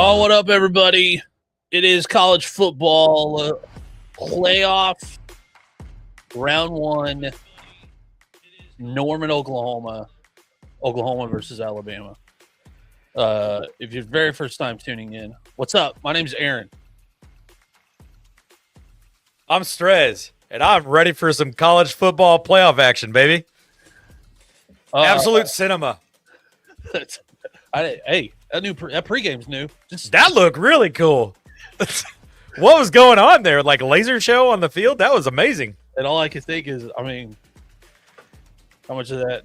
Oh, what up, everybody? It is college football playoff round one. Norman, Oklahoma versus Alabama. If you're very first time tuning in, what's up? My name's Aaron. I'm Strez, and I'm ready for some college football playoff action, baby. Absolute cinema. Hey, that pregame's new. That looked really cool. What was going on there? Like laser show on the field? That was amazing. And all I can think is, I mean, how much of that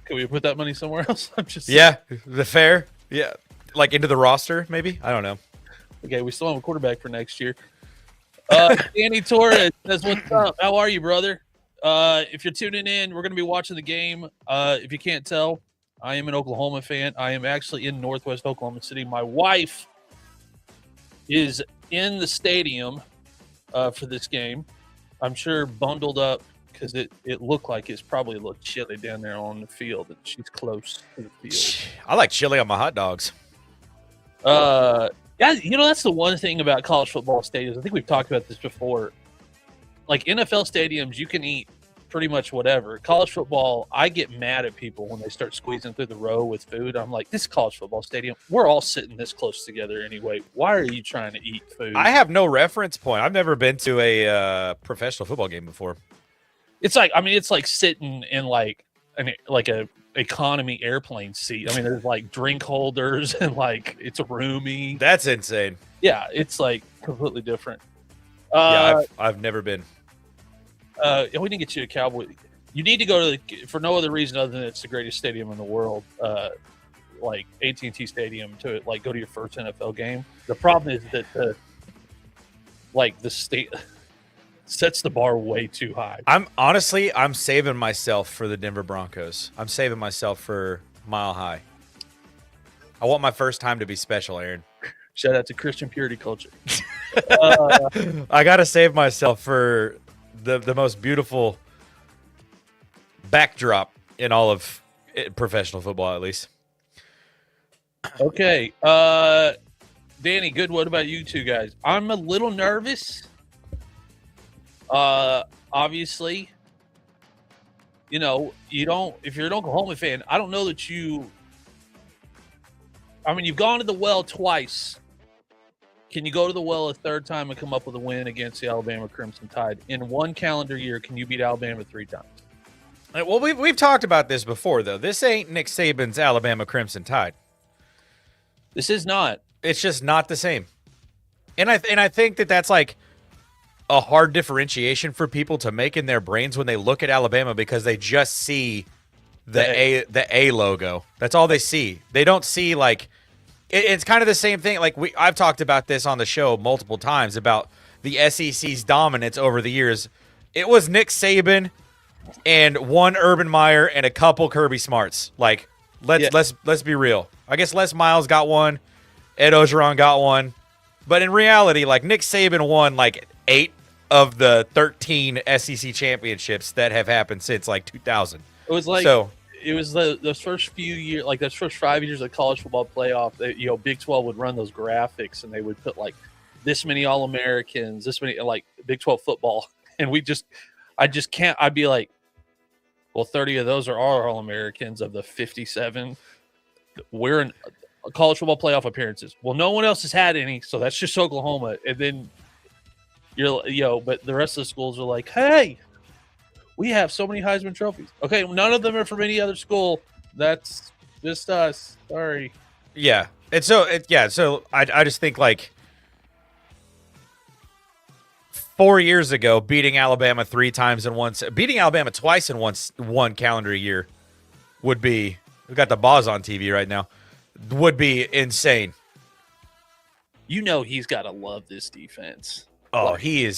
can we put that money somewhere else? The fair. Yeah, like into the roster, maybe. I don't know. Okay, we still have a quarterback for next year. Danny Torres says, "What's up? How are you, brother?" If you're tuning in, we're going to be watching the game. If you can't tell, I am an Oklahoma fan. I am actually in Northwest Oklahoma City. My wife is in the stadium for this game. I'm sure bundled up because it looked like it's probably a little chilly down there on the field, and she's close to the field. I like chili on my hot dogs. Yeah, that's the one thing about college football stadiums. I think we've talked about this before. Like NFL stadiums, you can eat pretty much whatever. College football, I get mad at people when they start squeezing through the row with food. I'm like, this is college football stadium. We're all sitting this close together anyway. Why are you trying to eat food? I have no reference point. I've never been to a professional football game before. It's like sitting in like a economy airplane seat. I mean, there's like drink holders and like it's roomy. That's insane. Yeah, it's like completely different. I've never been. We didn't get you a Cowboy. You need to go to for no other reason other than it's the greatest stadium in the world, like AT&T Stadium, to like go to your first NFL game. The problem is that the state sets the bar way too high. I'm saving myself for the Denver Broncos. I'm saving myself for Mile High. I want my first time to be special, Aaron. Shout out to Christian Purity Culture. I got to save myself for the most beautiful backdrop in all of professional football, at least. Okay. Danny, good. What about you two guys? I'm a little nervous. Obviously, if you're an Oklahoma fan, I don't know that you've gone to the well twice. Can you go to the well a third time and come up with a win against the Alabama Crimson Tide? In one calendar year, can you beat Alabama 3 times? Well, we've talked about this before, though. This ain't Nick Saban's Alabama Crimson Tide. This is not. It's just not the same. And I think that's like a hard differentiation for people to make in their brains when they look at Alabama, because they just see the A logo. That's all they see. They don't see like it's kind of the same thing. Like I've talked about this on the show multiple times about the SEC's dominance over the years. It was Nick Saban and one Urban Meyer and a couple Kirby Smarts. Like let's be real. I guess Les Miles got one, Ed Ogeron got one, but in reality, like Nick Saban won like 8 of the 13 SEC championships that have happened since like 2000. It was like it was those first few years, like those first 5 years of college football playoff. Big 12 would run those graphics, and they would put like this many All-Americans, this many like Big 12 football, and I just can't. I'd be like, well, 30 of those are our All-Americans of the 57. We're in college football playoff appearances. Well, no one else has had any, so that's just Oklahoma. And then but the rest of the schools are like, hey, we have so many Heisman trophies. Okay, none of them are from any other school. That's just us. Sorry. Yeah. And so I just think like 4 years ago, beating Alabama 3 times in beating Alabama twice in one calendar year would be, we got the Boz on TV right now, would be insane. He's got to love this defense. Oh, he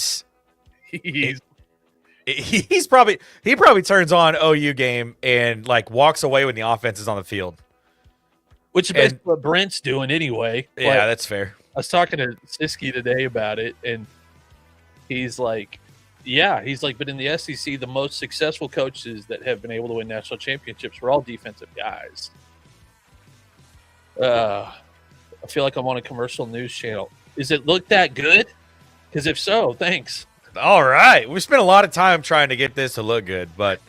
probably turns on OU game and like walks away when the offense is on the field. Which is basically what Brent's doing anyway. Yeah, that's fair. I was talking to Siski today about it, and he's like, but in the SEC, the most successful coaches that have been able to win national championships were all defensive guys. I feel like I'm on a commercial news channel. Does it look that good? Because if so, thanks. All right. We spent a lot of time trying to get this to look good, but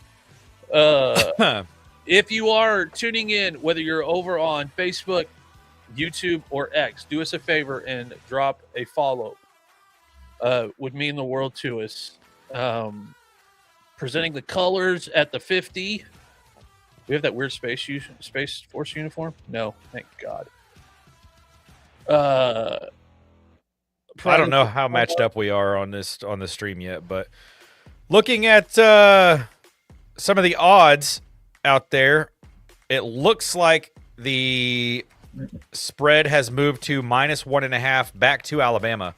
If you are tuning in, whether you're over on Facebook, YouTube, or X, do us a favor and drop a follow. Would mean the world to us. Presenting the colors at the 50. We have that weird Space Force uniform? No, thank God. I don't know how matched up we are on the stream yet, but looking at some of the odds out there, it looks like the spread has moved to -1.5 back to Alabama.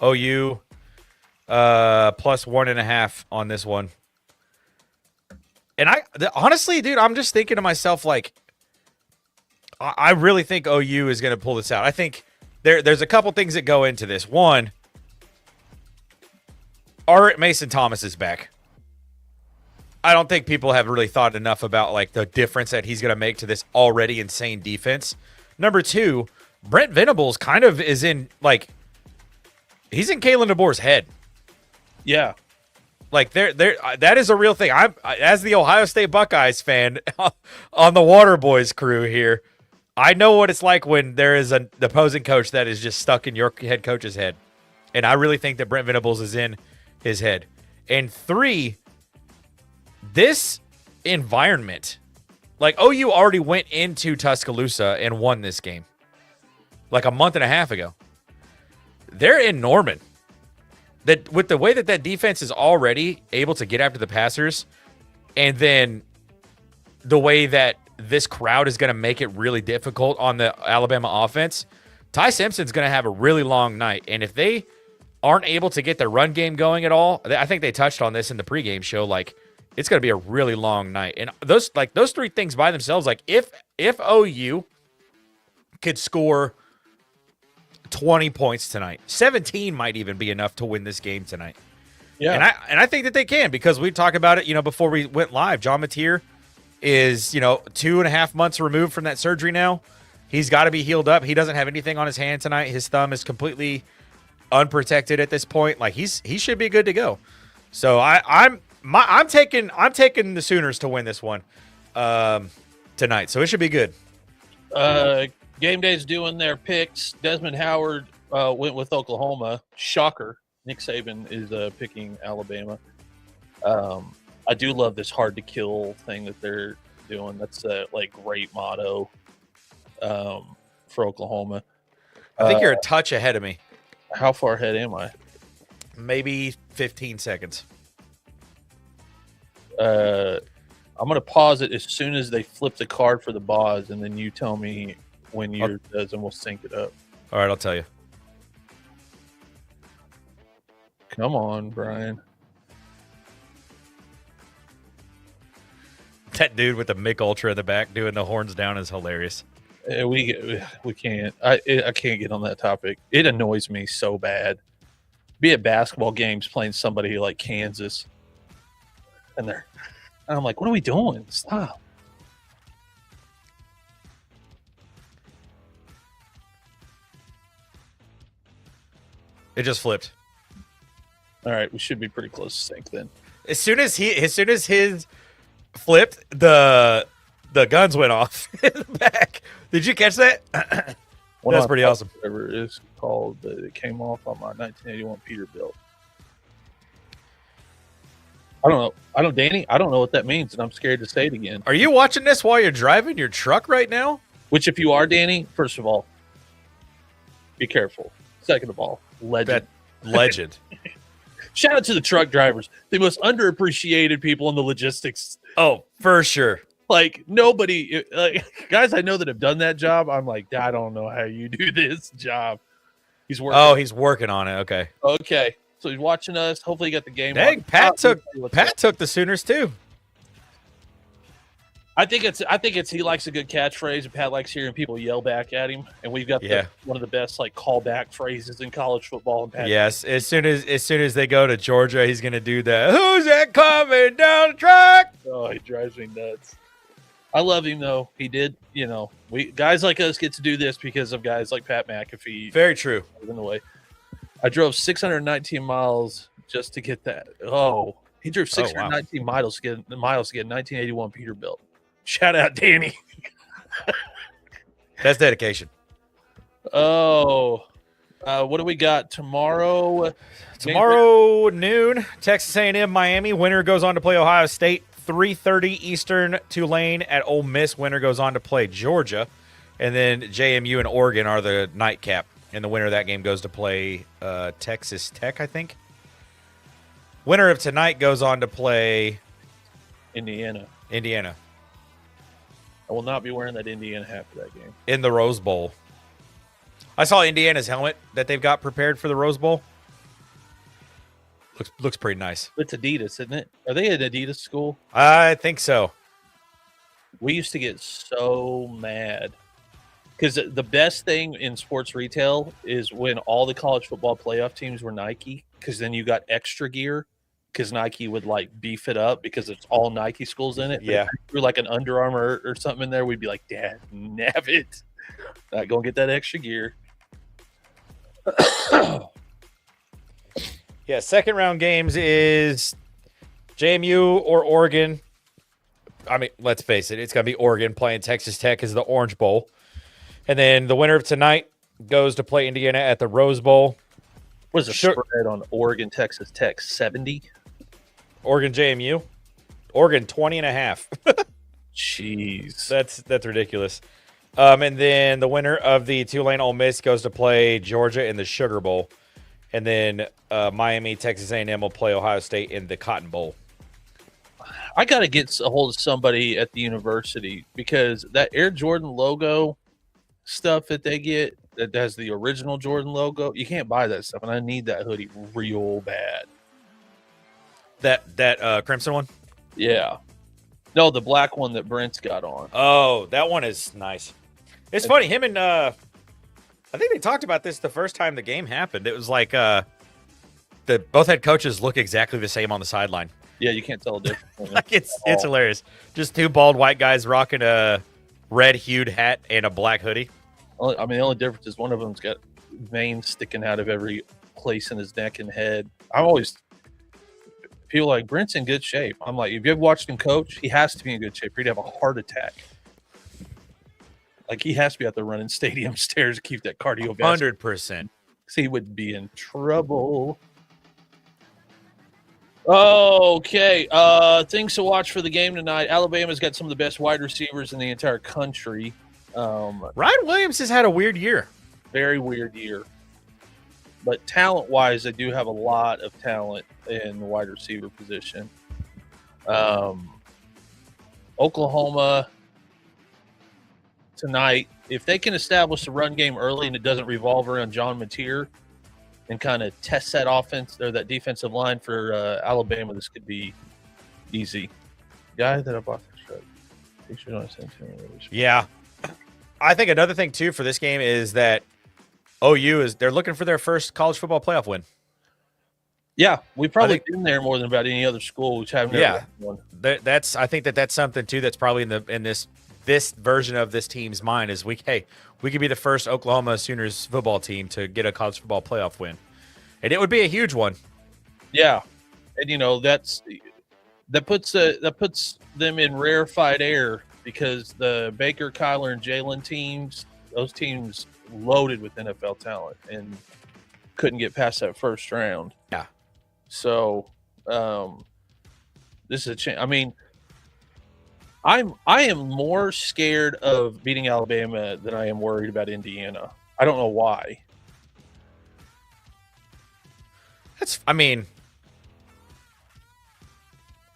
OU +1.5 on this one. And honestly, dude, I'm just thinking to myself, like, I really think OU is going to pull this out. I think there's a couple things that go into this. One, Art Mason Thomas is back. I don't think people have really thought enough about like the difference that he's going to make to this already insane defense. Number two, Brent Venables kind of is in like he's in Kalen DeBoer's head. Yeah. Like that is a real thing. I'm as the Ohio State Buckeyes fan on the Water Boys crew here. I know what it's like when there is the opposing coach that is just stuck in your head coach's head. And I really think that Brent Venables is in his head. And three, this environment, like OU already went into Tuscaloosa and won this game like a month and a half ago. They're in Norman. That with the way that defense is already able to get after the passers, and then the way that this crowd is going to make it really difficult on the Alabama offense, Ty Simpson's going to have a really long night. And if they aren't able to get their run game going at all, I think they touched on this in the pregame show, like it's going to be a really long night. And those three things by themselves, like if OU could score 20 points tonight, 17 might even be enough to win this game tonight. Yeah. And I think that they can, because we talked about it, before we went live. John Mateer is, 2.5 months removed from that surgery now. He's got to be healed up. He doesn't have anything on his hand tonight. His thumb is completely unprotected at this point. Like he should be good to go. So I'm taking the Sooners to win this one tonight. So it should be good. Game Day's doing their picks. Desmond Howard went with Oklahoma. Shocker. Nick Saban is picking Alabama. I do love this hard to kill thing that they're doing. That's a great motto for Oklahoma. I think you're a touch ahead of me. How far ahead am I? Maybe 15 seconds. I'm going to pause it as soon as they flip the card for the Boz, and then you tell me when yours does, and we'll sync it up. All right, I'll tell you. Come on, Brian. That dude with the Mick Ultra in the back doing the horns down is hilarious. We can't. I can't get on that topic. It annoys me so bad. Be at basketball games playing somebody like Kansas, and I'm like, what are we doing? Stop. It just flipped. All right, we should be pretty close to sync then. As soon as his flipped, the guns went off in the back. Did you catch that? That's pretty awesome. Whatever it is called, it came off on my 1981 Peterbilt. I don't know, Danny. I don't know what that means, and I'm scared to say it again. Are you watching this while you're driving your truck right now? Which, if you are, Danny, first of all, be careful. Second of all, legend. Legend. Shout out to the truck drivers, the most underappreciated people in the logistics. Oh, for sure. Like nobody, guys I know that have done that job. I'm like, I don't know how you do this job. He's working. Oh, he's working on it. Okay. Okay. So he's watching us. Hopefully, he got the game. Dang, Pat took the Sooners too. I think it's he likes a good catchphrase, and Pat likes hearing people yell back at him. And we've got one of the best callback phrases in college football. And Pat, yes, as soon as they go to Georgia, he's gonna do that. Who's that coming down the track? Oh, he drives me nuts. I love him though. He did, we guys like us get to do this because of guys like Pat McAfee. Very true. In the way, I drove 619 miles just to get that. Oh, he drove 619 miles to get a 1981 Peterbilt. Shout out, Danny. That's dedication. Oh, what do we got tomorrow? Tomorrow noon, Texas A&M, Miami. Winner goes on to play Ohio State. 3:30 Eastern, Tulane at Ole Miss. Winner goes on to play Georgia. And then JMU and Oregon are the nightcap. And the winner of that game goes to play Texas Tech, I think. Winner of tonight goes on to play Indiana. I will not be wearing that Indiana hat for that game. In the Rose Bowl. I saw Indiana's helmet that they've got prepared for the Rose Bowl. Looks pretty nice. It's Adidas, isn't it? Are they an Adidas school? I think so. We used to get so mad because the best thing in sports retail is when all the college football playoff teams were Nike, because then you got extra gear because Nike would like beef it up because it's all Nike schools in it. But yeah. If we were like an Under Armour or something in there, we'd be like, Dad, nab it. Not going to get that extra gear. Yeah, second round games is JMU or Oregon. I mean, let's face it, it's going to be Oregon playing Texas Tech as the Orange Bowl. And then the winner of tonight goes to play Indiana at the Rose Bowl. What is the spread on Oregon, Texas Tech? 70? Oregon, JMU? Oregon, 20.5. Jeez. That's ridiculous. And then the winner of the Tulane Ole Miss goes to play Georgia in the Sugar Bowl. And then Miami, Texas A&M will play Ohio State in the Cotton Bowl. I got to get a hold of somebody at the university because that Air Jordan logo stuff that they get that has the original Jordan logo, you can't buy that stuff, and I need that hoodie real bad. That Crimson one? Yeah. No, the black one that Brent's got on. Oh, that one is nice. It's funny. Him and I think they talked about this the first time the game happened. It was like both head coaches look exactly the same on the sideline. Yeah, you can't tell the difference. Like it's hilarious. Just two bald white guys rocking a red-hued hat and a black hoodie. I mean, the only difference is one of them's got veins sticking out of every place in his neck and head. I'm always people like Brent's in good shape. I'm like, if you ever watched him coach, he has to be in good shape. He'd have a heart attack. Like he has to be out there running stadium stairs to keep that cardiovascular. 100%. He would be in trouble. Okay. Things to watch for the game tonight. Alabama's got some of the best wide receivers in the entire country. Ryan Williams has had a weird year. Very weird year. But talent-wise, they do have a lot of talent in the wide receiver position. Oklahoma tonight, if they can establish the run game early and it doesn't revolve around John Mateer and kind of test that offense or that defensive line for Alabama, this could be easy. Guy that I bought the shirt. Pictures on sent to me. Yeah. I think another thing, too, for this game is that OU they're looking for their first college football playoff win. Yeah, we've probably been there more than about any other school. Which have never won. I think that's something too that's probably in this version of this team's mind is we could be the first Oklahoma Sooners football team to get a college football playoff win, and it would be a huge one. Yeah, and that puts them in rarefied air because the Baker, Kyler, and Jalen teams, those teams loaded with NFL talent and couldn't get past that first round. Yeah. So, this is a chance. I mean, I am more scared of beating Alabama than I am worried about Indiana. I don't know why.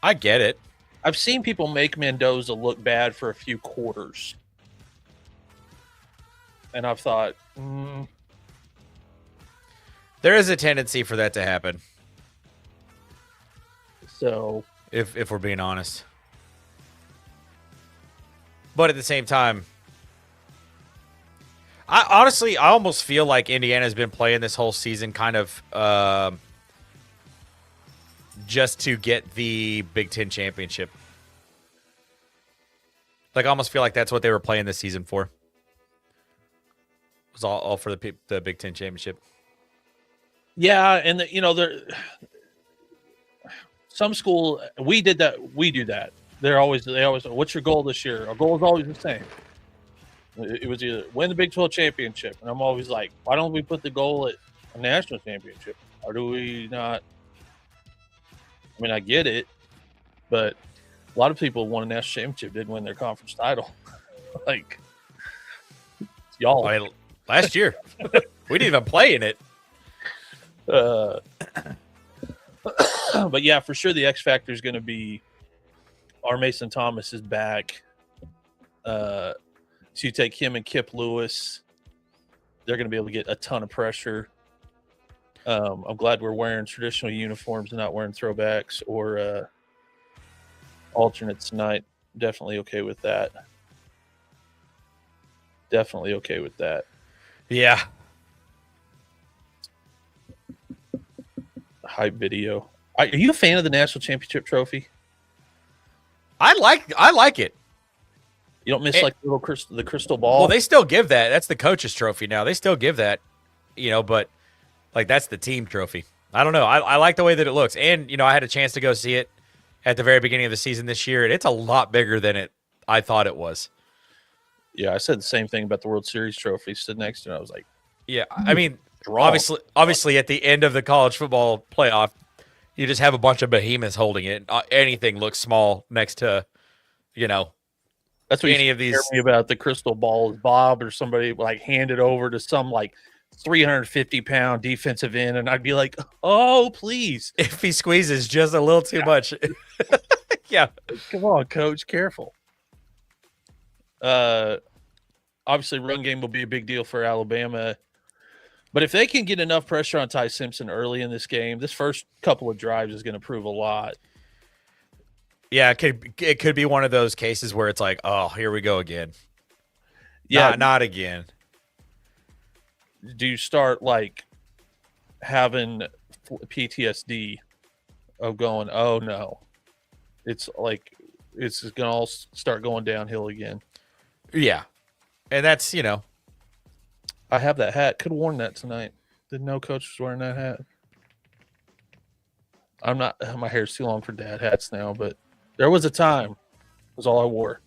I get it. I've seen people make Mendoza look bad for a few quarters. And I've thought, there is a tendency for that to happen. So, if we're being honest. But at the same time, I almost feel like Indiana's been playing this whole season kind of just to get the Big Ten championship. Like, I almost feel like that's what they were playing this season for. It was all for the Big Ten championship. Yeah, and some school we did that. We do that. They always. What's your goal this year? Our goal is always the same. It was either win the Big 12 championship, and I'm always like, why don't we put the goal at a national championship? Or do we not? I mean, I get it, but a lot of people won a national championship, didn't win their conference title. Like, y'all. Last year, we didn't even play in it. But yeah, for sure, the X factor is going to be our Mason Thomas is back. So you take him and Kip Lewis, they're going to be able to get a ton of pressure. I'm glad we're wearing traditional uniforms and not wearing throwbacks or alternates tonight. Definitely okay with that. Definitely okay with that. Yeah. Hype video. Are you a fan of the national championship trophy? I like it. You don't miss like the crystal ball? Well, they still give that. That's the coach's trophy now. They still give that, but like that's the team trophy. I don't know. I like the way that it looks. And, I had a chance to go see it at the very beginning of the season this year, and it's a lot bigger than I thought it was. Yeah, I said the same thing about the World Series trophy. Stood next to it. I was like, yeah, I mean, obviously at the end of the college football playoff, you just have a bunch of behemoths holding it. Anything looks small next to, that's what any of these. Me about the crystal ball is Bob or somebody like handed over to some like 350-pound defensive end, and I'd be like, "Oh, please!" If he squeezes just a little too much, yeah. Come on, coach, careful. Obviously, run game will be a big deal for Alabama, but if they can get enough pressure on Ty Simpson early in this game, this first couple of drives is going to prove a lot. Yeah, it could be one of those cases where it's like, oh, here we go again. Yeah, not again. Do you start like having PTSD of going, oh no, it's like it's gonna all start going downhill again? Yeah, and that's I have that hat. Could have worn that tonight. Didn't know coach was wearing that hat. I'm not. My hair's too long for dad hats now, but there was a time. It was all I wore.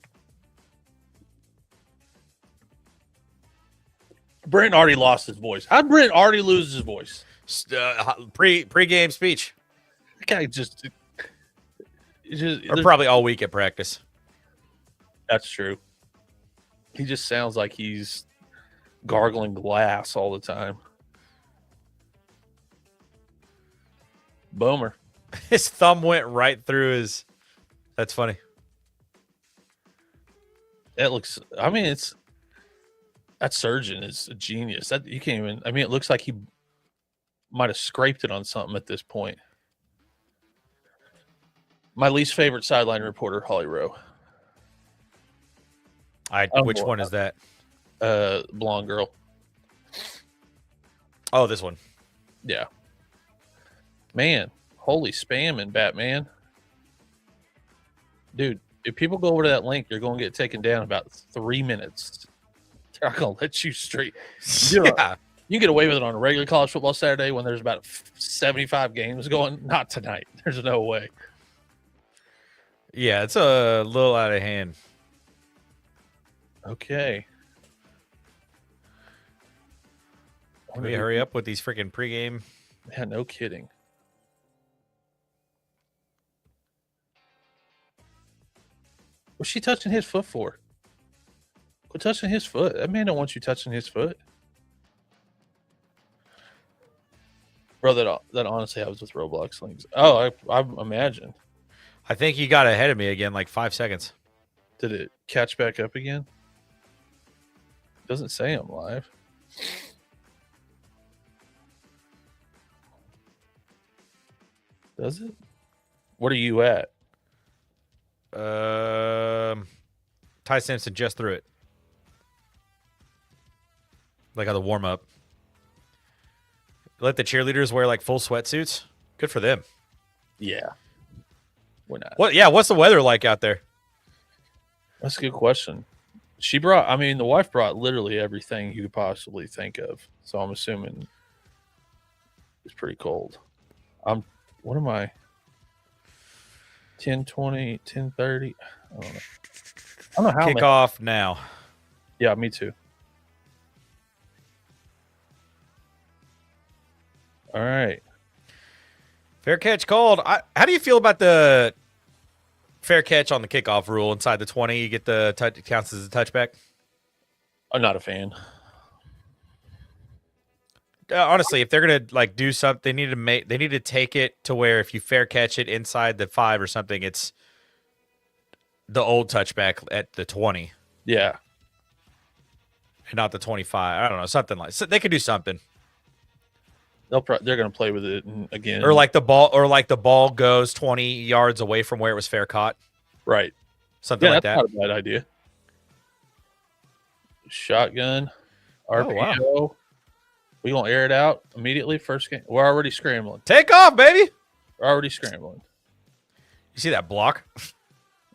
Brent already lost his voice. How'd Brent already lose his voice? Pre-game speech. That guy just or probably all week at practice. That's true. He just sounds like he's gargling glass all the time. Boomer. His thumb went right through his. That's funny. That looks. I mean, that surgeon is a genius. That you can't even. I mean, it looks like he might have scraped it on something at this point. My least favorite sideline reporter, Holly Rowe. Which one is that? Blonde girl. Oh, this one. Yeah. Man, holy spam in Batman. Dude, if people go over to that link, you're going to get taken down in about 3 minutes. They're not going to let you straight. Yeah. You can get away with it on a regular college football Saturday when there's about 75 games going. Not tonight. There's no way. Yeah, it's a little out of hand. Okay. Can we hurry up with these freaking pregame? Yeah, no kidding. What's she touching his foot for? Quit touching his foot. That man don't want you touching his foot. Bro, that honestly happens with Roblox links. Oh, I imagine. I think he got ahead of me again, like 5 seconds. Did it catch back up again? Doesn't say I'm live. Does it? What are you at? Ty Simpson just threw it. Like on the warm up. Let the cheerleaders wear like full sweatsuits. Good for them. Yeah. We're not. What? Yeah. What's the weather like out there? That's a good question. The wife brought literally everything you could possibly think of. So I'm assuming it's pretty cold. What am I? 10:20, 10:30. I don't know. I don't know how Kick many. off now. Yeah, me too. All right. Fair catch called. How do you feel about the fair catch on the kickoff rule inside the 20? You get the touch, it counts as a touchback. I'm not a fan. Honestly, if they're gonna like do something, they need to take it to where if you fair catch it inside the 5 or something, it's the old touchback at the 20 Yeah. and not the 25. I don't know, something like so they could do something. They're going to play with it again. Or like the ball goes 20 yards away from where it was fair caught. Right. Something like that's that. not a bad idea. Shotgun. RPO. Oh, wow. We going to air it out immediately first game. We're already scrambling. Take off, baby. We're already scrambling. You see that block?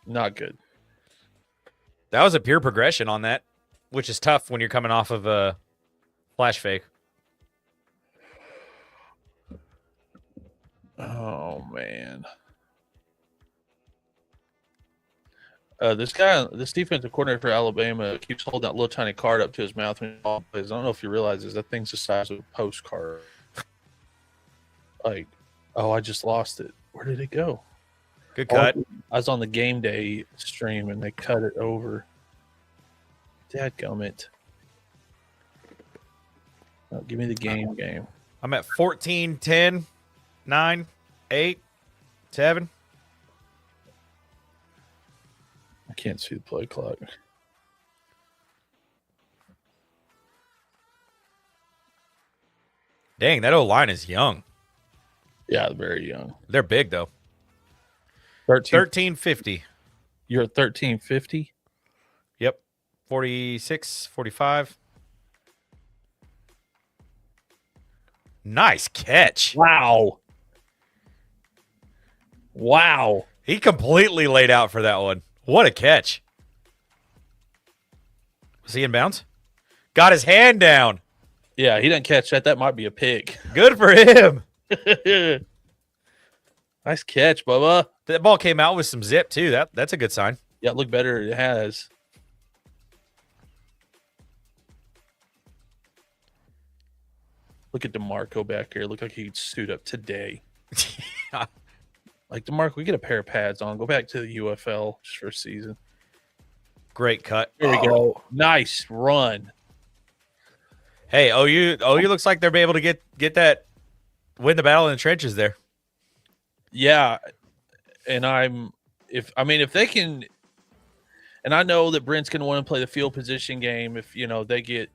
Not good. That was a pure progression on that, which is tough when you're coming off of a flash fake. Oh, man. This defensive coordinator for Alabama keeps holding that little tiny card up to his mouth when he plays. I don't know if he realizes that thing's the size of a postcard. Like, oh, I just lost it. Where did it go? Good cut. I was on the game day stream and they cut it over. Dadgummit. Oh, give me the game. I'm at 14, 10, 9, 8, 7. I can't see the play clock. Dang, that O-line is young. Yeah, very young. They're big, though. 1350. You're at 1350? Yep. 46, 45. Nice catch. Wow. He completely laid out for that one. What a catch. Was he in bounds? Got his hand down. Yeah, he didn't catch that. That might be a pick. Good for him. Nice catch, Bubba. That ball came out with some zip, too. That's a good sign. Yeah, look better. It has. Look at DeMarco back here. Look like he'd suit up today. Like, DeMarco, we get a pair of pads on. Go back to the UFL just for a season. Great cut. Here we go. Nice run. Hey, OU looks like they'll be able to get that, win the battle in the trenches there. Yeah, and if they can, and I know that Brent's going to want to play the field position game if they get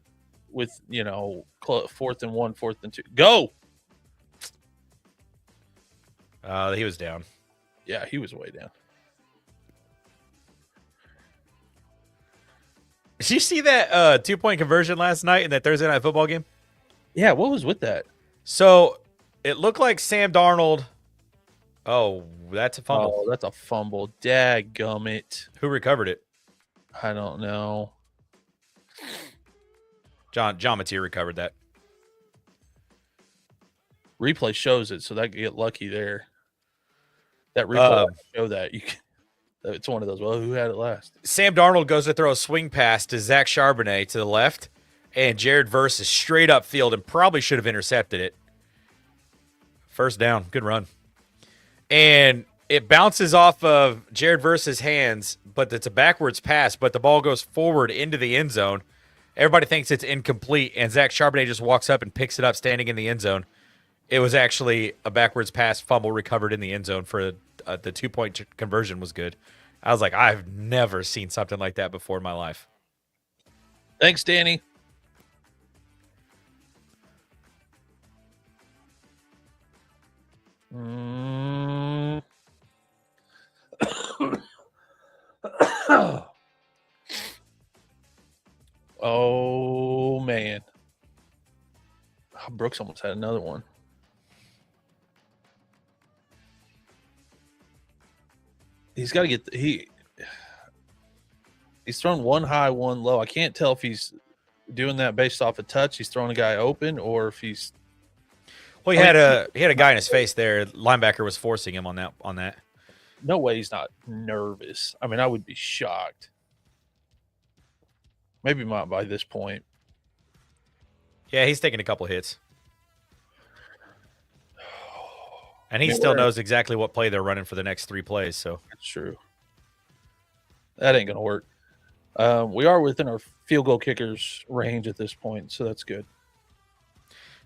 with 4th and 1, 4th and 2. Go. He was down. Yeah, he was way down. Did you see that 2-point conversion last night in that Thursday night football game? Yeah, what was with that? So it looked like Sam Darnold. Oh, that's a fumble. Oh, that's a fumble. Dadgummit. Who recovered it? I don't know. John Mateer recovered that. Replay shows it, so that get lucky there. That replay show that you can. It's one of those. Well, who had it last? Sam Darnold goes to throw a swing pass to Zach Charbonnet to the left, and Jared Verse is straight up field and probably should have intercepted it. First down, good run, and it bounces off of Jared Verse's hands, but it's a backwards pass. But the ball goes forward into the end zone. Everybody thinks it's incomplete, and Zach Charbonnet just walks up and picks it up, standing in the end zone. It was actually a backwards pass fumble recovered in the end zone for the 2-point conversion was good. I was like, I've never seen something like that before in my life. Thanks, Danny. Oh, man. Brooks almost had another one. He's got to get He's thrown one high, one low. I can't tell if he's doing that based off a touch. He's throwing a guy open, or if he's. Well, he had a guy in his face there. Linebacker was forcing him on that. No way he's not nervous. I mean, I would be shocked. Maybe not by this point. Yeah, he's taking a couple hits. And he still knows exactly what play they're running for the next 3 plays. So that's true. That ain't gonna work. We are within our field goal kickers range at this point, so that's good.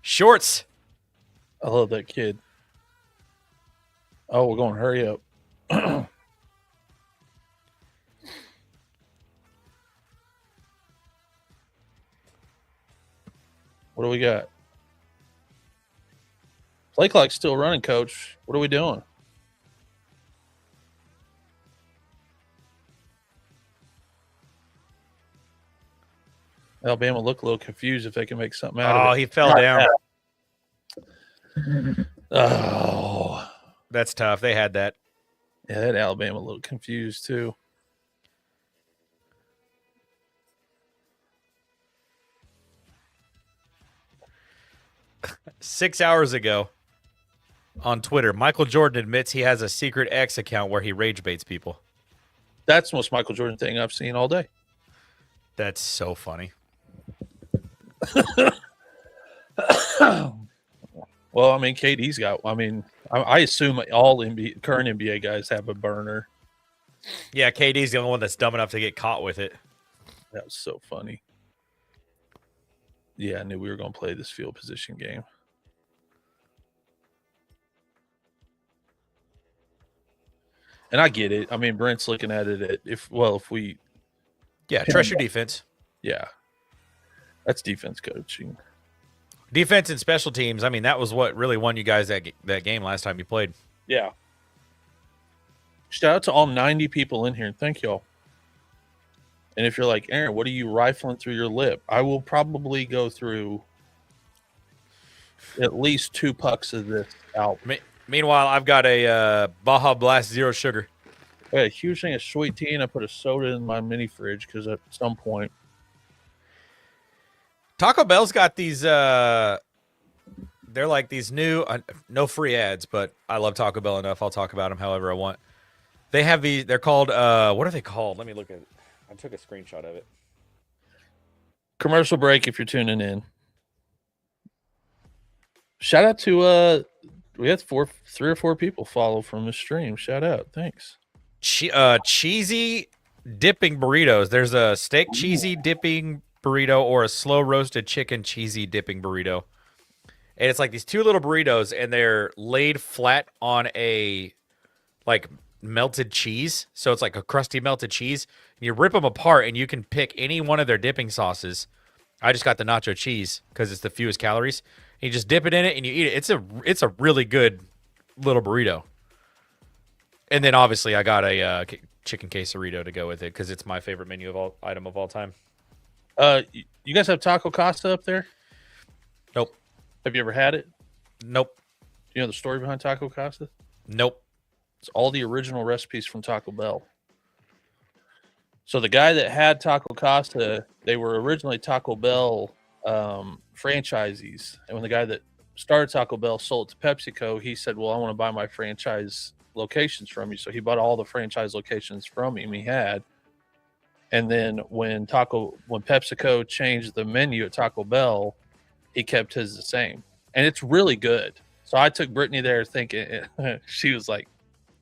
Shorts. I love that kid. Oh, we're going to hurry up. What do we got? Play clock's still running, Coach. What are we doing? Alabama look a little confused if they can make something out of it. Oh, he fell down. Oh. That's tough. They had that. Yeah, that Alabama looked confused too. Six hours ago on Twitter, Michael Jordan admits he has a secret X account where he rage baits people. That's the most Michael Jordan thing I've seen all day. That's so funny. Well, I mean, KD's got. I mean, I assume all current NBA guys have a burner. Yeah, KD's the only one that's dumb enough to get caught with it. That was so funny. Yeah, I knew we were going to play this field position game. And I get it. I mean, Brent's looking at it if we. Yeah, trust your defense. Yeah. That's defense coaching. Defense and special teams. I mean, that was what really won you guys that game last time you played. Yeah. Shout out to all 90 people in here. Thank y'all. And if you're like, Aaron, what are you rifling through your lip? I will probably go through at least 2 pucks of this out. Meanwhile, I've got a Baja Blast Zero Sugar. I got a huge thing of sweet tea, and I put a soda in my mini fridge because at some point. Taco Bell's got these, they're like these new, no free ads, but I love Taco Bell enough. I'll talk about them however I want. They have these, they're called, what are they called? Let me look at it. I took a screenshot of it. Commercial break if you're tuning in. Shout out to, we had 3 or 4 people follow from the stream. Shout out. Thanks. Cheesy dipping burritos. There's a steak cheesy dipping burrito or a slow roasted chicken cheesy dipping burrito. And it's like these 2 little burritos and they're laid flat on a like melted cheese. So it's like a crusty melted cheese. You rip them apart and you can pick any one of their dipping sauces. I just got the nacho cheese because it's the fewest calories. And you just dip it in it and you eat it. It's a really good little burrito. And then obviously I got a chicken quesarito to go with it because it's my favorite item of all time. You guys have Taco Casa up there? Nope. Have you ever had it? Nope. Do you know the story behind Taco Casa? Nope. It's all the original recipes from Taco Bell. So the guy that had Taco Casa, they were originally Taco Bell franchisees. And when the guy that started Taco Bell sold it to PepsiCo, he said, well, I want to buy my franchise locations from you. So he bought all the franchise locations from him he had. And then when PepsiCo changed the menu at Taco Bell, he kept his the same. And it's really good. So I took Brittany there thinking, she was like,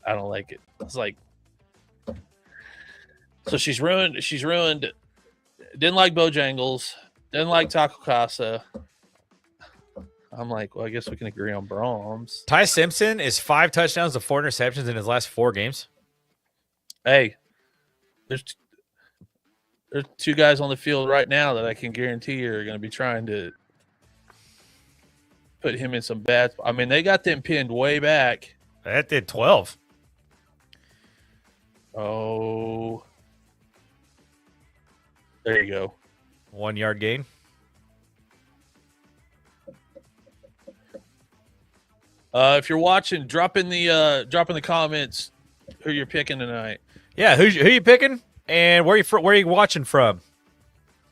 I don't like it. I was like, so she's ruined. Didn't like Bojangles. Didn't like Taco Casa. I'm like, well, I guess we can agree on Brahms. Ty Simpson is 5 touchdowns to 4 interceptions in his last 4 games. Hey, there's 2 guys on the field right now that I can guarantee you are going to be trying to put him in some bad. I mean, they got them pinned way back. That did 12. Oh, there you go. 1 yard gain. If you're watching, drop in the comments who you're picking tonight. Yeah, who you picking? And where are you watching from?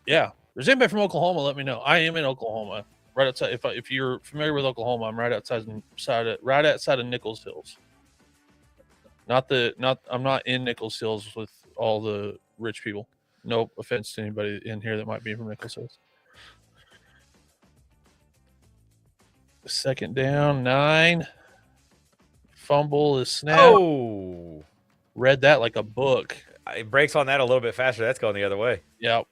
Yeah. There's anybody from Oklahoma, let me know. I am in Oklahoma. Right outside. If you're familiar with Oklahoma, I'm right outside of Nichols Hills. I'm not in Nichols Hills with all the rich people. No offense to anybody in here that might be from Nichols Hills. Second down, 9. Fumble is snap. Oh, Read that like a book. it breaks on that a little bit faster. That's going the other way. Yep.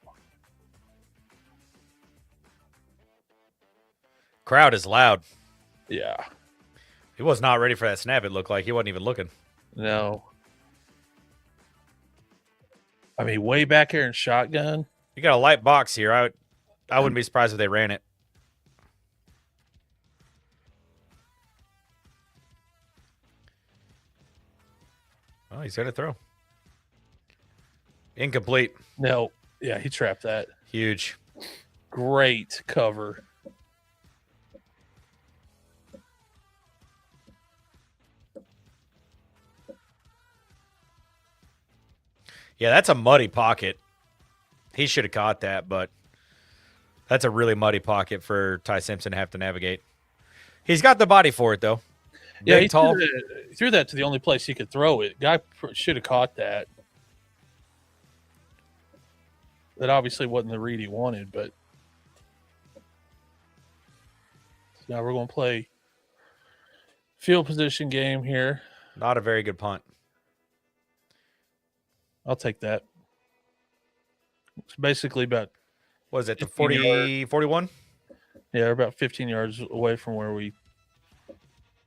Crowd is loud. Yeah. He was not ready for that snap. It looked like he wasn't even looking. No. I mean, way back here in shotgun. You got a light box here. I wouldn't be surprised if they ran it. Oh, he's going to throw. Incomplete. No. Yeah, he trapped that. Huge. Great cover. Yeah, that's a muddy pocket. He should have caught that, but that's a really muddy pocket for Ty Simpson to have to navigate. He's got the body for it, though. Yeah, Big, tall. He threw that to the only place he could throw it. Guy should have caught that. That obviously wasn't the read he wanted, but now we're going to play field position game here. Not a very good punt. I'll take that. It's basically about, What is it, the 40, 41? yeah, we're about 15 yards away from where we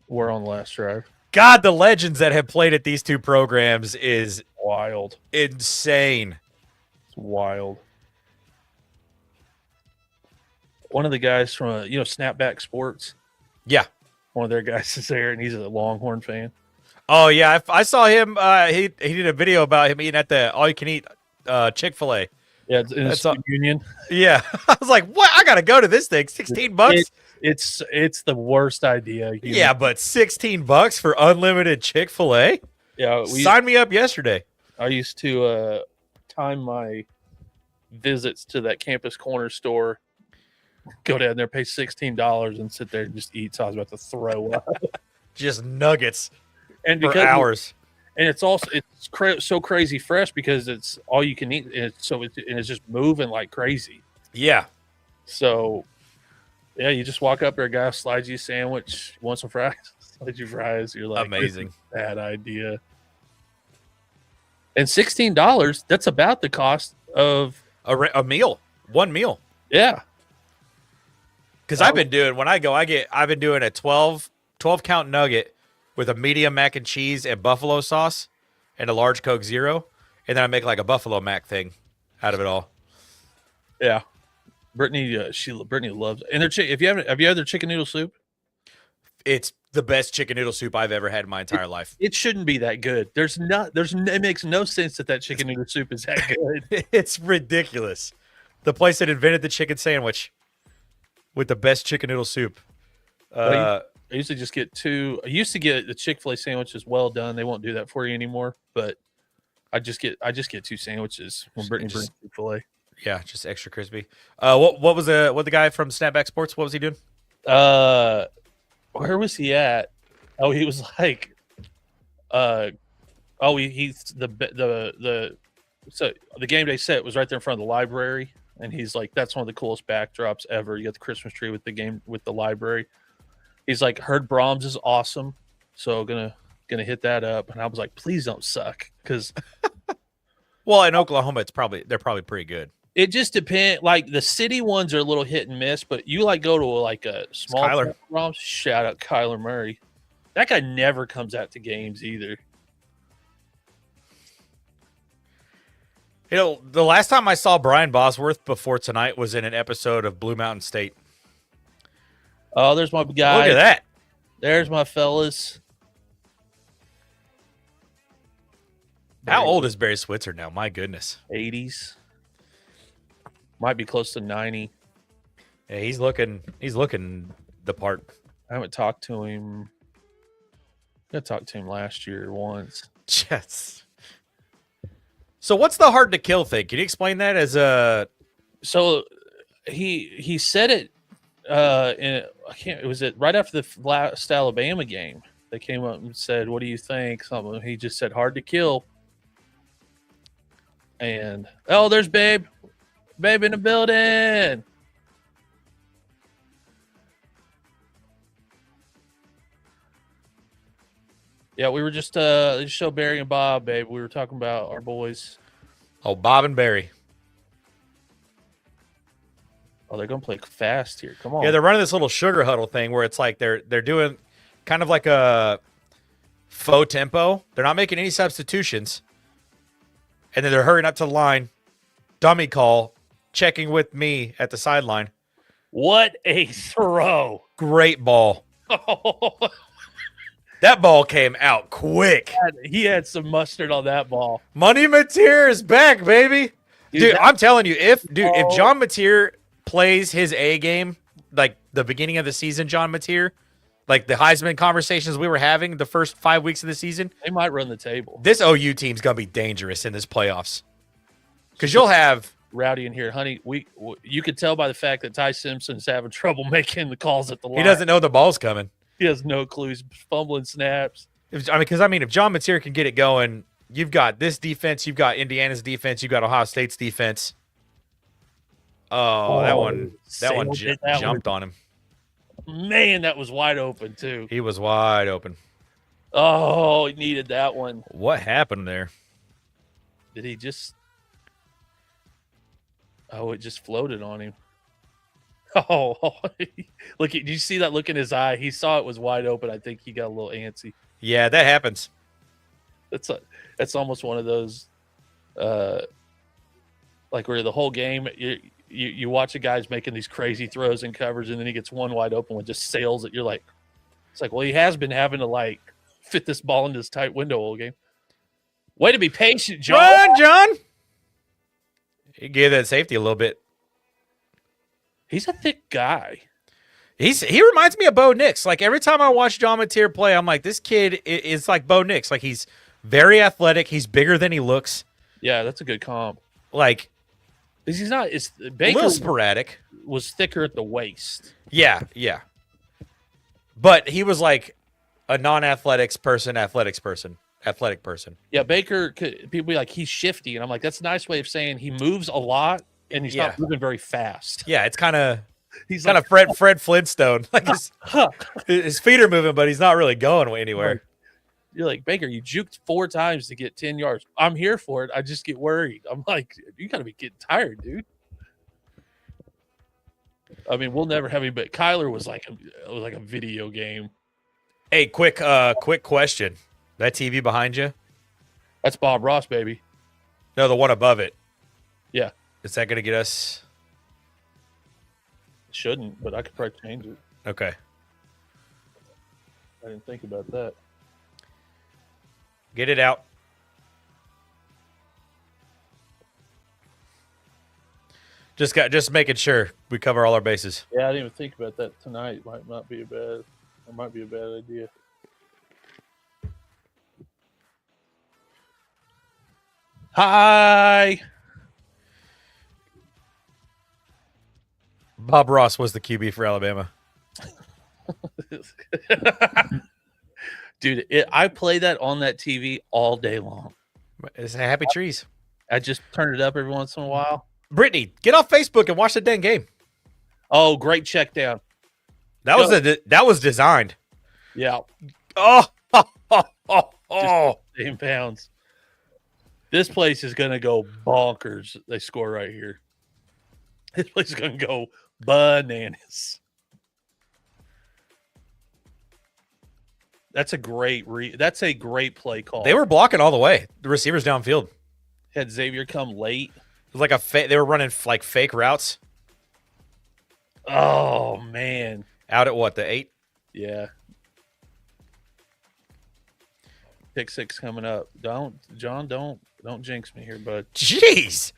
were on the last drive. God, the legends that have played at these two programs is Wild. insane. It's wild. One of the guys from, Snapback Sports, Yeah. one of their guys is there, and he's a Longhorn fan. Oh, yeah. I saw him. He did a video about him eating at the all-you-can-eat Chick-fil-A. Yeah, it's in his union. Yeah. I was like, what? I got to go to this thing. $16? It's the worst idea. Yeah, but $16 for unlimited Chick-fil-A? Yeah, Signed me up yesterday. I used to time my visits to that Campus Corner store, go down there, pay $16, and sit there and just eat. So I was about to throw up. Just nuggets And for because hours. And it's also so crazy fresh because it's all you can eat. And it's just moving like crazy. Yeah. So, yeah, you just walk up there, a guy slides you a sandwich, want some fries, slides you fries. You're like, amazing. Bad idea. And $16, that's about the cost of a meal. One meal. Yeah. Because I've been doing, when I go, I've been doing a 12 count nugget with a medium mac and cheese and buffalo sauce and a large Coke Zero. And then I make like a buffalo mac thing out of it all. Yeah. Brittany loves it. And have you had their chicken noodle soup? It's the best chicken noodle soup I've ever had in my entire life. It shouldn't be that good. It makes no sense that chicken noodle soup is that good. It's ridiculous. The place that invented the chicken sandwich with the best chicken noodle soup. I usually just get two. I used to get the Chick-fil-A sandwiches well done. They won't do that for you anymore. But I just get 2 sandwiches when Brittany brings Chick-fil-A. Yeah, just extra crispy. What was the guy from Snapback Sports? What was he doing? Where was he at? Oh, he was like, he's the so the game day set was right there in front of the library, and he's like, that's one of the coolest backdrops ever. You got the Christmas tree with the library. He's like, heard Brahms is awesome, so gonna hit that up. And I was like, please don't suck, because well, in Oklahoma, they're probably pretty good. It just depends. Like the city ones are a little hit and miss, but you like go to like a small Brahms. Shout out Kyler Murray. That guy never comes out to games either. You know, the last time I saw Brian Bosworth before tonight was in an episode of Blue Mountain State. Oh, there's my guy. Look at that. There's my fellas. How old is Barry Switzer now? My goodness. 80s. Might be close to 90. Yeah, he's looking the part. I haven't talked to him. I talked to him last year once. Yes. So what's the hard to kill thing? Can you explain that as a? So he said it. I can't. It was it right after the last Alabama game. They came up and said, "What do you think?" Something. He just said, "Hard to kill." And oh, there's Babe in the building. Yeah, we were just show Barry and Bob, babe. We were talking about our boys. Oh, Bob and Barry. Oh, they're gonna play fast here. Come on. Yeah, they're running this little sugar huddle thing where it's like they're doing kind of like a faux tempo. They're not making any substitutions, and then they're hurrying up to the line. Dummy call, checking with me at the sideline. What a throw! Great ball. That ball came out quick. He had some mustard on that ball. Money Mateer is back, baby. Dude, I'm telling you, if John Mateer plays his A game, like the beginning of the season, John Mateer, like the Heisman conversations we were having the first 5 weeks of the season, they might run the table. This OU team's gonna be dangerous in this playoffs because you'll have Rowdy in here, honey. You could tell by the fact that Ty Simpson's having trouble making the calls at the line. He doesn't know the ball's coming. He has no clues, fumbling snaps. If John Mateer can get it going, you've got this defense, you've got Indiana's defense, you've got Ohio State's defense. Oh, that one jumped on him. Man, that was wide open too. He was wide open. Oh, he needed that one. What happened there? Did he just? Oh, it just floated on him. Oh, look! Did you see that look in his eye? He saw it was wide open. I think he got a little antsy. Yeah, that happens. That's almost one of those, like where the whole game you watch a guy's making these crazy throws and covers, and then he gets one wide open one, just sails it. You're like, it's like, well, he has been having to like fit this ball into this tight window all game. Way to be patient, John. Run, John. He gave that safety a little bit. He's a thick guy. He reminds me of Bo Nix. Like every time I watch John Mateer play, I'm like, this kid is like Bo Nix. Like he's very athletic. He's bigger than he looks. Yeah, that's a good comp. Like he's not. It's a Baker little sporadic. Was thicker at the waist. Yeah. But he was like a non-athletics person, athletic person. Yeah, Baker. People be like, he's shifty, and I'm like, that's a nice way of saying he moves a lot. And he's not moving very fast. Yeah, it's kind of Fred Flintstone. Like his feet are moving, but he's not really going anywhere. You're like, Baker, you juked 4 times to get 10 yards. I'm here for it. I just get worried. I'm like, you got to be getting tired, dude. I mean, we'll never have him, but Kyler was like a video game. Hey, quick question. That TV behind you? That's Bob Ross, baby. No, the one above it. Yeah. Is that going to get us? It shouldn't, but I could probably change it. Okay. I didn't think about that. Get it out. Just making sure we cover all our bases. Yeah, I didn't even think about that tonight. Might not be a bad idea. Hi. Bob Ross was the QB for Alabama. Dude, I play that on that TV all day long. It's happy trees. I just turn it up every once in a while. Brittany, get off Facebook and watch the dang game. Oh, great check down. That was designed. Yeah. Oh. Just pounds. This place is gonna go bonkers. They score right here. This place is gonna go bananas. That's a great play call. They were blocking all the way. The receivers downfield. Had Xavier come late. It was like they were running like fake routes. Oh man. Out at what, the 8? Yeah. Pick 6 coming up. Don't jinx me here, bud. Jeez.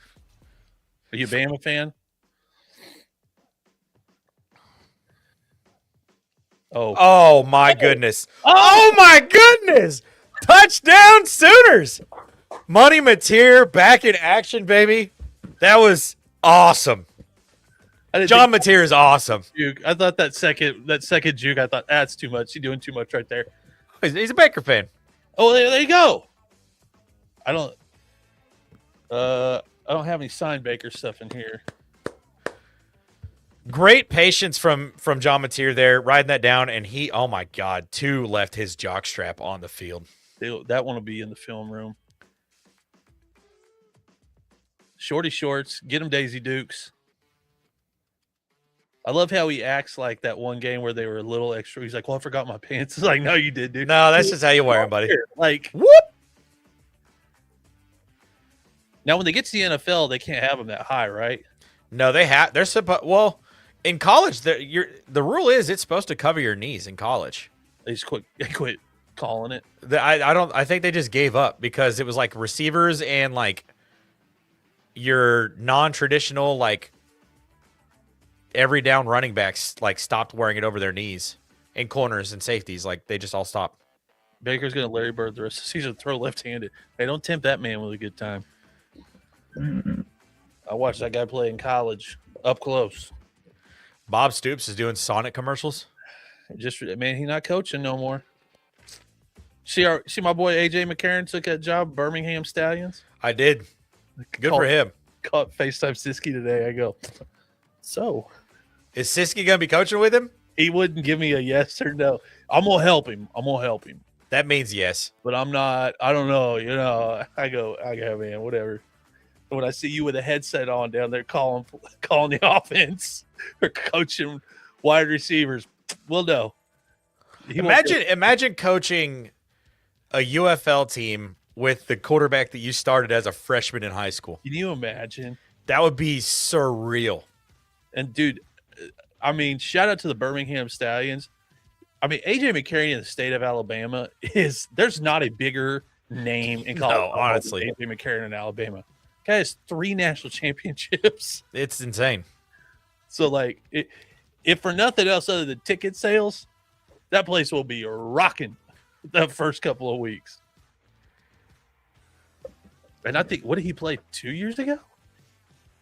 Are you a Bama fan? Oh my goodness. Oh my goodness. Touchdown Sooners. Money Mateer back in action, baby. That was awesome. John Mateer is awesome. Juke. I thought that second juke, I thought that's too much. He's doing too much right there. He's a Baker fan. Oh, there you go. I don't have any signed Baker stuff in here. Great patience from John Mateer there, riding that down, and he, oh my God, left his jockstrap on the field. That one will be in the film room. Shorty shorts, get him Daisy Dukes. I love how he acts like that one game where they were a little extra. He's like, well, I forgot my pants. It's like, no, you did, dude. No, that's just how you wear them, buddy. Like, whoop. Now, when they get to the NFL, they can't have them that high, right? No, they're supposed. Well, in college, the rule is it's supposed to cover your knees in college. They just quit calling it. I think they just gave up because it was like receivers and like your non-traditional like every down running backs like stopped wearing it over their knees, and corners and safeties like they just all stopped. Baker's gonna Larry Bird the rest of the season, throw left-handed. Hey, don't tempt that man with a good time. I watched that guy play in college up close. Bob Stoops is doing Sonic commercials. He's not coaching no more. See my boy AJ McCarron took that job, Birmingham Stallions. I did. Good for him. Caught FaceTime Siski today. I go, so is Siski gonna be coaching with him? He wouldn't give me a yes or no. I'm gonna help him. That means yes. But I'm not. I don't know. I go, man, whatever. When I see you with a headset on down there calling the offense or coaching wide receivers, we'll know. Imagine coaching a UFL team with the quarterback that you started as a freshman in high school. Can you imagine? That would be surreal. And dude, I mean, shout out to the Birmingham Stallions. I mean, AJ McCarron in the state of Alabama there's not a bigger name in college. No, honestly. AJ McCarron in Alabama. Guy has 3 national championships. It's insane. So like if for nothing else other than ticket sales, that place will be rocking the first couple of weeks. And I think, what did he play 2 years ago?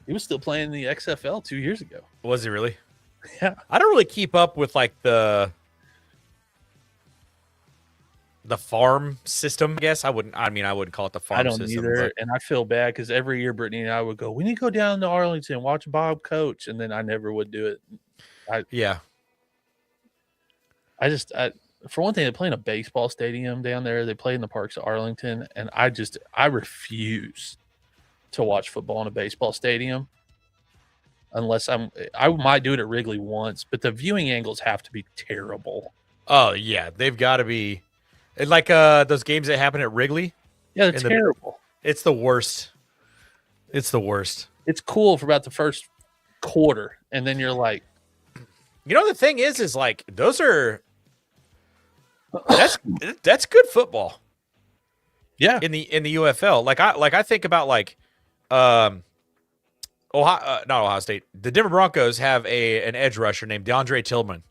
He was still playing the XFL 2 years ago. Was he really? Yeah. I don't really keep up with like the farm system, I guess. I wouldn't call it the farm system. I don't either. But... And I feel bad because every year Brittany and I would go, we need to go down to Arlington, watch Bob coach. And then I never would do it. For one thing, they play in a baseball stadium down there. They play in the parks of Arlington. And I refuse to watch football in a baseball stadium unless I might do it at Wrigley once, but the viewing angles have to be terrible. Oh yeah. They've got to be like those games that happen at Wrigley. Yeah, they're terrible. It's the worst. It's cool for about the first quarter. And then you're like, the thing is like, that's good football. Yeah. In the UFL. I think about not Ohio State. The Denver Broncos have an edge rusher named DeAndre Tillman,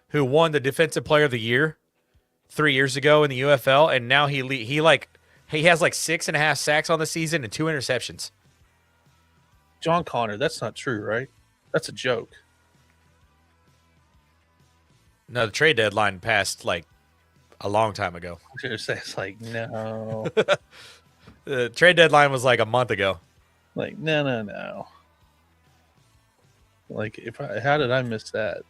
who won the Defensive Player of the Year 3 years ago in the UFL, and now he has 6.5 sacks on the season and 2 interceptions. John Connor, that's not true, right? That's a joke. No, the trade deadline passed a long time ago. I was going to say, it's no. The trade deadline was a month ago. No. How did I miss that?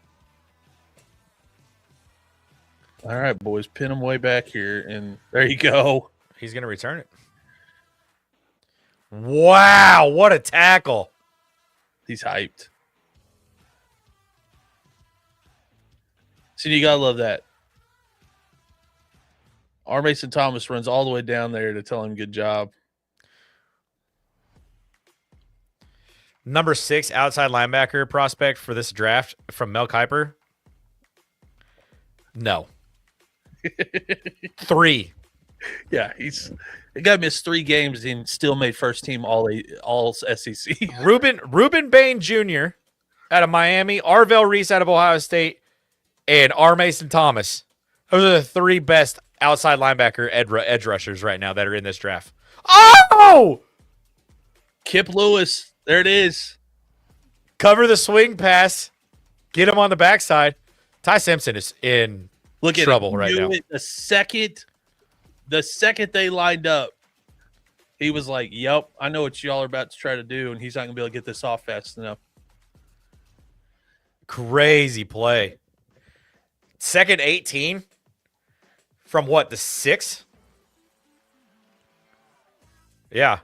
All right, boys, pin him way back here, and there you go. He's going to return it. Wow, what a tackle. He's hyped. So you got to love that. R. Mason Thomas runs all the way down there to tell him good job. Number 6 outside linebacker prospect for this draft from Mel Kiper. No. 3. Yeah, the guy missed 3 games and still made first team all SEC. Reuben Bain Jr. out of Miami, Arvell Reese out of Ohio State, and R. Mason Thomas. Those are the 3 best outside linebacker edge rushers right now that are in this draft. Oh! Kip Lewis. There it is. Cover the swing pass. Get him on the backside. Ty Simpson is in trouble right now. The second they lined up, he was like, "Yep, I know what y'all are about to try to do," and he's not gonna be able to get this off fast enough. Crazy play. Second 18 from what, the 6? Yeah.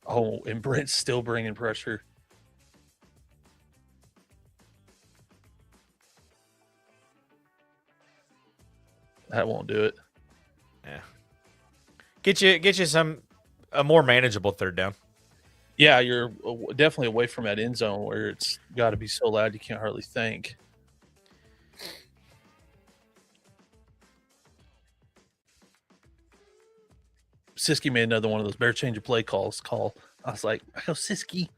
Oh, and Brent's still bringing pressure. That won't do it. Yeah. Get you a more manageable third down. Yeah, you're definitely away from that end zone where it's got to be so loud you can't hardly think. Siski made another one of those bear change of play calls. I was like, Siski,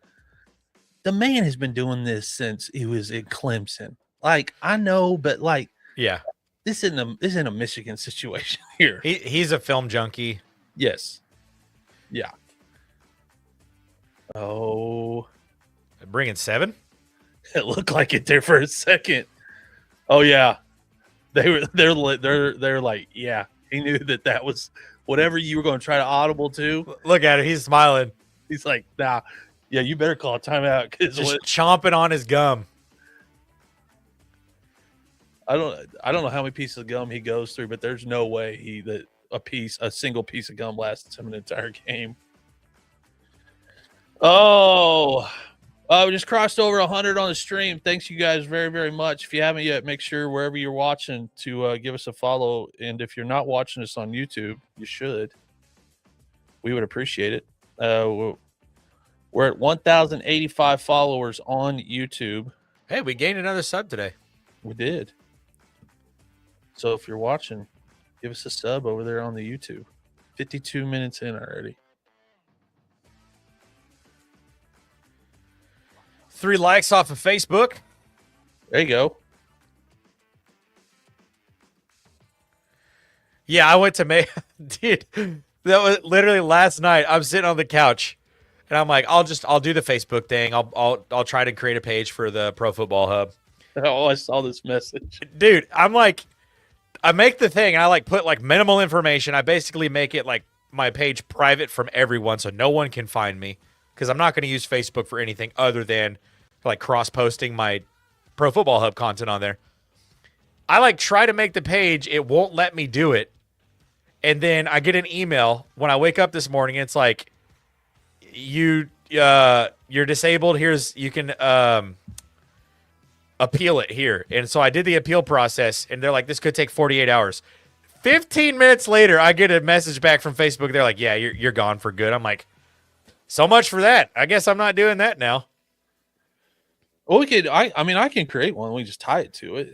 the man has been doing this since he was in Clemson. Like, I know, but like, yeah, this isn't a Michigan situation here. He's a film junkie. Yes. Yeah. Oh, bringing 7. It looked like it there for a second. Oh yeah, they're like, yeah. He knew that was whatever you were going to try to audible to. Look at him, he's smiling. He's like, nah, yeah, you better call a timeout because just chomping on his gum. I don't know how many pieces of gum he goes through, but there's no way a single piece of gum lasts him an entire game. Oh, we just crossed over 100 on the stream. Thanks you guys very, very much. If you haven't yet, make sure wherever you're watching to give us a follow. And if you're not watching us on YouTube, you should. We would appreciate it. We're at 1,085 followers on YouTube. Hey, we gained another sub today. We did. So if you're watching, give us a sub over there on the YouTube. 52 minutes in already. 3 likes off of Facebook. There you go. Yeah, I went to dude, that was literally last night. I'm sitting on the couch and I'm like, I'll do the Facebook thing. I'll try to create a page for the Pro Football Hub. Oh, I saw this message. Dude, I'm like, I make the thing and I like put like minimal information. I basically make it like my page private from everyone so no one can find me because I'm not going to use Facebook for anything other than like cross-posting my Pro Football Hub content on there. I like try to make the page. It won't let me do it. And then I get an email when I wake up this morning. It's like, you're disabled. You can appeal it here. And so I did the appeal process and they're like, this could take 48 hours. 15 minutes later, I get a message back from Facebook. They're like, yeah, you're gone for good. I'm like, so much for that. I guess I'm not doing that now. Well, I can create one. We just tie it to it.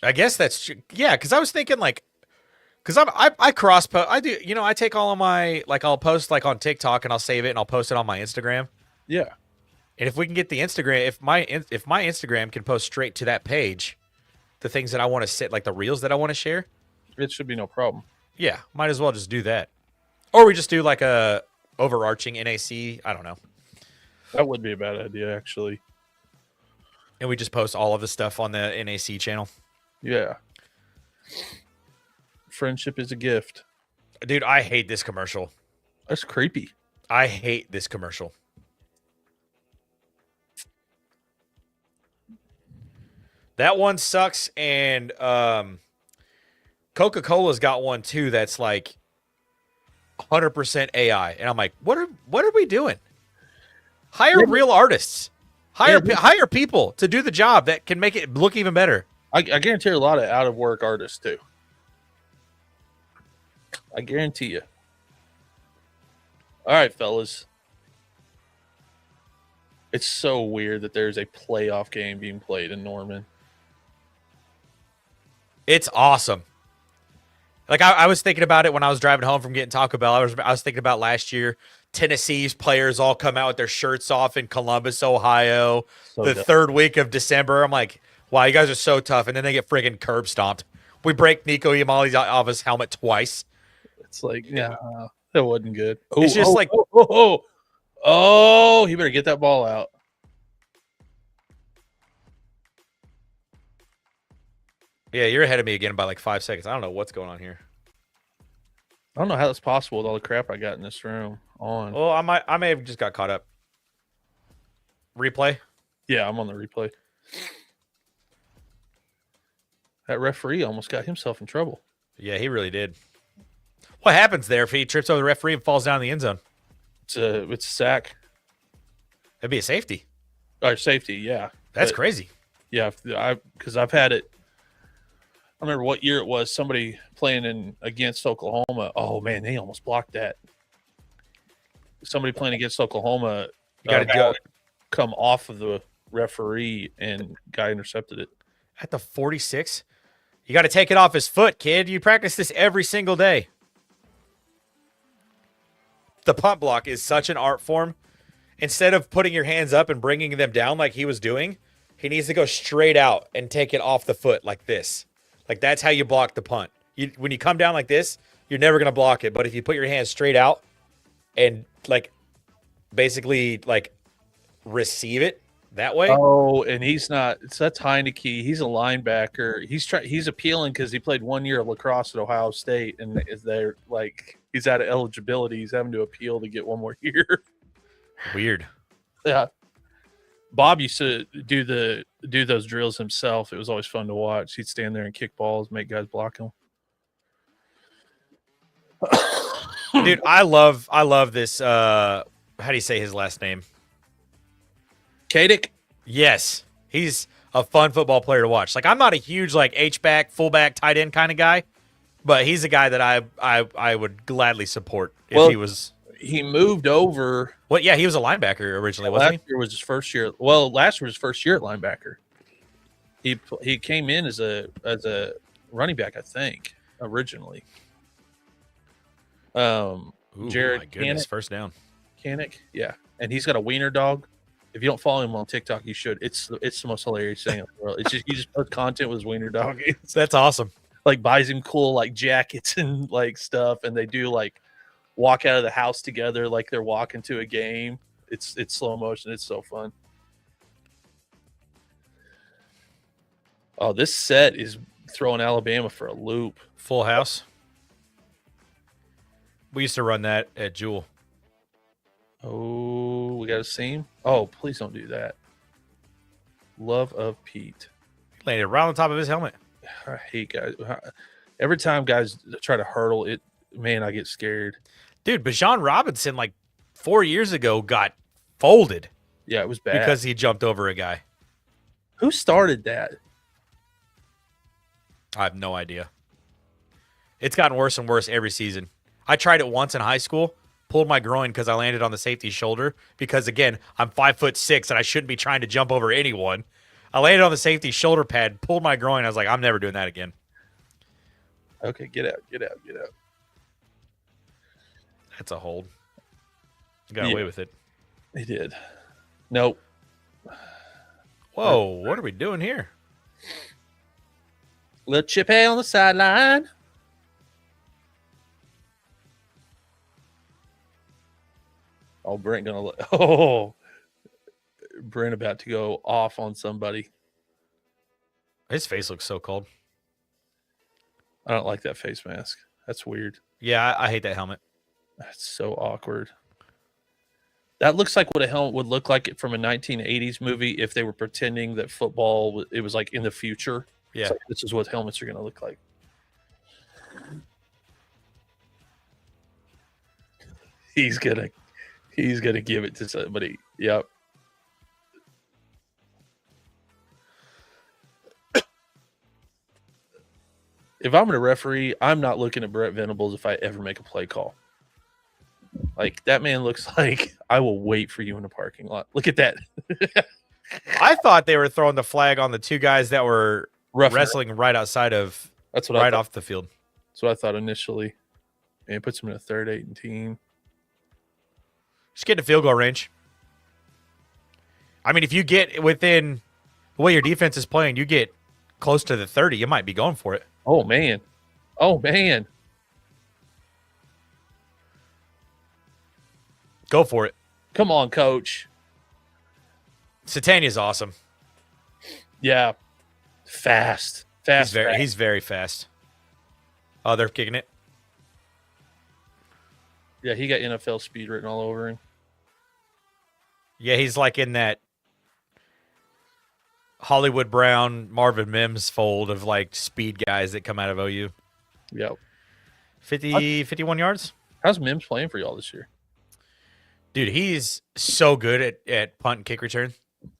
I guess that's true. Yeah, because I was thinking like, because I cross post. I do, I take all of my, like I'll post like on TikTok and I'll save it and I'll post it on my Instagram. Yeah. And if we can get the Instagram, if my Instagram can post straight to that page, the things that I want to set, like the reels that I want to share, it should be no problem. Yeah, might as well just do that. Or we just do like a overarching NAC. I don't know. That would be a bad idea, actually. And we just post all of the stuff on the NAC channel. Yeah. Friendship is a gift. Dude, I hate this commercial. That's creepy. I hate this commercial. That one sucks, and Coca-Cola's got one too that's like 100% AI. And I'm like, what are we doing? Hire real artists. Hire people to do the job that can make it look even better. I guarantee a lot of out of work artists too. I guarantee you. All right, fellas. It's so weird that there's a playoff game being played in Norman. It's awesome. Like I was thinking about it when I was driving home from getting Taco Bell. I was thinking about last year. Tennessee's players all come out with their shirts off in Columbus, Ohio, the third week of December. I'm like, wow, you guys are so tough. And then they get friggin' curb stomped. We break Nico Yamali's off his helmet twice. It's like, yeah, that wasn't good. It's just like he better get that ball out. Yeah, you're ahead of me again by like 5 seconds. I don't know what's going on here. I don't know how that's possible with all the crap I got in this room on. Well, I may have just got caught up. Replay? Yeah, I'm on the replay. That referee almost got himself in trouble. Yeah, he really did. What happens there if he trips over the referee and falls down in the end zone? It's a sack. That'd be a safety. Or safety, yeah. That's crazy. Yeah, because I've had it. I remember what year it was. Somebody playing against Oklahoma. Oh man, they almost blocked that. Somebody playing against Oklahoma. You got to go come off of the referee, and guy intercepted it at the 46. You got to take it off his foot, kid. You practice this every single day. The punt block is such an art form. Instead of putting your hands up and bringing them down like he was doing, he needs to go straight out and take it off the foot like this. Like, that's how you block the punt. When you come down like this, you're never going to block it. But if you put your hands straight out and, like, basically, like, receive it that way. Oh, and he's not. That's Heineke. He's a linebacker. He's appealing because he played 1 year of lacrosse at Ohio State, and they're like he's out of eligibility. He's having to appeal to get one more year. Weird. Yeah. Bob used to do those drills himself. It was always fun to watch. He'd stand there and kick balls, make guys block him. Dude, I love this. How do you say his last name? Kadick? Yes. He's a fun football player to watch. Like, I'm not a huge, like, H-back, fullback, tight end kind of guy, but he's a guy that I would gladly support if he was. He moved over. Well, yeah, he was a linebacker originally, wasn't he? Last year was his first year. Well, last year was his first year at linebacker. He came in as a running back, I think, originally. Ooh, Jared my goodness, Canick, first down. Canick, yeah, and he's got a wiener dog. If you don't follow him on TikTok, you should. It's the most hilarious thing in the world. It's just he just posts content with his wiener dog. That's awesome. Like buys him cool like jackets and like stuff, and they do like walk out of the house together like they're walking to a game. It's slow motion. It's so fun. Oh, this set is throwing Alabama for a loop. Full house. We used to run that at Jewel. Oh, we got a seam. Oh, please don't do that. Love of Pete. Landed right on top of his helmet. I hate guys. Every time guys try to hurdle it, man, I get scared. Dude, Bijan Robinson, like 4 years ago, got folded. Yeah, it was bad. Because he jumped over a guy. Who started that? I have no idea. It's gotten worse and worse every season. I tried it once in high school, pulled my groin because I landed on the safety's shoulder. Because, again, I'm 5'6" and I shouldn't be trying to jump over anyone. I landed on the safety's shoulder pad, pulled my groin. I was like, I'm never doing that again. Okay, get out. That's a hold. Got away with it. He did. Nope. Whoa, what are we doing here? Little chip hay on the sideline. Oh, Brent about to go off on somebody. His face looks so cold. I don't like that face mask. That's weird. Yeah, I hate that helmet. That's so awkward. That looks like what a helmet would look like from a 1980s movie if they were pretending that football, it was like in the future. Yeah. Like, this is what helmets are going to look like. He's gonna give it to somebody. Yep. If I'm a referee, I'm not looking at Brett Venables if I ever make a play call. Like, that man looks like I will wait for you in the parking lot. Look at that. I thought they were throwing the flag on the two guys that were wrestling right outside of right off the field. That's what I thought initially. And it puts them in a 3rd 18. Just get to field goal range. I mean, if you get within the way your defense is playing, you get close to the 30, you might be going for it. Oh, man. Go for it. Come on, coach. Satania's awesome. Yeah. Fast. He's very fast. Oh, they're kicking it. Yeah, he got NFL speed written all over him. Yeah, he's like in that Hollywood Brown, Marvin Mims fold of like speed guys that come out of OU. Yep. 51 yards. How's Mims playing for y'all this year? Dude, he's so good at punt and kick return.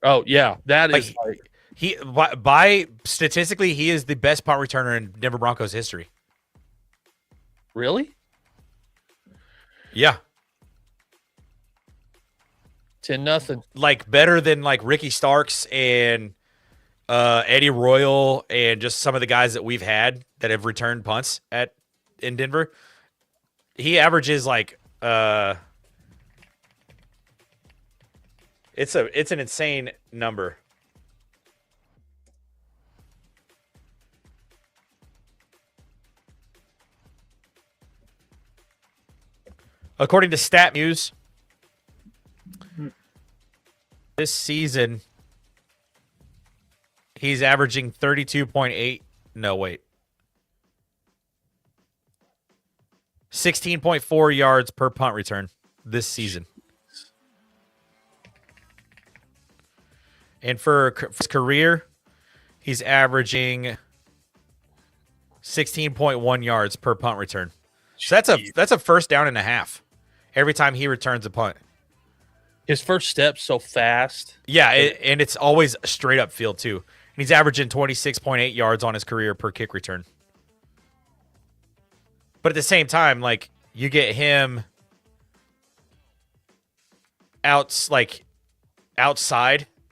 Oh, yeah. That is like he by statistically, he is the best punt returner in Denver Broncos history. Really? Yeah. 10-0. Like better than like Ricky Starks and Eddie Royal and just some of the guys that we've had that have returned punts in Denver. He averages like it's an insane number. According to StatMuse, this season he's averaging 32.8. No, wait. 16.4 yards per punt return this season. And for his career, he's averaging 16.1 yards per punt return. So that's a first down and a half every time he returns a punt. His first step's so fast. Yeah, and it's always straight up field too. And he's averaging 26.8 yards on his career per kick return. But at the same time, like you get him outside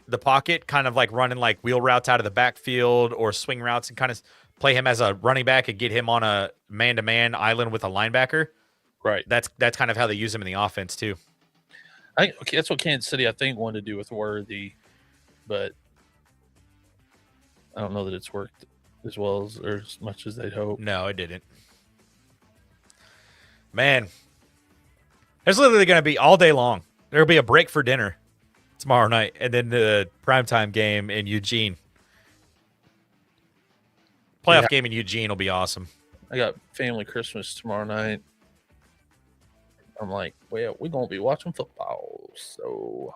the pocket, kind of like running like wheel routes out of the backfield or swing routes, and kind of play him as a running back and get him on a man-to-man island with a linebacker. Right. That's kind of how they use him in the offense too. That's what Kansas City, I think, wanted to do with Worthy, but I don't know that it's worked as well as or as much as they'd hope. No, it didn't. Man, there's literally going to be all day long. There'll be a break for dinner tomorrow night, and then the primetime game in Eugene. Playoff game in Eugene will be awesome. I got family Christmas tomorrow night. I'm like, well, we're going to be watching football. So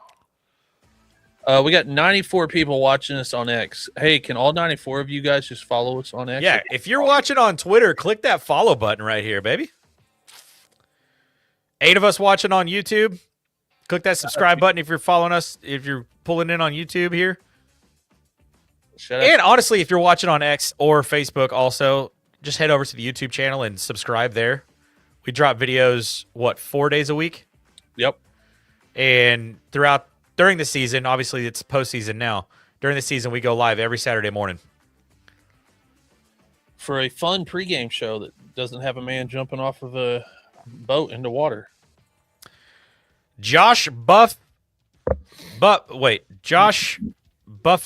we got 94 people watching us on X. Hey, can all 94 of you guys just follow us on X? Yeah, if you're watching on Twitter, click that follow button right here, baby. 8 of us watching on YouTube. Click that subscribe button if you're following us, if you're pulling in on YouTube here. And honestly, if you're watching on X or Facebook also, just head over to the YouTube channel and subscribe there. We drop videos, 4 days a week? Yep. And during the season, obviously it's postseason now. During the season, we go live every Saturday morning. For a fun pregame show that doesn't have a man jumping off of a boat into water. Josh Buff of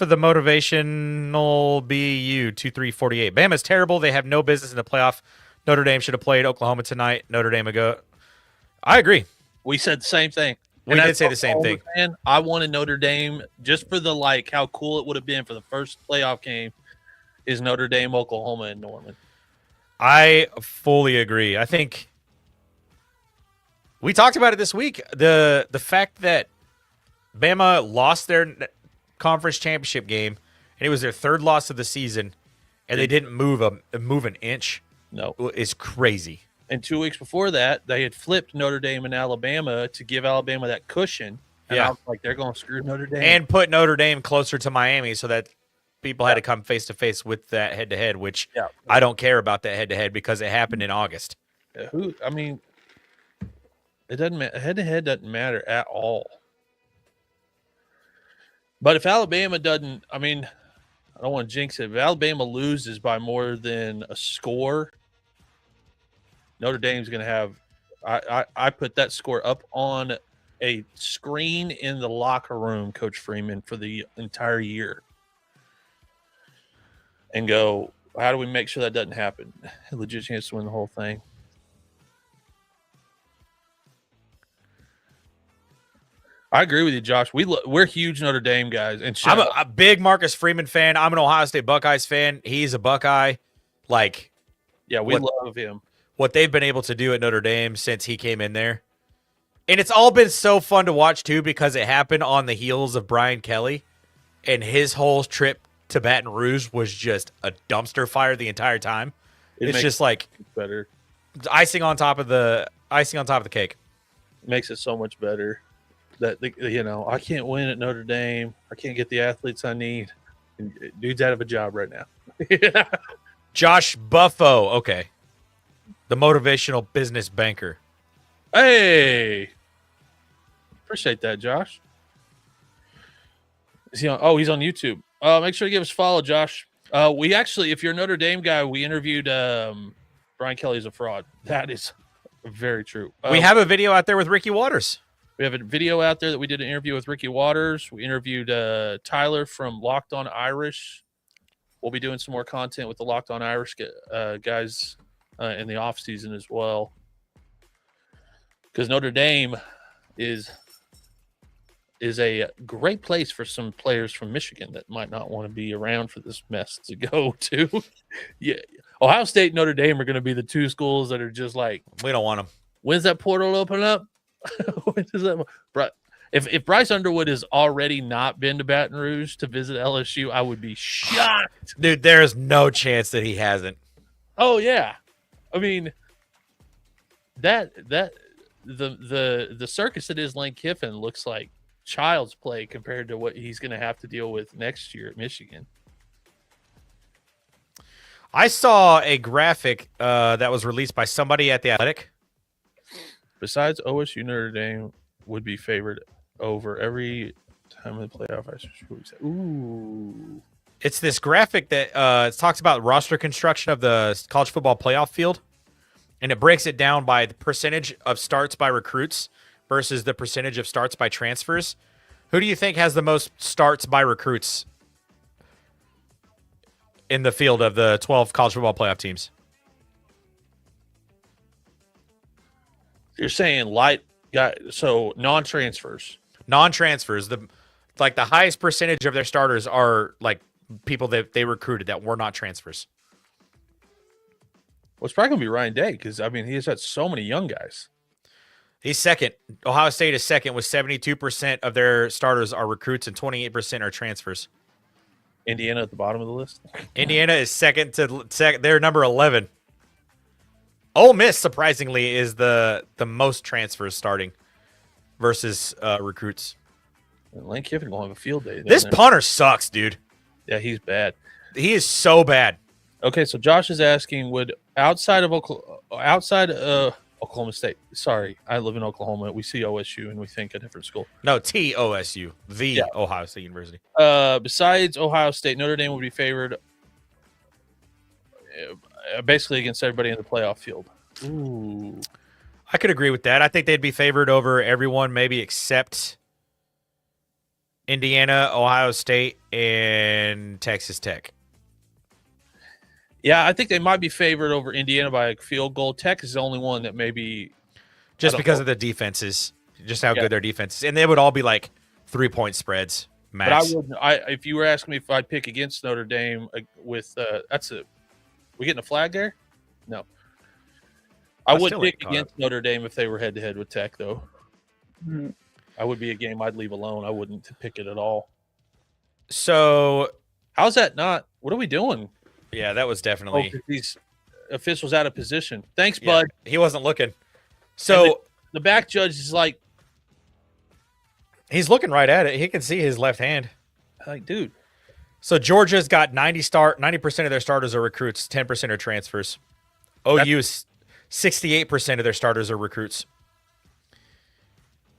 the Motivational BU 2348. Bama's terrible. They have no business in the playoff. Notre Dame should have played Oklahoma tonight. Notre Dame ago. I agree. We said the same thing. We did say the same thing. I wanted Notre Dame just for the how cool it would have been for the first playoff game is Notre Dame, Oklahoma, and Norman. I fully agree. I think we talked about it this week. The fact that Bama lost their conference championship game, and it was their third loss of the season, and they didn't move an inch. No, is crazy. And 2 weeks before that, they had flipped Notre Dame and Alabama to give Alabama that cushion. And I was like, they're going to screw Notre Dame. And put Notre Dame closer to Miami so that people had to come face-to-face with that head-to-head, which I don't care about that head-to-head because it happened in August. It doesn't matter. Head-to-head doesn't matter at all. But if Alabama doesn't, I don't want to jinx it. If Alabama loses by more than a score, Notre Dame's going to have I put that score up on a screen in the locker room, Coach Freeman, for the entire year. And go, how do we make sure that doesn't happen? A legit chance to win the whole thing. I agree with you, Josh. We're huge Notre Dame guys, and I'm a big Marcus Freeman fan. I'm an Ohio State Buckeyes fan. He's a Buckeye. Like, yeah, we love him. What they've been able to do at Notre Dame since he came in there. And it's all been so fun to watch, too, because it happened on the heels of Brian Kelly. And his whole trip to Baton Rouge was just a dumpster fire the entire time. It's just like better icing on top of the cake. It makes it so much better. That I can't win at Notre Dame. I can't get the athletes I need. And dude's out of a job right now. Yeah. Josh Buffo, okay, the motivational business banker. Hey, appreciate that, Josh. Is he on? Oh, he's on YouTube. Make sure to give us a follow, Josh. We actually, if you're a Notre Dame guy, we interviewed Brian Kelly as a fraud. That is very true. We have a video out there with Ricky Waters. We have a video out there that we did an interview with Ricky Waters. We interviewed Tyler from Locked On Irish. We'll be doing some more content with the Locked On Irish guys in the off season as well. Because Notre Dame is a great place for some players from Michigan that might not want to be around for this mess to go to. Yeah, Ohio State and Notre Dame are going to be the two schools that are just like, we don't want them. When's that portal open up? When does that? If Bryce Underwood has already not been to Baton Rouge to visit LSU, I would be shocked. Dude, there's no chance that he hasn't. Oh yeah, I mean the circus that is Lane Kiffin looks like child's play compared to what he's going to have to deal with next year at Michigan. I saw a graphic that was released by somebody at The Athletic. Besides OSU, Notre Dame would be favored over every time in the playoff. Ooh. It's this graphic that talks about roster construction of the college football playoff field, and it breaks it down by the percentage of starts by recruits versus the percentage of starts by transfers. Who do you think has the most starts by recruits in the field of the 12 college football playoff teams? You're saying so non-transfers. Non-transfers. The highest percentage of their starters are like people that they recruited that were not transfers. Well, it's probably going to be Ryan Day because, I mean, he has had so many young guys. He's second. Ohio State is second with 72% of their starters are recruits and 28% are transfers. Indiana at the bottom of the list. Indiana is second. They're number 11. Ole Miss, surprisingly, is the most transfers starting versus recruits. Lane Kiffin will have a field day. This punter sucks, dude. Yeah, he's bad. He is so bad. Okay, so Josh is asking, would outside of Oklahoma State. Sorry, I live in Oklahoma. We see OSU and we think a different school. No, TOSU, Ohio State University. Besides Ohio State, Notre Dame would be favored basically against everybody in the playoff field. Ooh. I could agree with that. I think they'd be favored over everyone, maybe except Indiana, Ohio State, and Texas Tech. Yeah, I think they might be favored over Indiana by a field goal. Tech is the only one that maybe just because of the defenses, just how good their defense is, and they would all be like 3-point spreads max. But if you were asking me if I'd pick against Notre Dame with we getting a flag there? No, I would pick against Notre Dame if they were head to head with Tech, though. Mm-hmm. I would be a game I'd leave alone. I wouldn't pick it at all. So, how's that not? What are we doing? Yeah, that was definitely these officials out of position. Thanks, bud. He wasn't looking. So the back judge is like, he's looking right at it. He can see his left hand. Like, dude. So Georgia's got 90% of their starters are recruits, 10% are transfers. OU is 68% of their starters are recruits.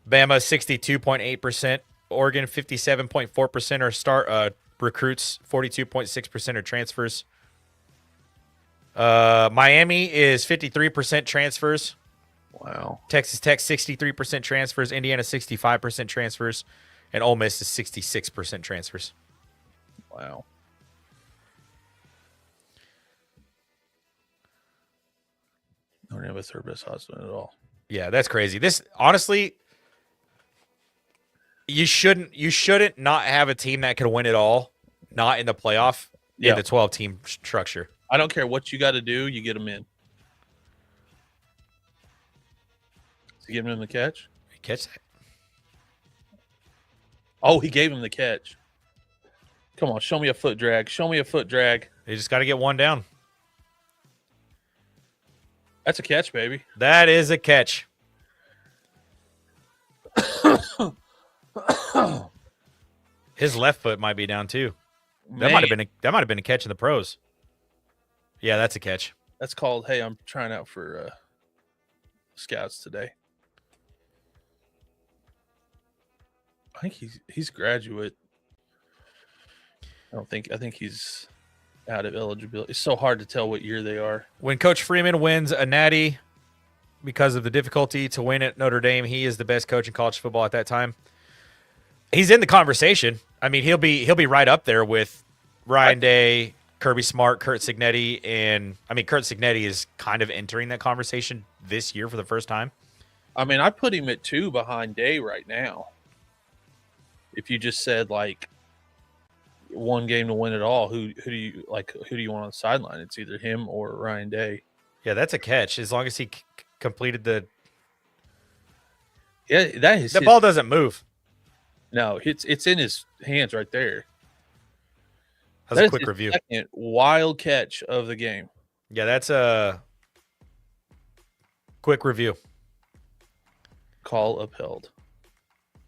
Bama 62.8%. Oregon 57.4% are recruits. 42.6% are transfers. Miami is 53% transfers. Wow. Texas Tech 63% transfers. Indiana 65% transfers, and Ole Miss is 66% transfers. Wow. Don't have a third best husband at all. Yeah, that's crazy. This honestly, You shouldn't not have a team that can win it all, not in the playoff in the 12-team structure. I don't care what you got to do, you get them in. Is he giving him the catch? He catch that. Oh, he gave him the catch. Come on, show me a foot drag. Show me a foot drag. They just got to get one down. That's a catch, baby. That is a catch. His left foot might be down too. That might have been a catch in the pros. Yeah, that's a catch. That's called, hey, I'm trying out for scouts today. I think he's graduate. I think he's out of eligibility. It's so hard to tell what year they are. When Coach Freeman wins a natty because of the difficulty to win at Notre Dame, he is the best coach in college football at that time. He's in the conversation. I mean, he'll be right up there with Ryan Day, Kirby Smart, Kurt Cignetti, and I mean, Kurt Cignetti is kind of entering that conversation this year for the first time. I mean, I put him at 2 behind Day right now. If you just said like one game to win it all, who do you want on the sideline? It's either him or Ryan Day. Yeah, that's a catch as long as he completed the. Yeah, the ball doesn't move. No, it's in his hands right there. That's a quick review. Second wild catch of the game. Yeah, that's a quick review. Call upheld.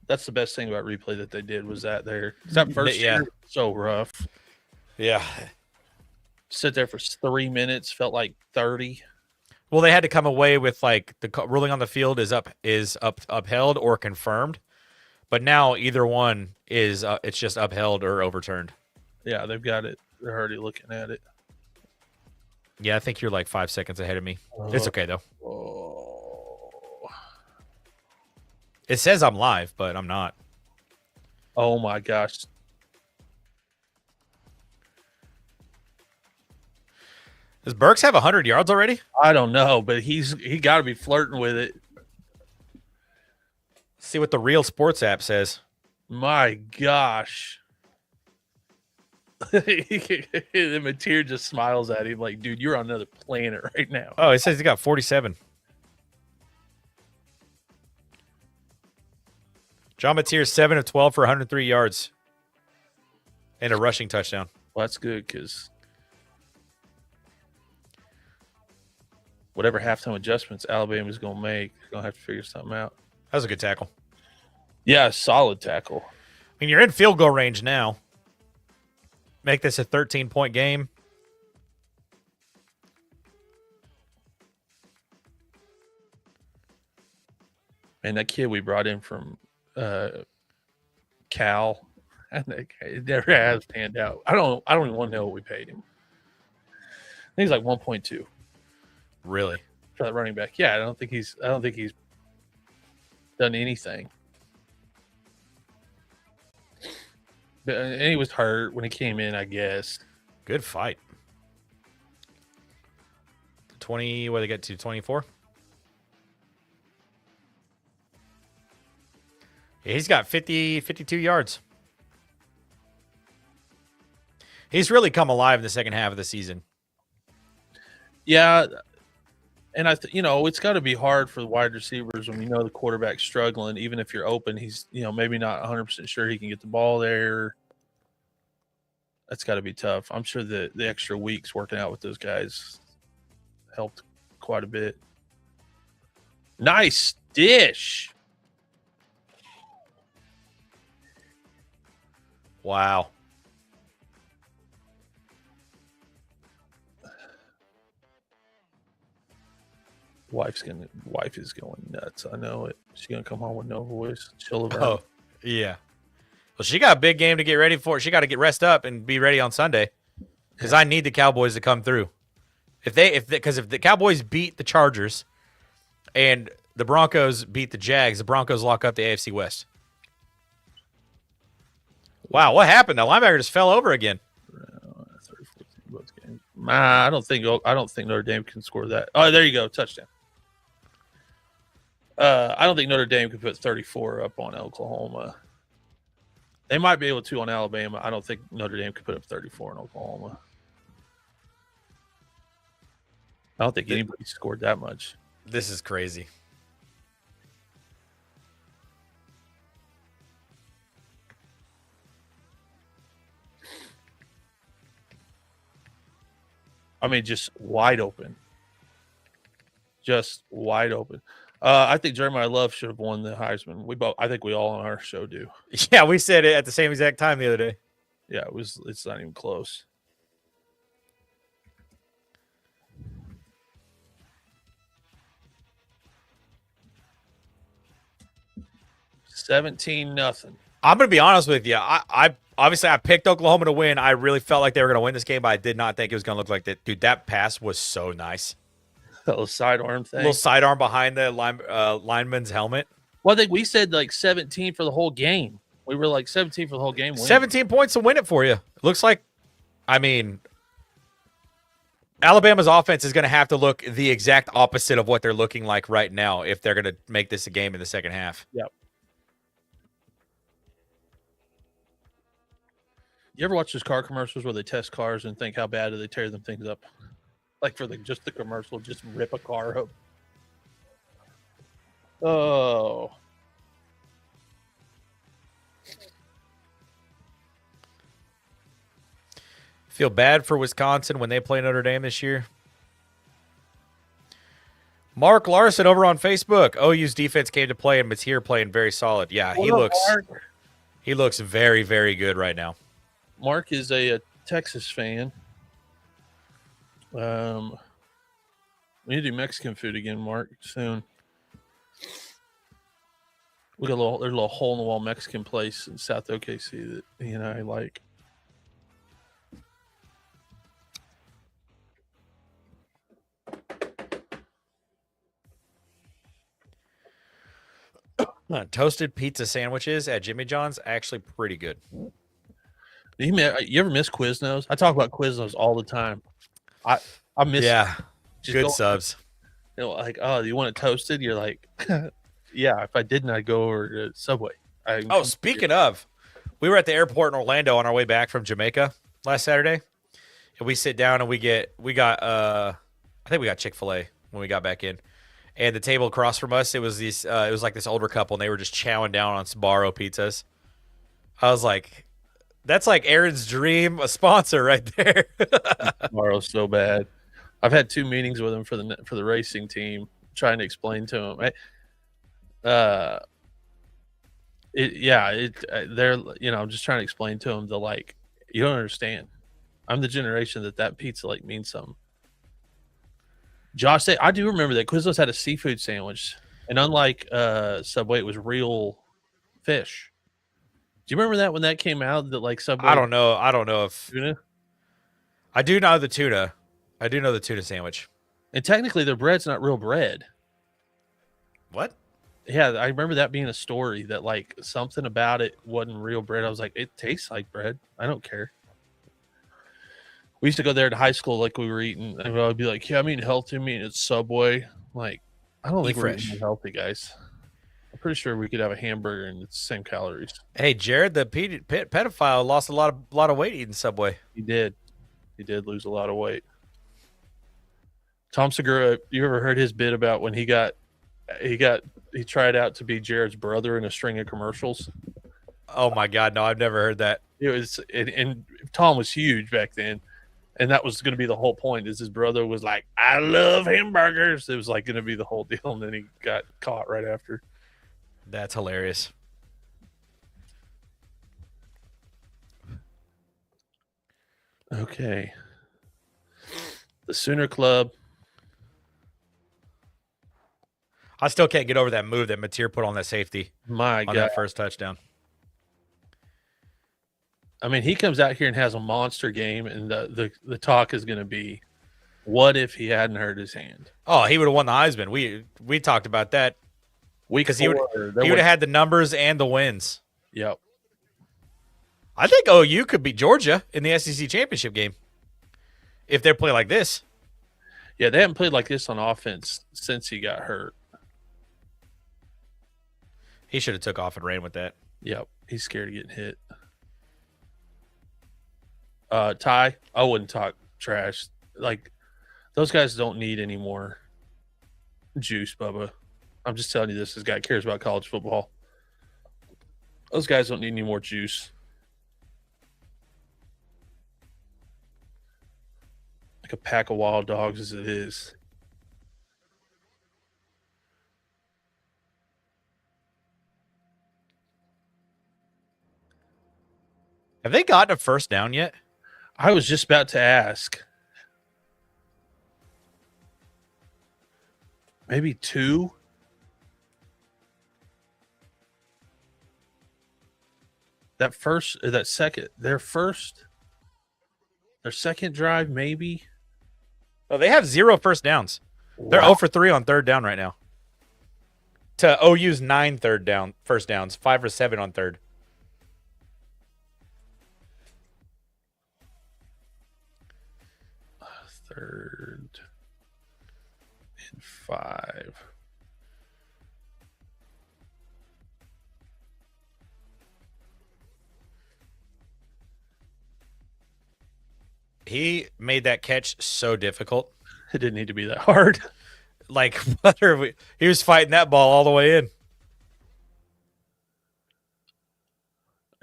That's the best thing about replay that they did was that there. That first year, so rough. Yeah. Sit there for 3 minutes, felt like 30. Well, they had to come away with like the ruling on the field is upheld or confirmed, but now either one is it's just upheld or overturned. Yeah, they've got it. They're already looking at it. Yeah, I think you're like 5 seconds ahead of me. It's okay though. It says I'm live, but I'm not. Oh my gosh. Does Burks have 100 yards already? I don't know, but he got to be flirting with it. Let's see what the Real Sports app says. My gosh. The Mateer just smiles at him like, dude, you're on another planet right now. Oh, it says he got 47. John Mateer 7 of 12 for 103 yards and a rushing touchdown. Well, that's good because whatever halftime adjustments Alabama's going to make, they're going to have to figure something out. That was a good tackle. Yeah, solid tackle. I mean, you're in field goal range now. Make this a 13-point game. And that kid we brought in from Cal, it never has panned out. I don't even want to know what we paid him. I think he's like 1.2. Really? For that running back. Yeah, I don't think he's done anything. But, and he was hurt when he came in, I guess. Good fight. 20, what did they get to? 24? Yeah, he's got 52 yards. He's really come alive in the second half of the season. Yeah, and it's got to be hard for the wide receivers when the quarterback's struggling. Even if you're open, he's maybe not 100% sure he can get the ball there. That's got to be tough. I'm sure the extra weeks working out with those guys helped quite a bit. Nice dish. Wow. Wife is going nuts. I know it. She's gonna come home with no voice. She'll have Oh, yeah. Well, she got a big game to get ready for. She got to get rest up and be ready on Sunday because I need the Cowboys to come through. If the Cowboys beat the Chargers and the Broncos beat the Jags, the Broncos lock up the AFC West. Wow, what happened? The linebacker just fell over again. I don't think Notre Dame can score that. Oh, there you go, touchdown. I don't think Notre Dame can put 34 up on Oklahoma. They might be able to on Alabama. I don't think Notre Dame could put up 34 in Oklahoma. I don't think anybody scored that much. This is crazy. I mean, just wide open. Just wide open. I think Jeremiah Love should have won the Heisman. I think we all on our show do. Yeah, we said it at the same exact time the other day. Yeah, it's not even close. $17-0. I'm gonna be honest with you. I obviously I picked Oklahoma to win. I really felt like they were gonna win this game, but I did not think it was gonna look like that. Dude, that pass was so nice. That little sidearm thing. Little sidearm behind the lineman's helmet. Well, I think we said like 17 for the whole game. We were like 17 for the whole game. Winning. 17 points to win it for you. It looks like, I mean, Alabama's offense is going to have to look the exact opposite of what they're looking like right now if they're going to make this a game in the second half. Yep. You ever watch those car commercials where they test cars and think how bad do they tear them things up? Like for just the commercial, just rip a car up. Oh. Feel bad for Wisconsin when they play Notre Dame this year. Mark Larson over on Facebook. OU's defense came to play and Mateer playing very solid. Yeah, he looks very, very good right now. Mark is a Texas fan. We need to do Mexican food again, Mark, soon. We got there's a little hole in the wall Mexican place in South OKC that he and I like. Toasted pizza sandwiches at Jimmy John's actually pretty good. You ever miss Quiznos? I talk about Quiznos all the time. I miss good subs. You know, like, oh, you want it toasted? You're like, yeah. If I didn't, I'd go over to Subway. Speaking of, we were at the airport in Orlando on our way back from Jamaica last Saturday, and we sit down and we got I think we got Chick-fil-A when we got back in. And the table across from us, it was like this older couple, and they were just chowing down on Sbarro pizzas. I was like, that's like Aaron's dream, a sponsor right there. Sbarro's so bad. I've had 2 meetings with him for the racing team, trying to explain to him. They're I'm just trying to explain to him you don't understand. I'm the generation that pizza means something. Josh said, I do remember that Quiznos had a seafood sandwich, and unlike Subway, it was real fish. Do you remember that when that came out? That Subway. I don't know if tuna. I do know the tuna. I do know the tuna sandwich. And technically, their bread's not real bread. What? Yeah, I remember that being a story that something about it wasn't real bread. I was like, it tastes like bread. I don't care. We used to go there in high school, we were eating, and I'd be like, yeah, I'm eating healthy. I'm eating at Subway. I don't think we're eating healthy, guys. I'm pretty sure we could have a hamburger and it's the same calories. Hey, Jared, the pedophile, lost a lot of weight eating Subway. He did lose a lot of weight. Tom Segura, you ever heard his bit about when he tried out to be Jared's brother in a string of commercials? Oh my God, no, I've never heard that. It was, and Tom was huge back then. And that was going to be the whole point, is his brother was like, I love hamburgers. It was going to be the whole deal. And then he got caught right after. That's hilarious. Okay. The Sooner Club. I still can't get over that move that Mateer put on that safety. My God. That first touchdown. I mean, he comes out here and has a monster game, and the talk is going to be, what if he hadn't hurt his hand? Oh, he would have won the Heisman. We talked about that. Because he would have had the numbers and the wins. Yep. I think OU could beat Georgia in the SEC championship game if they play like this. Yeah, they haven't played like this on offense since he got hurt. He should have took off and ran with that. Yep, he's scared of getting hit. Ty, I wouldn't talk trash. Like those guys don't need any more juice, Bubba. I'm just telling you this. This guy cares about college football. Those guys don't need any more juice. Like a pack of wild dogs as it is. Have they gotten a first down yet? I was just about to ask. Maybe 2. That first, that second, their second drive, maybe. Oh, they have 0 first downs. They're Wow. 0 for 3 on third down right now. To OU's 9 first downs, 5 for 7 on third. Third and 5. He made that catch so difficult. It didn't need to be that hard. Like, what are we? He was fighting that ball all the way in.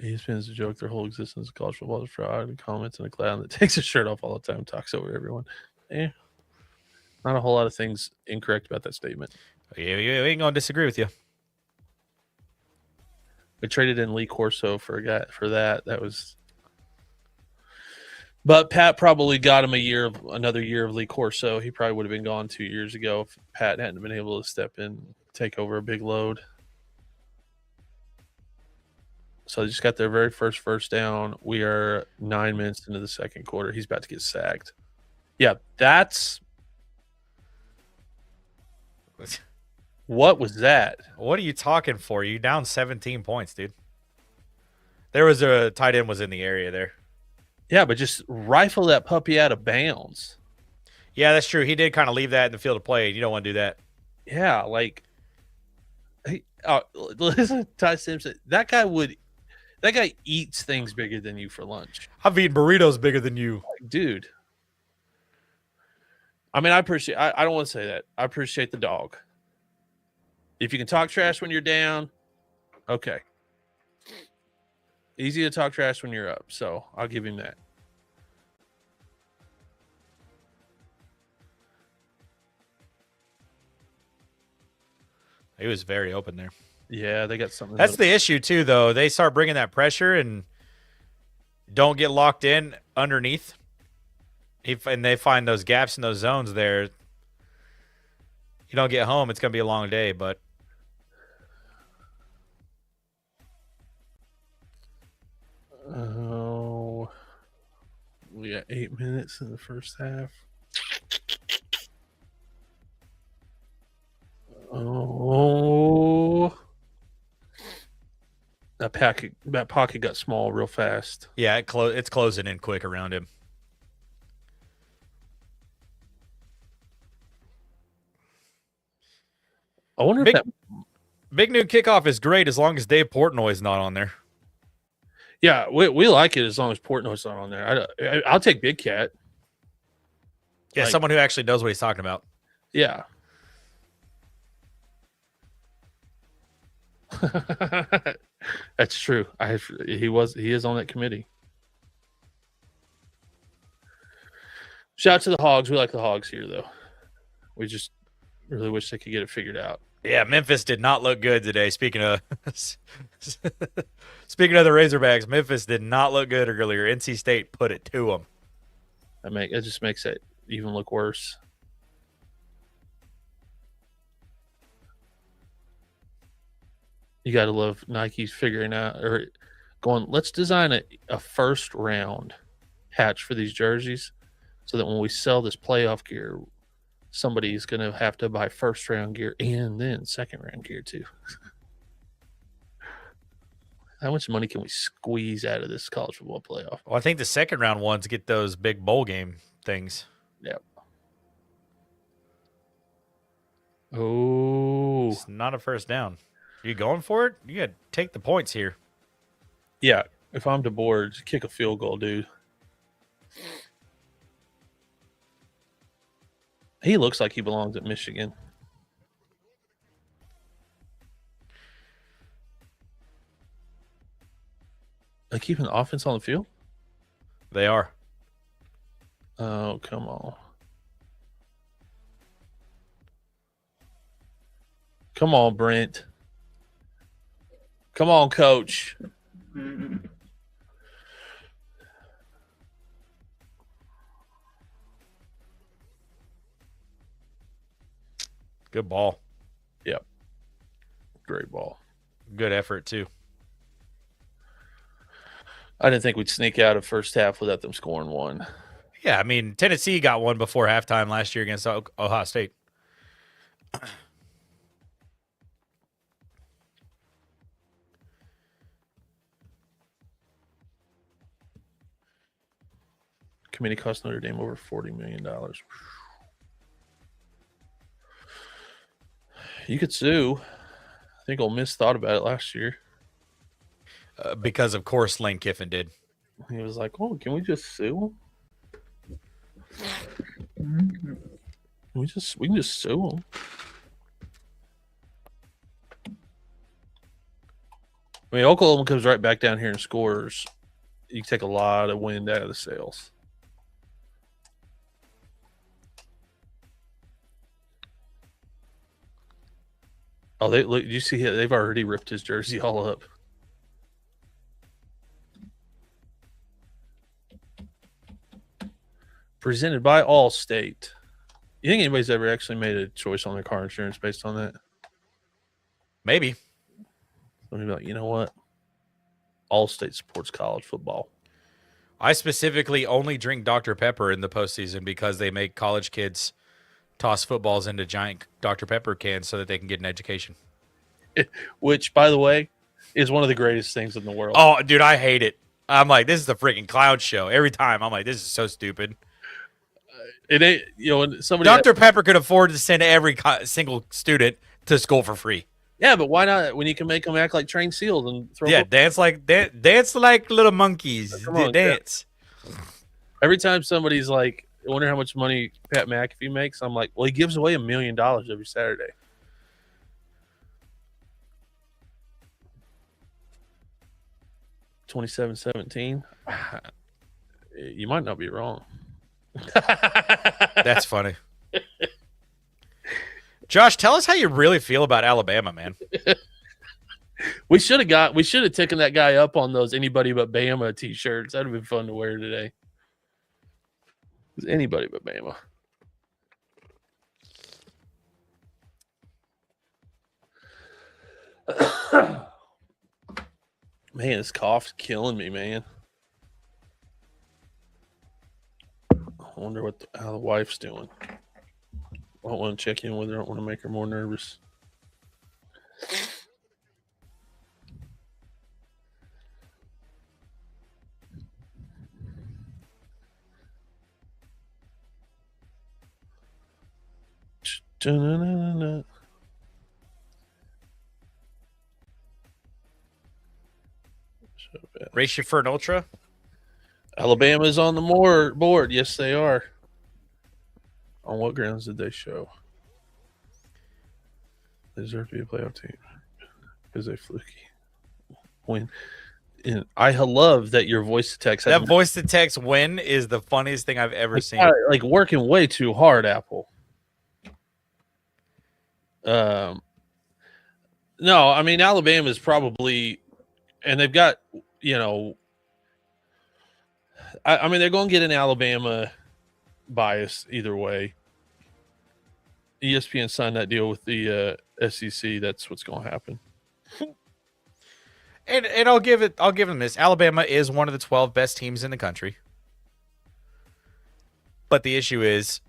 ESPN's a joke. Their whole existence of college football is fraud and comments in a clown that takes his shirt off all the time, talks over everyone. Not a whole lot of things incorrect about that statement. Yeah, we ain't gonna disagree with you. We traded in Lee Corso for a guy for that. That was, but Pat probably got him another year of Lee Corso. He probably would have been gone 2 years ago if Pat hadn't been able to step in, and take over a big load. So they just got their very first down. We are 9 minutes into the second quarter. He's about to get sacked. Yeah, that's what was that? What are you talking for? You down 17 points, dude. There was a tight end was in the area there. Yeah, but just rifle that puppy out of bounds. Yeah, that's true. He did kind of leave that in the field of play. You don't want to do that. Yeah, like listen, Ty Simpson. That guy eats things bigger than you for lunch. I've eaten burritos bigger than you. Dude. I mean, I don't want to say that. I appreciate the dog. If you can talk trash when you're down, okay. Easy to talk trash when you're up, so I'll give him that. He was very open there. Yeah, they got something. That's the issue too, though. They start bringing that pressure and don't get locked in underneath. And they find those gaps in those zones there. You don't get home, it's going to be a long day, but oh, we got 8 minutes in the first half. Oh, that pocket got small real fast. yeah, it's closing in quick around him. I wonder if that Big Noon Kickoff is great as long as Dave Portnoy's not on there. Yeah, we like it as long as Portnoy's not on there. I'll take Big Cat. Yeah, someone who actually knows what he's talking about. Yeah. That's true. He is on that committee. Shout out to the Hogs. We like the Hogs here, though. We just really wish they could get it figured out. Yeah, Memphis did not look good today. Speaking of the Razorbacks, Memphis did not look good earlier. NC State put it to them. It just makes it even look worse. You got to love Nike's figuring out or going, let's design a first round hatch for these jerseys so that when we sell this playoff gear, somebody's going to have to buy first round gear and then second round gear too. How much money can we squeeze out of this college football playoff? Well, I think the second round ones get those big bowl game things. Yep. Oh. It's not a first down. You going for it? You got to take the points here. Yeah, if I'm DeBoer, just kick a field goal, dude. He looks like he belongs at Michigan. They keeping the offense on the field? They are. Oh, come on. Come on, Brent. Come on, coach. Good ball. Yep. Great ball. Good effort, too. I didn't think we'd sneak out of first half without them scoring one. Yeah, I mean, Tennessee got one before halftime last year against Ohio State. Committee cost Notre Dame over $40 million. You could sue. I think Ole Miss thought about it last year. Because, of course, Lane Kiffin did. He was like, "Oh, can we just sue them? We can just sue them." I mean, Oklahoma comes right back down here and scores. You can take a lot of wind out of the sails. Oh, look! You see, they've already ripped his jersey all up. Presented by Allstate. You think anybody's ever actually made a choice on their car insurance based on that? Maybe. Somebody be like, you know what? Allstate supports college football. I specifically only drink Dr. Pepper in the postseason because they make college kids toss footballs into giant Dr. Pepper cans so that they can get an education. Which, by the way, is one of the greatest things in the world. Oh, dude, I hate it. I'm like, this is a freaking clown show. Every time I'm like, this is so stupid. It ain't, somebody. Dr. Pepper could afford to send every single student to school for free. Yeah, but why not? When you can make them act like trained seals and throw. Yeah, dance like little monkeys. Come on, dance. Yeah. Every time somebody's like, I wonder how much money Pat McAfee makes. I'm like, well, he gives away $1 million every Saturday. $27.17. You might not be wrong. That's funny. Josh, tell us how you really feel about Alabama, man. We should have taken that guy up on those anybody but Bama t-shirts. That'd have been fun to wear today. Anybody but Bama. Man, this cough's killing me, man. I wonder how the wife's doing. I don't want to check in with her. I don't want to make her more nervous. Race you for an ultra? Alabama's on the board. Yes, they are. On what grounds did they show? They deserve to be a playoff team because they fluky. I love that your voice to text. That voice to text win is the funniest thing I've ever seen. Like working way too hard, Apple. No, I mean Alabama is probably, and they've got I mean they're going to get an Alabama bias either way. ESPN signed that deal with the SEC. That's what's going to happen. And I'll give them this. Alabama is one of the 12 best teams in the country. But the issue is,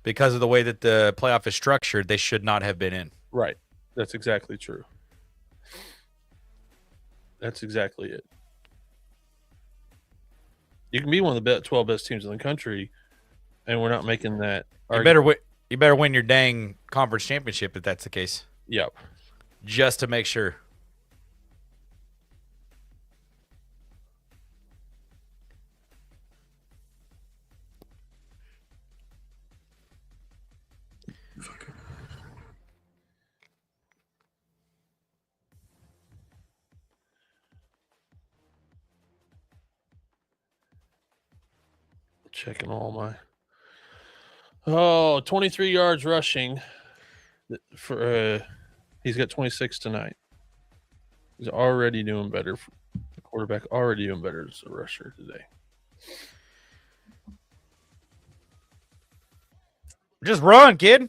because of the way that the playoff is structured, they should not have been in. Right. That's exactly true. That's exactly it. You can be one of the 12 best teams in the country, and we're not making that. You better win your dang conference championship if that's the case. Yep. Just to make sure. Checking all my 23 yards rushing for he's got 26 tonight. He's already doing better. The quarterback already doing better as a rusher today. Just run, kid.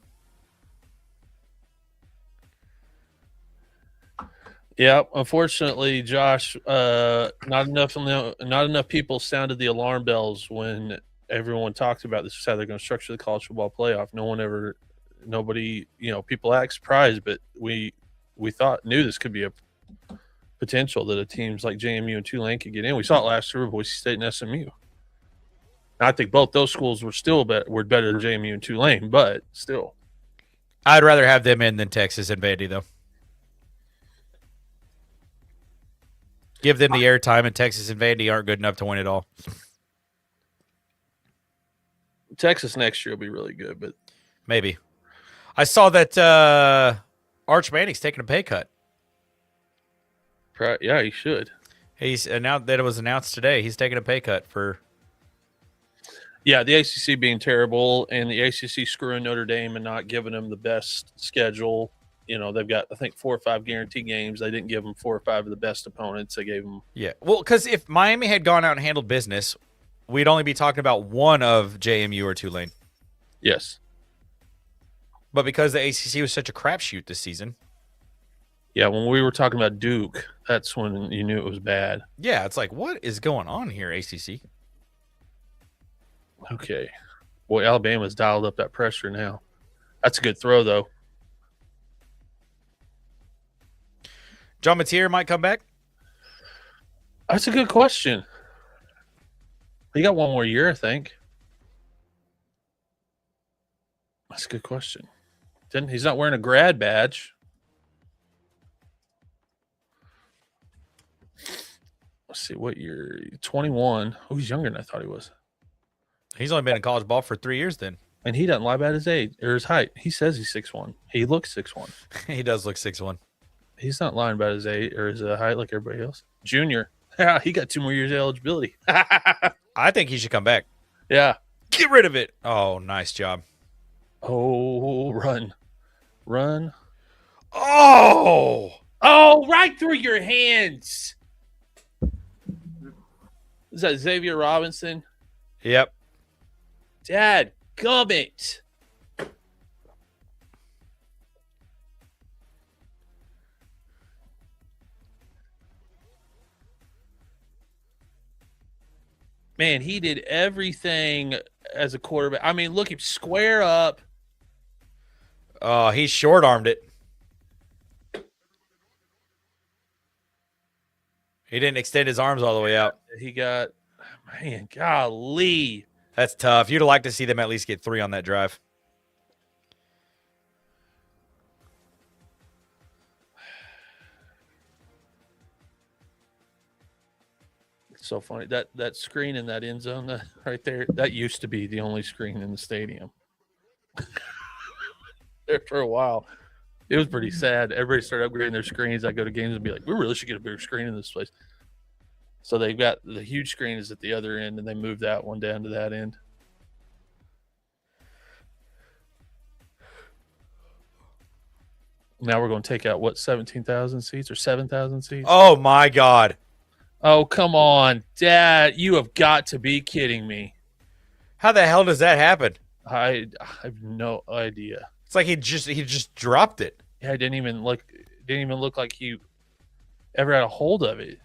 Yeah, unfortunately, Josh, not enough people sounded the alarm bells when everyone talked about this is how they're going to structure the college football playoff. Nobody, people act surprised, but we knew this could be a potential that a teams like JMU and Tulane could get in. We saw it last year with Boise State and SMU. I think both those schools were better than JMU and Tulane, but still, I'd rather have them in than Texas and Vandy, though. Give them the airtime, and Texas and Vandy aren't good enough to win it all. Texas next year will be really good, but maybe. I saw that Arch Manning's taking a pay cut. Yeah, he should. He's announced that it was announced today. He's taking a pay cut for. Yeah, the ACC being terrible and the ACC screwing Notre Dame and not giving them the best schedule. They've got, I think, 4 or 5 guarantee games. They didn't give them 4 or 5 of the best opponents. They gave them. Yeah. Well, because if Miami had gone out and handled business, we'd only be talking about one of JMU or Tulane. Yes. But because the ACC was such a crapshoot this season. Yeah, when we were talking about Duke, that's when you knew it was bad. Yeah, it's like, what is going on here, ACC? Okay. Boy, Alabama's dialed up that pressure now. That's a good throw, though. John Mateer might come back? That's a good question. He got 1 more year, I think. That's a good question. He's not wearing a grad badge. Let's see, what year? 21. Oh, he's younger than I thought he was. He's only been in college ball for 3 years then. And he doesn't lie about his age or his height. He says he's 6'1". He looks 6'1". He does look 6'1". He's not lying about his age or his height like everybody else. Junior. Yeah, he got 2 more years of eligibility. I think he should come back. Yeah. Get rid of it. Oh, nice job. Oh, run. Oh, right through your hands. Is that Xavier Robinson? Yep. Dad, gummit. Man, he did everything as a quarterback. I mean, look him square up. Oh, he short-armed it. He didn't extend his arms all the way out. He got, man, golly. That's tough. You'd like to see them at least get 3 on that drive. It's so funny. That screen in that end zone right there, that used to be the only screen in the stadium. There for a while. It was pretty sad. Everybody started upgrading their screens. I go to games and be like, we really should get a bigger screen in this place. So they've got the huge screen is at the other end, and they moved that one down to that end. Now we're going to take out, 17,000 seats or 7,000 seats? Oh, my God. Oh, come on. Dad, you have got to be kidding me. How the hell does that happen? I have no idea. It's like he just dropped it. Yeah, it didn't even look like he ever had a hold of it.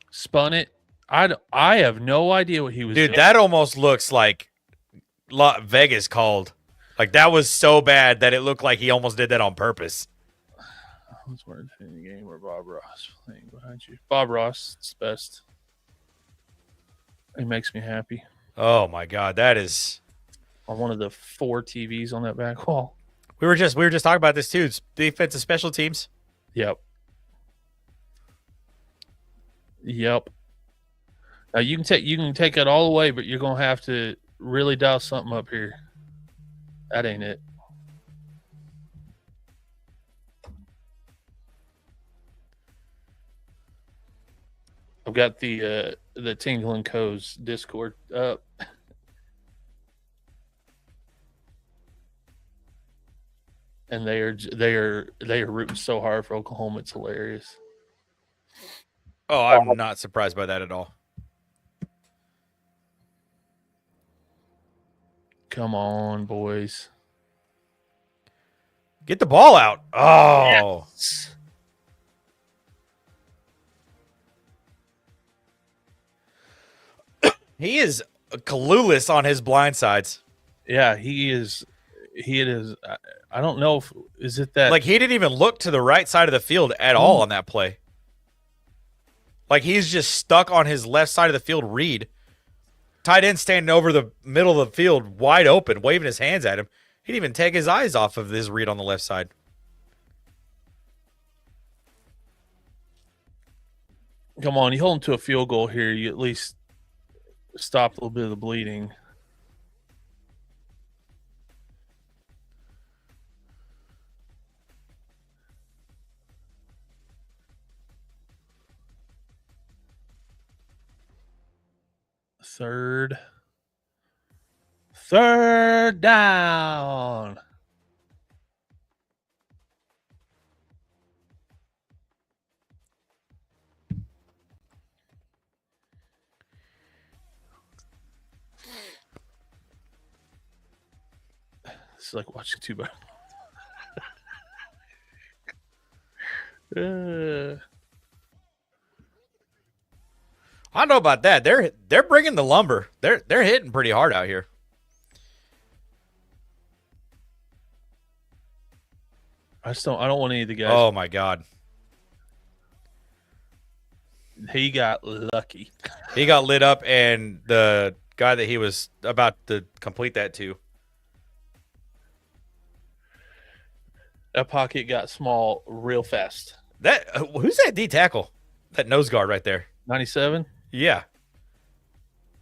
Spun it. I have no idea what he was doing. Dude, that almost looks like Vegas called. Like, that was so bad that it looked like he almost did that on purpose. I was wearing in the game where Bob Ross playing behind you. Bob Ross is best. He makes me happy. Oh my God, that is on one of the 4 TVs on that back wall. We were just talking about this too. It's defensive special teams. Yep. Now you can take it all away, but you're gonna have to really dial something up here. That ain't it. I've got the Tingle and Co's Discord up. And they are rooting so hard for Oklahoma. It's hilarious. Oh, I'm not surprised by that at all. Come on, boys. Get the ball out. Oh. Yes. He is clueless on his blind sides. Yeah, he is. He is. I don't know if is it that Like, he didn't even look to the right side of the field at all on that play. Like, he's just stuck on his left side of the field read. Tight end standing over the middle of the field, wide open, waving his hands at him. He didn't even take his eyes off of his read on the left side. Come on, you hold him to a field goal here. You at least stop a little bit of the bleeding. Third down. It's like watching two by. I don't know about that. They're bringing the lumber. They're hitting pretty hard out here. I don't want any of the guys. Oh my God. He got lucky. He got lit up, and the guy that he was about to complete that to. That pocket got small real fast. Who's that D tackle? That nose guard right there. 97? Yeah.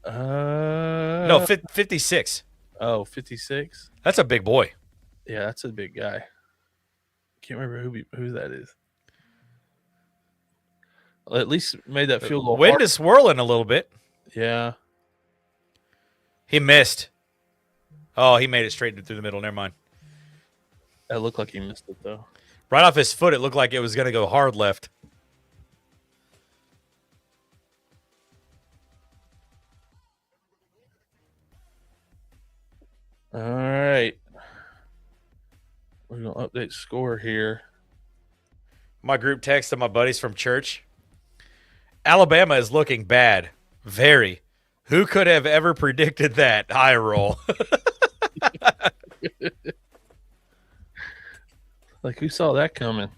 No, 56. Oh, 56? That's a big boy. Yeah, that's a big guy. Can't remember who that is. Well, at least made that field goal. Wind is swirling a little bit. Yeah. He missed. Oh, he made it straight through the middle. Never mind. That looked like he missed it, though. Right off his foot, it looked like it was going to go hard left. All right. We're going to update score here. My group text to my buddies from church. Alabama is looking bad. Very. Who could have ever predicted that? Eye roll. Like, who saw that coming?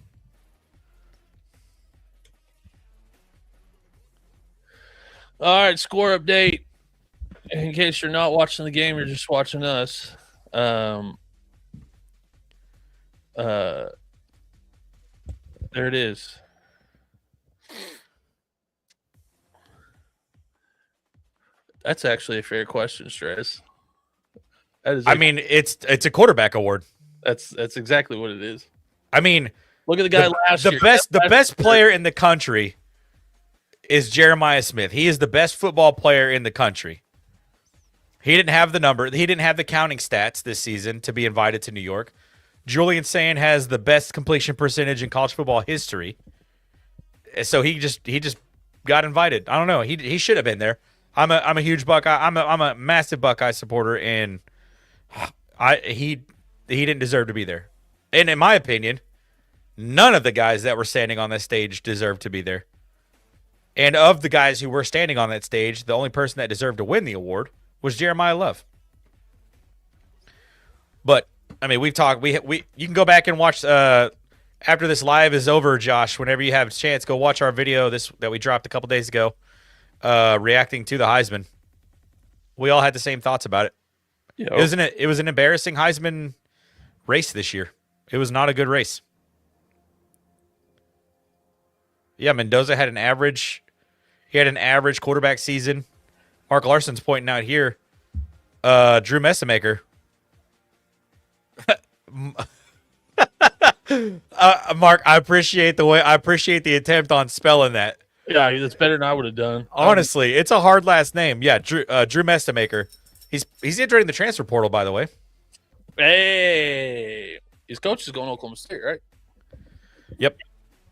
All right, score update. In case you're not watching the game, you're just watching us. There it is. That's actually a fair question, Stress. I mean, it's a quarterback award. That's exactly what it is. I mean, look at the guy last year. The best player in the country is Jeremiah Smith. He is the best football player in the country. He didn't have the number. He didn't have the counting stats this season to be invited to New York. Julian Sand has the best completion percentage in college football history. So he just got invited. I don't know. He should have been there. I'm a huge Buckeye. I'm a massive Buckeye supporter, and he didn't deserve to be there. And in my opinion, none of the guys that were standing on that stage deserved to be there. And of the guys who were standing on that stage, the only person that deserved to win the award was Jeremiah Love. But I mean, we've talked. You can go back and watch after this live is over, Josh. Whenever you have a chance, go watch our video that we dropped a couple days ago, reacting to the Heisman. We all had the same thoughts about it. Yep. It was an embarrassing Heisman race this year. It was not a good race. Yeah, Mendoza had an average. He had an average quarterback season. Mark Larson's pointing out here. Drew Messamaker. Mark, I appreciate the attempt on spelling that. Yeah, that's better than I would have done. Honestly, it's a hard last name. Yeah, Drew Mestamaker. He's entering the transfer portal, by the way. Hey, his coach is going to Oklahoma State, right? Yep.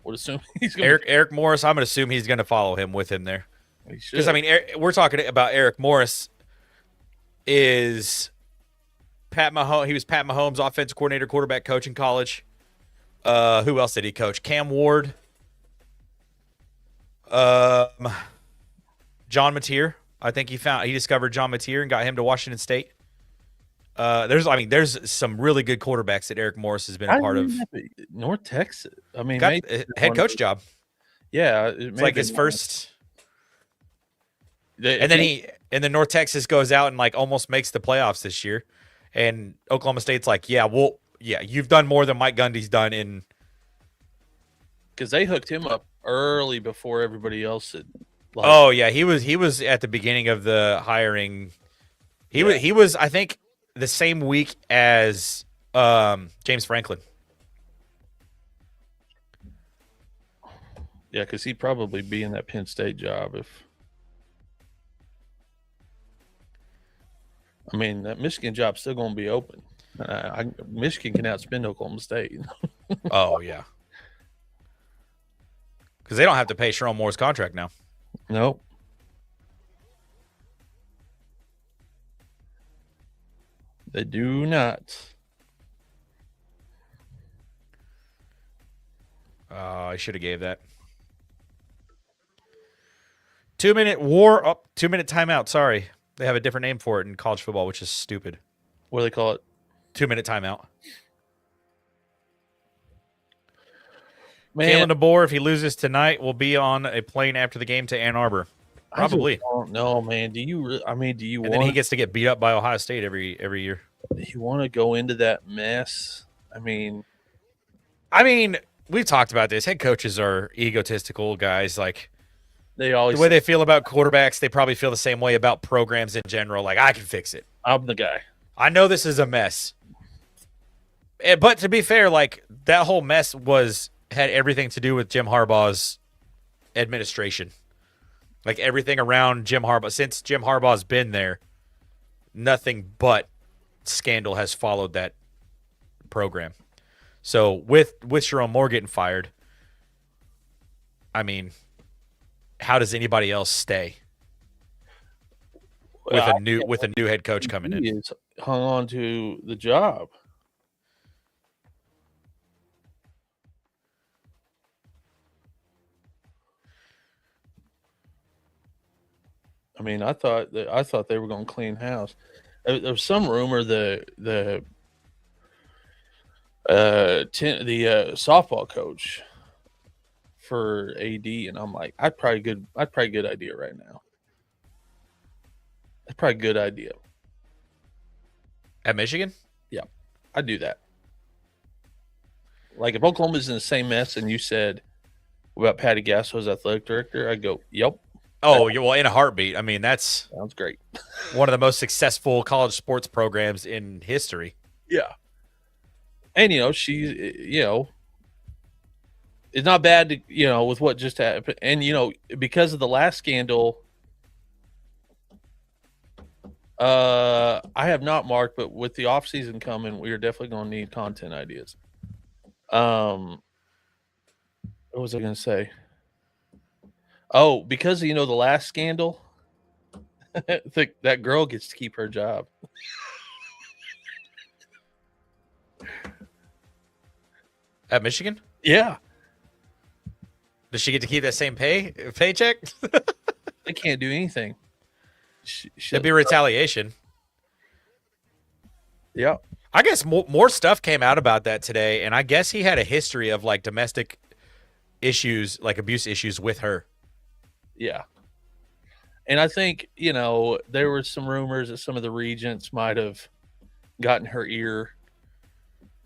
Would assume he's going. Eric Morris. I'm gonna assume he's gonna follow him with him there. Because I mean, we're talking about Eric Morris. Is Pat Mahomes? He was Pat Mahomes' offensive coordinator, quarterback coach in college. Who else did he coach? Cam Ward. John Mateer. I think he discovered John Mateer and got him to Washington State. There's some really good quarterbacks that Eric Morris has been a part of. North Texas. I mean, got a head coach job. Yeah, it's like his first. And then North Texas goes out and like almost makes the playoffs this year, and Oklahoma State's like, you've done more than Mike Gundy's done in. Because they hooked him up early before everybody else had. He was at the beginning of the hiring. He was I think the same week as James Franklin. Yeah, because he'd probably be in that Penn State job if. I mean, that Michigan job's still going to be open. Michigan can outspend Oklahoma State. Oh, yeah. Because they don't have to pay Sherrone Moore's contract now. Nope. They do not. I should have gave that. 2-minute war. Oh, 2-minute timeout. Sorry. They have a different name for it in college football, which is stupid. What do they call it? 2-minute timeout. Man, Kalen DeBoer, if he loses tonight, will be on a plane after the game to Ann Arbor. Probably. I don't know, man. Do you want? Then he gets to get beat up by Ohio State every year. Do you want to go into that mess? I mean, we've talked about this. Head coaches are egotistical guys. Like they always the way they feel about quarterbacks, they probably feel the same way about programs in general. Like, I can fix it. I'm the guy. I know this is a mess. But to be fair, like that whole mess had everything to do with Jim Harbaugh's administration. Like everything around Jim Harbaugh. Since Jim Harbaugh's been there, nothing but scandal has followed that program. So with Sherrone Moore getting fired, I mean, how does anybody else stay with a new head coach coming in? He's hung on to the job. I mean, I thought they were going to clean house. There was some rumor the softball coach for AD, and I'm like, I'd probably good idea right now. That's probably a good idea. At Michigan? Yeah, I'd do that. Like if Oklahoma's in the same mess, and you said about Patty Gasso's athletic director, I'd go, yep. Oh, well, in a heartbeat. I mean, that's sounds great. One of the most successful college sports programs in history. Yeah. And, she's, it's not bad to, with what just happened. And, because of the last scandal, I have not, Mark, but with the off season coming, we are definitely going to need content ideas. What was I going to say? Oh, because of, the last scandal, that girl gets to keep her job. At Michigan? Yeah. Does she get to keep that same paycheck? They can't do anything. It'd be retaliation. Yeah. I guess more stuff came out about that today, and I guess he had a history of like domestic issues, like abuse issues with her. Yeah. And I think, there were some rumors that some of the regents might have gotten her ear.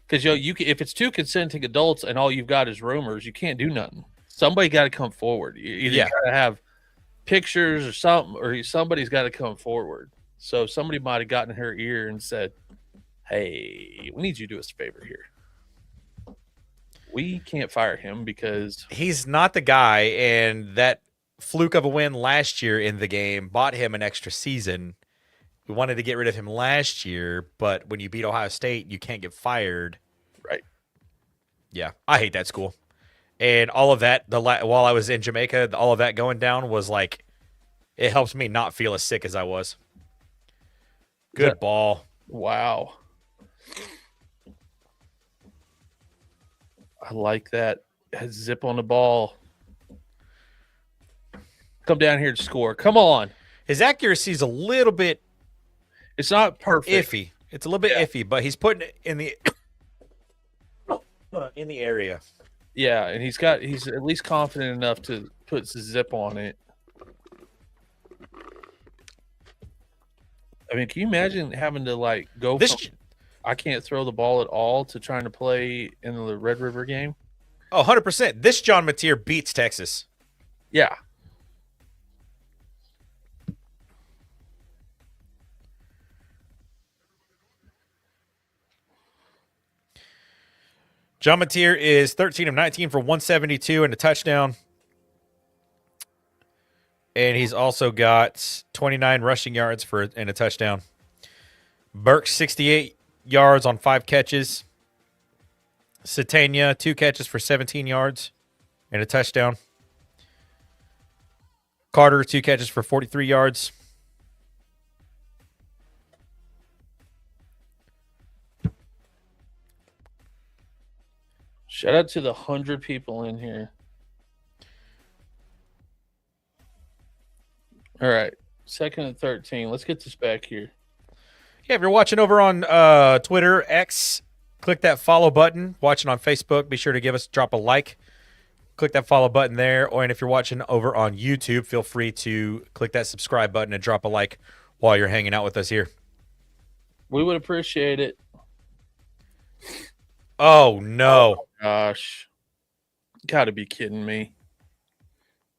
Because, if it's two consenting adults and all you've got is rumors, you can't do nothing. Somebody got to come forward. You got to have pictures or something, or somebody's got to come forward. So somebody might have gotten her ear and said, hey, we need you to do us a favor here. We can't fire him because he's not the guy, and that fluke of a win last year in the game, bought him an extra season. We wanted to get rid of him last year, but when you beat Ohio State, you can't get fired. Right. Yeah, I hate that school. And all of that, while I was in Jamaica, all of that going down was like, it helps me not feel as sick as I was. Good ball. Wow. I like that. Zip on the ball. Come down here to score. Come on. His accuracy is a little bit It's not perfect. iffy. It's a little bit iffy, but he's putting it in the area. Yeah, and he's at least confident enough to put the zip on it. I mean, can you imagine having to like go from I can't throw the ball at all to trying to play in the Red River game? Oh, 100%. This John Mateer beats Texas. Yeah. John Mateer is 13 of 19 for 172 and a touchdown. And he's also got 29 rushing yards and a touchdown. Burke, 68 yards on 5 catches. Satania, 2 catches for 17 yards and a touchdown. Carter, 2 catches for 43 yards. Shout out to the 100 people in here. All right. 2nd and 13. Let's get this back here. Yeah, if you're watching over on Twitter, X, click that follow button. Watching on Facebook, be sure to drop a like. Click that follow button there. And if you're watching over on YouTube, feel free to click that subscribe button and drop a like while you're hanging out with us here. We would appreciate it. Oh, no. Oh, gosh. Got to be kidding me.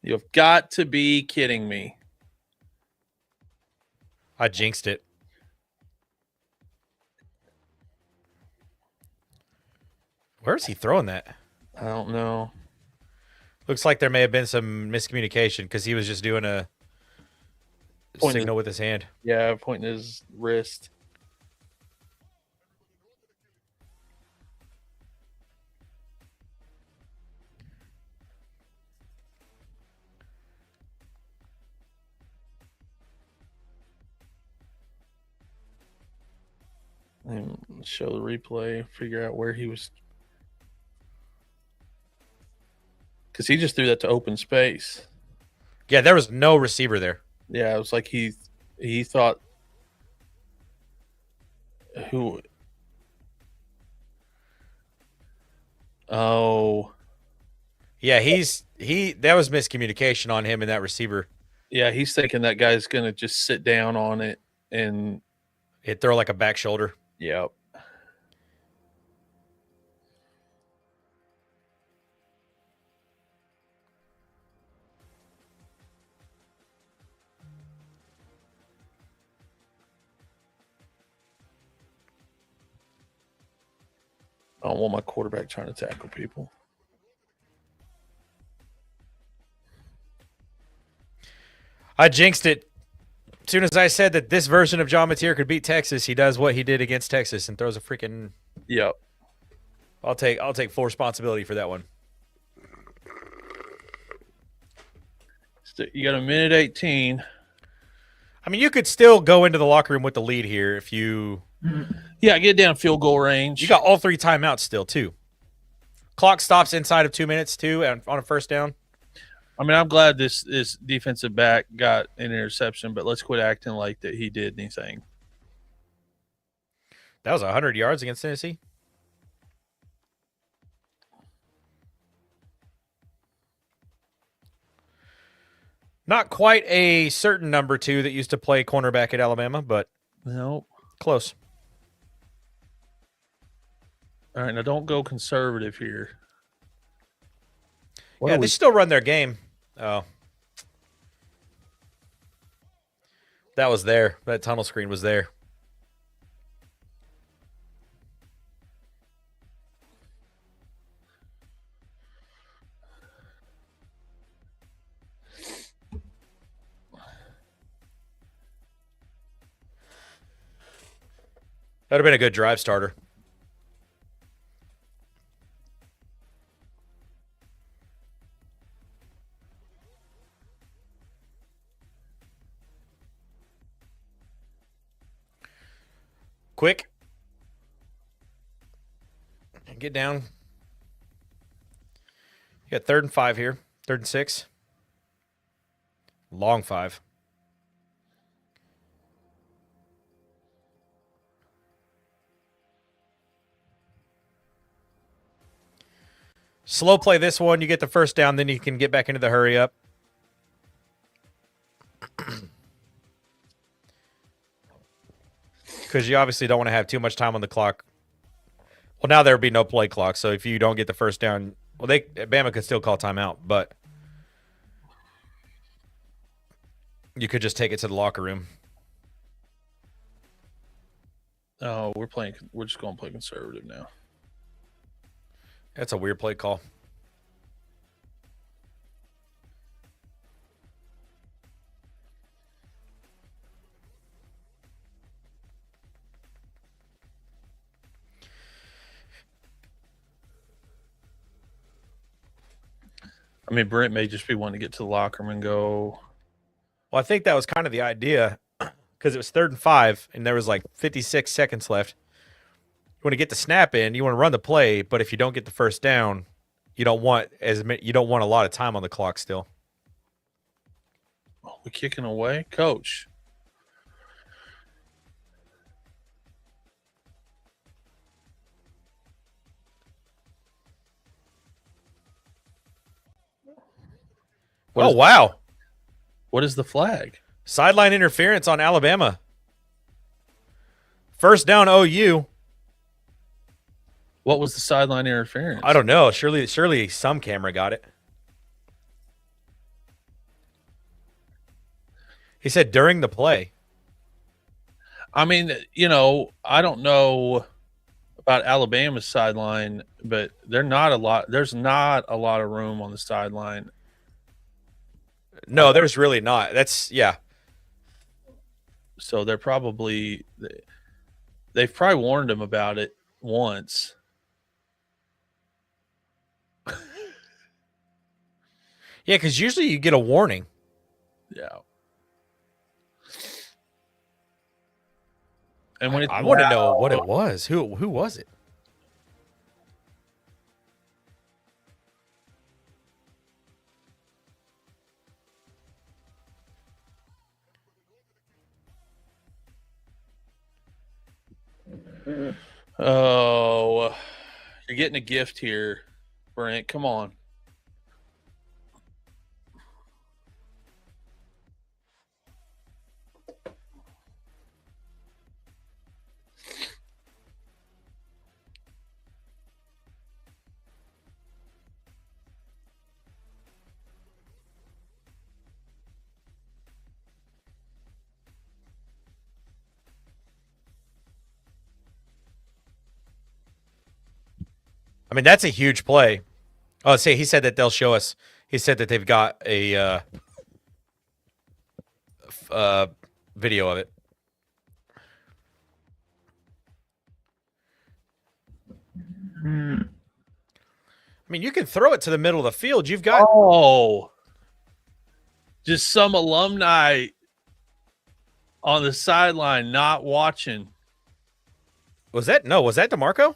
You've got to be kidding me. I jinxed it. Where's he throwing that? I don't know. Looks like there may have been some miscommunication because he was just doing a signal with his hand. Yeah, pointing his wrist. And show the replay, figure out where he was. Because he just threw that to open space. Yeah, there was no receiver there. Yeah, it was like he thought who. Oh. Yeah, that was miscommunication on him and that receiver. Yeah, he's thinking that guy's gonna just sit down on it and he'd throw like a back shoulder. Yep. I don't want my quarterback trying to tackle people. I jinxed it. As soon as I said that this version of John Mateer could beat Texas, he does what he did against Texas and throws a freaking. Yep. I'll take full responsibility for that one. You got a minute 18. I mean, you could still go into the locker room with the lead here if you. Yeah, get down field goal range. You got all 3 timeouts still too. Clock stops inside of 2 minutes too, and on a first down. I mean, I'm glad this defensive back got an interception, but let's quit acting like that he did anything. That was 100 yards against Tennessee. Not quite a certain number 2 that used to play cornerback at Alabama, but no, close. All right, now don't go conservative here. Yeah, they still run their game. Oh. That was there. That tunnel screen was there. That'd have been a good drive starter. Quick. Get down. You got 3rd and 5 here. 3rd and 6. Long 5. Slow play this one. You get the first down, then you can get back into the hurry up. Because you obviously don't want to have too much time on the clock. Well, now there would be no play clock, so if you don't get the first down, well, Bama could still call timeout, but you could just take it to the locker room. Oh, we're just going to play conservative now. That's a weird play call. I mean, Brent may just be wanting to get to the locker room and go. Well, I think that was kind of the idea because it was 3rd and 5, and there was like 56 seconds left. You want to get the snap in, you want to run the play, but if you don't get the first down, you don't want a lot of time on the clock still. Oh, we're kicking away, coach. Wow. What is the flag? Sideline interference on Alabama. First down OU. What was the sideline interference? I don't know. Surely some camera got it. He said during the play. I mean, I don't know about Alabama's sideline, but there's not a lot of room on the sideline. No, there's really not. Yeah. So they've probably warned him about it once. Yeah, because usually you get a warning. Yeah. And when I want to know what it was. Who was it? Oh, you're getting a gift here, Brent. Come on. I mean, that's a huge play. Oh, see, he said that they'll show us. He said that they've got a video of it. I mean, you can throw it to the middle of the field. You've got just some alumni on the sideline not watching. Was that DeMarco?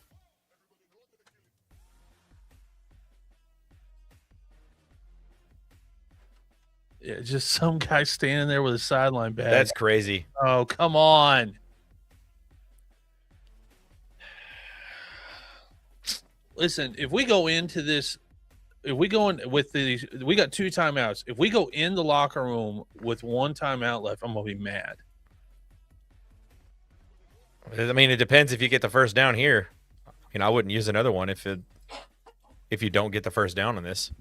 Yeah, just some guy standing there with a sideline bag. That's crazy. Oh, come on. Listen, if we go into this, if we go in with these, we got 2 timeouts. If we go in the locker room with 1 timeout left, I'm going to be mad. I mean, it depends if you get the first down here. I wouldn't use another one if you don't get the first down on this.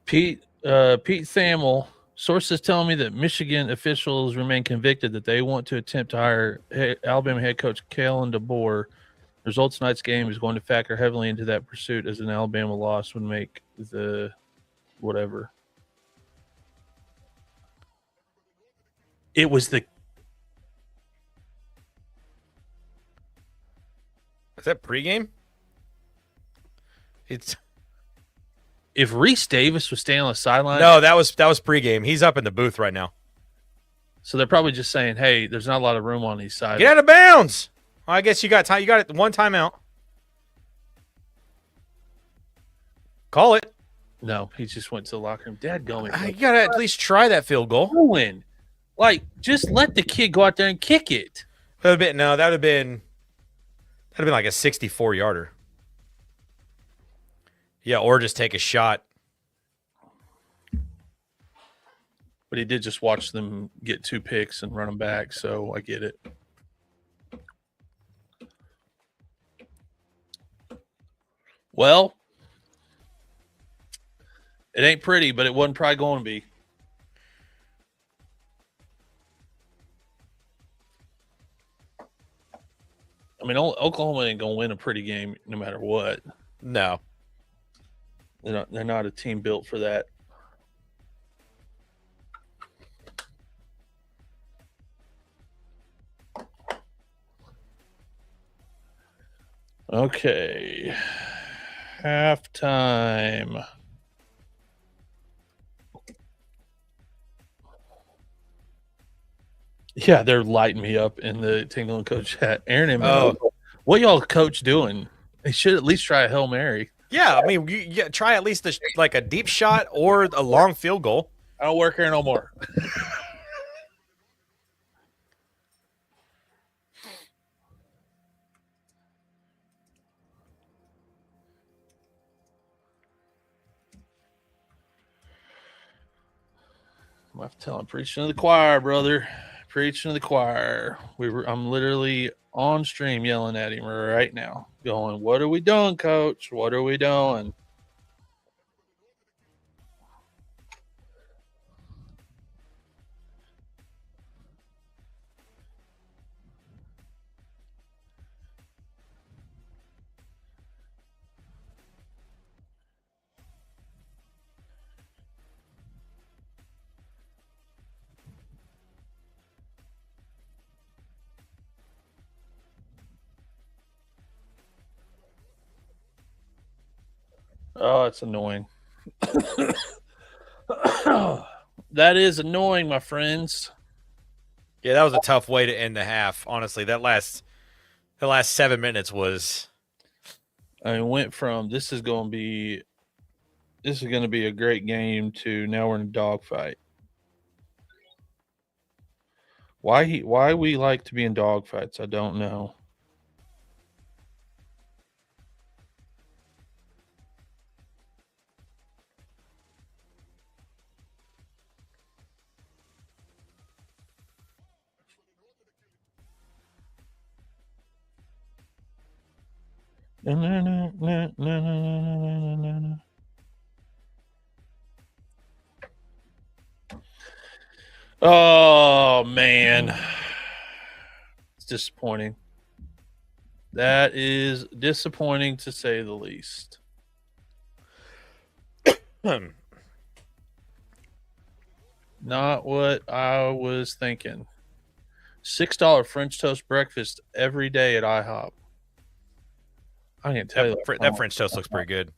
Pete Thamel, sources tell me that Michigan officials remain convicted that they want to attempt to hire Alabama head coach Kalen DeBoer Results of tonight's game is going to factor heavily into that pursuit, as an Alabama loss would make the whatever. It was the. Is that pregame? It's If Reese Davis was staying on the sideline. No, that was pregame. He's up in the booth right now. So they're probably just saying, "Hey, there's not a lot of room on these sides. Get out of bounds." Well, I guess you got time. You got it. One timeout. Call it. No, he just went to the locker room. Dadgummit. You got to at least try that field goal. Win. Like, just let the kid go out there and kick it. That would have been like a 64-yarder. Yeah, or just take a shot. But he did just watch them get 2 picks and run them back, so I get it. Well, it ain't pretty, but it wasn't probably going to be. I mean, Oklahoma ain't going to win a pretty game no matter what. No. They're not a team built for that. Okay. Halftime. Yeah, they're lighting me up in the Tingle and Coach chat. Aaron and what y'all coach doing? They should at least try a Hail Mary. Yeah, I mean, you try at least a deep shot or a long field goal. I don't work here no more. I have to tell him, preaching to the choir, brother. Preaching to the choir. I'm literally on stream yelling at him right now, going, "What are we doing, Coach? What are we doing?" Oh, it's annoying. That is annoying, my friends. Yeah, that was a tough way to end the half. Honestly, the last 7 minutes was. I mean, went from this is going to be a great game to now we're in a dogfight. Why we like to be in dogfights, I don't know. Oh man, it's disappointing. That is disappointing to say the least. Not what I was thinking. $6 French toast breakfast every day at IHOP. I can't tell you that French toast looks pretty good.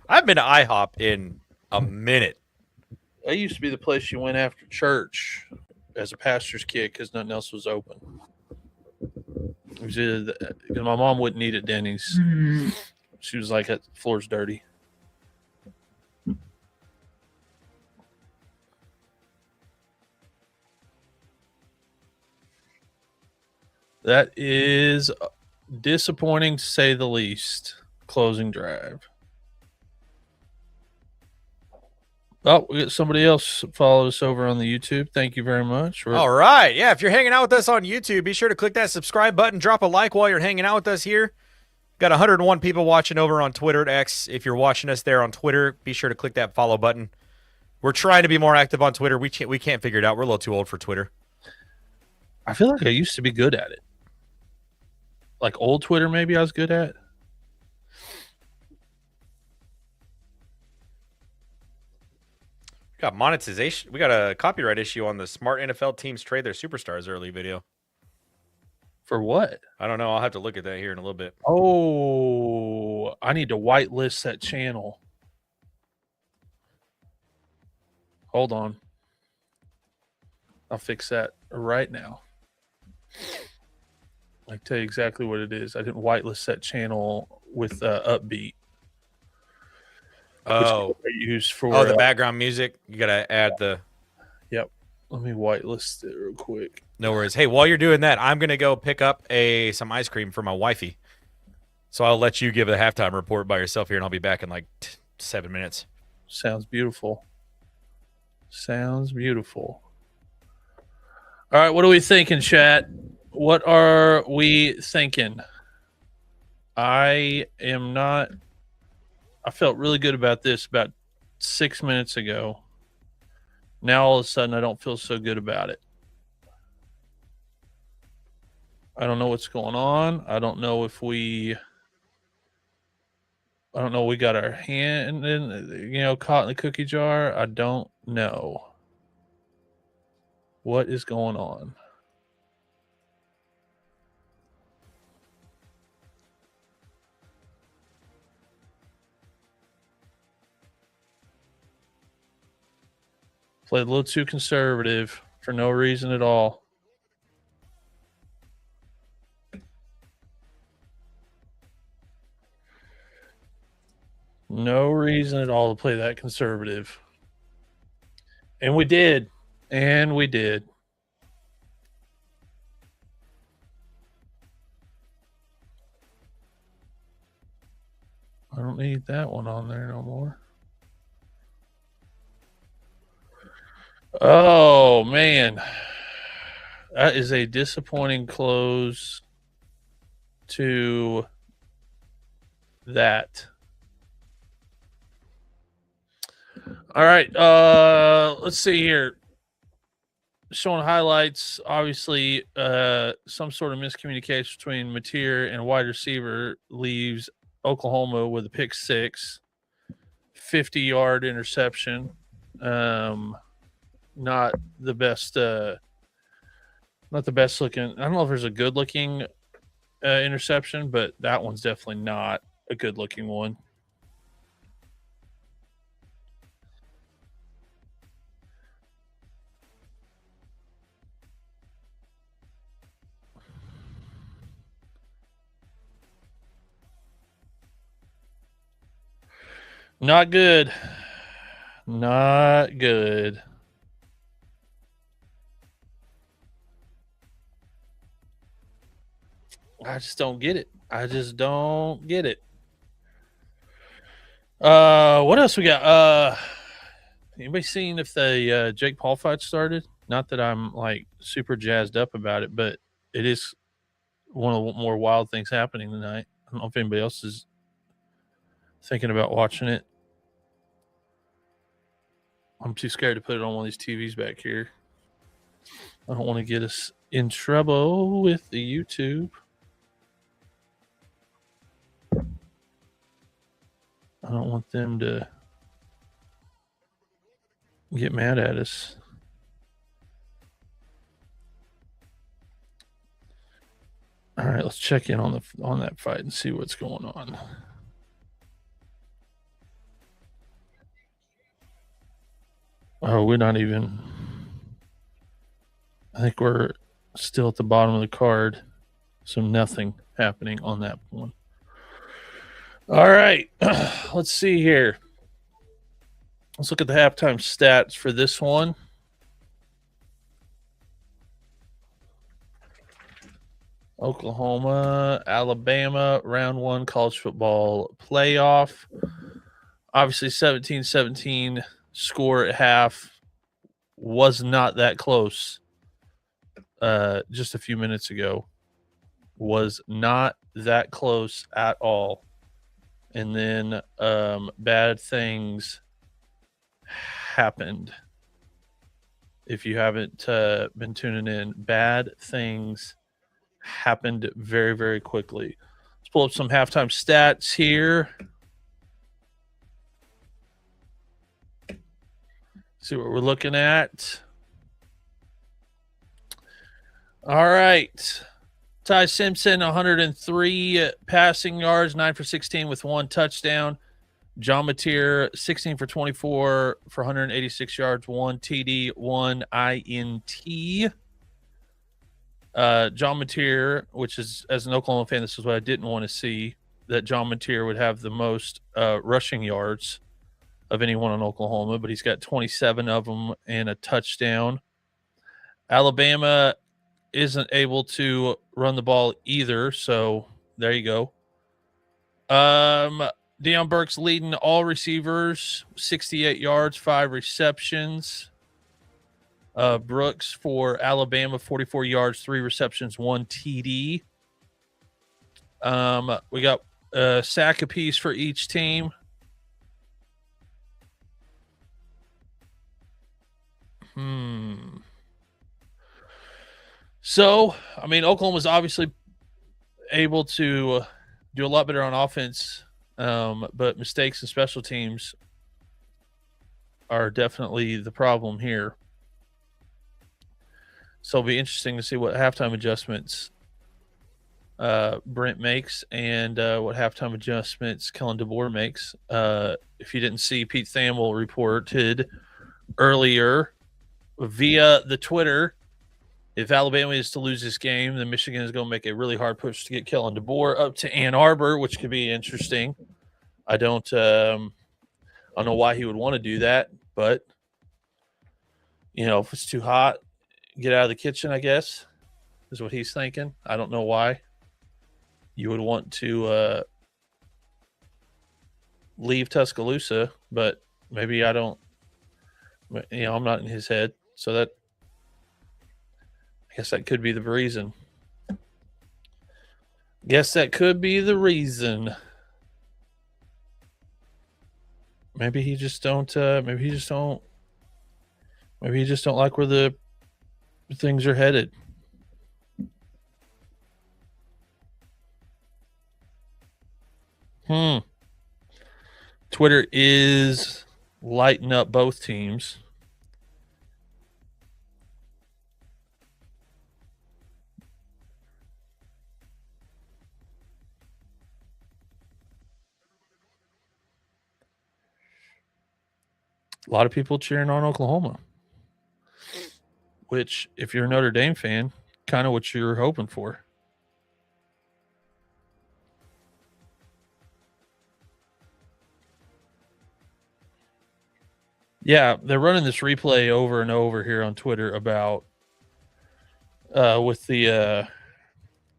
I've been to IHOP in a minute. That used to be the place you went after church as a pastor's kid because nothing else was open. Because my mom wouldn't eat at Denny's. She was like, "That floor's dirty." That is disappointing to say the least. Closing drive. Oh, we got somebody else follow us over on the YouTube. Thank you very much. All right. Yeah, if you're hanging out with us on YouTube, be sure to click that subscribe button. Drop a like while you're hanging out with us here. Got 101 people watching over on Twitter at X. If you're watching us there on Twitter, be sure to click that follow button. We're trying to be more active on Twitter. We can't figure it out. We're a little too old for Twitter. I feel like I used to be good at it. like old Twitter, maybe I was good at. We got monetization. We got a copyright issue on the smart NFL teams trade their superstars early video. For what? I don't know. I'll have to look at that here in a little bit. Oh, I need to whitelist that channel. Hold on. I'll fix that right now. I tell you exactly what it is. I didn't whitelist that channel with Upbeat. Oh, which I use for the background music. You gotta add the. Yep. Let me whitelist it real quick. No worries. Hey, while you're doing that, I'm gonna go pick up some ice cream for my wifey. So I'll let you give a halftime report by yourself here, and I'll be back in like 7 minutes. Sounds beautiful. Sounds beautiful. All right, what are we thinking, chat? What are we thinking? I felt really good about this about 6 minutes ago. Now all of a sudden I don't feel so good about it. I don't know what's going on. I don't know we got our hand in, caught in the cookie jar. I don't know what is going on. Played a little too conservative for no reason at all. No reason at all to play that conservative. And we did. And we did. I don't need that one on there no more. Oh, man. That is a disappointing close to that. All right. Let's see here. Showing highlights, obviously, some sort of miscommunication between Mateer and wide receiver leaves Oklahoma with a pick six, 50-yard interception. Not the best. Not the best looking. I don't know if there's a good looking interception, but that one's definitely not a good looking one. Not good. Not good. I just don't get it. I just don't get it. What else we got? Anybody seen if the Jake Paul fight started? Not that I'm like super jazzed up about it, but it is one of the more wild things happening tonight. I don't know if anybody else is thinking about watching it. I'm too scared to put it on one of these TVs back here. I don't want to get us in trouble with the YouTube. I don't want them to get mad at us. All right, let's check in on that fight and see what's going on. Oh, we're not even. I think we're still at the bottom of the card, so nothing happening on that one. All right, let's see here. Let's look at the halftime stats for this one. Oklahoma, Alabama, round one college football playoff. Obviously, 17-17 score at half. Was not that close just a few minutes ago. Was not that close at all. And then bad things happened. If you haven't been tuning in, bad things happened very, very quickly. Let's pull up some halftime stats here. See what we're looking at. All right. Ty Simpson, 103 passing yards, 9 for 16 with 1 touchdown. John Mateer, 16 for 24 for 186 yards, 1 TD, 1 INT. John Mateer, which is, as an Oklahoma fan, this is what I didn't want to see, that John Mateer would have the most rushing yards of anyone in Oklahoma, but he's got 27 of them and a touchdown. Alabama isn't able to run the ball either, so there you go. Deion Burke's leading all receivers, 68 yards, 5 receptions. Brooks for Alabama, 44 yards, 3 receptions, 1 TD. We got a sack apiece for each team. So, I mean, Oklahoma's obviously able to do a lot better on offense, but mistakes in special teams are definitely the problem here. So it'll be interesting to see what halftime adjustments Brent makes and what halftime adjustments Kellen DeBoer makes. If you didn't see, Pete Thamel reported earlier via the Twitter, if Alabama is to lose this game, then Michigan is going to make a really hard push to get Kellen DeBoer up to Ann Arbor, which could be interesting. I don't know why he would want to do that, but if it's too hot, get out of the kitchen, I guess, is what he's thinking. I don't know why you would want to leave Tuscaloosa, but maybe I don't, I'm not in his head. So I guess that could be the reason. Maybe he just don't like where the things are headed. Twitter is lighting up both teams. A lot of people cheering on Oklahoma, which, if you're a Notre Dame fan, kind of what you're hoping for. Yeah, they're running this replay over and over here on Twitter about with the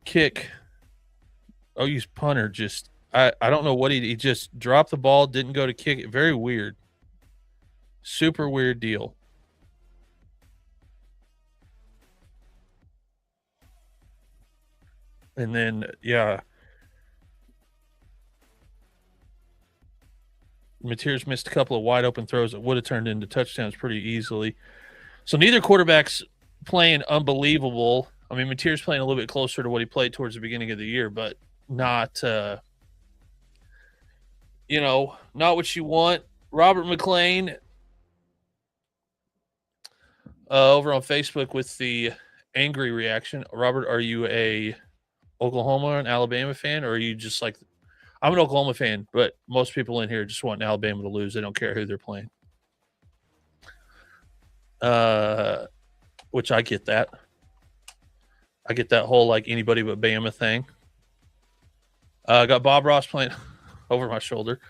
kick. OU's punter just, I don't know what he just dropped the ball, didn't go to kick it. Very weird. Super weird deal. And then, Mateer's missed a couple of wide open throws that would have turned into touchdowns pretty easily. So neither quarterback's playing unbelievable. I mean, Mateer's playing a little bit closer to what he played towards the beginning of the year, but not, not what you want. Robert McLean over on Facebook with the angry reaction. Robert, are you a Oklahoma and Alabama fan, or are you just like, I'm an Oklahoma fan, but most people in here just want Alabama to lose. They don't care who they're playing. Which I get that. I get that whole like anybody but Bama thing. Got Bob Ross playing over my shoulder.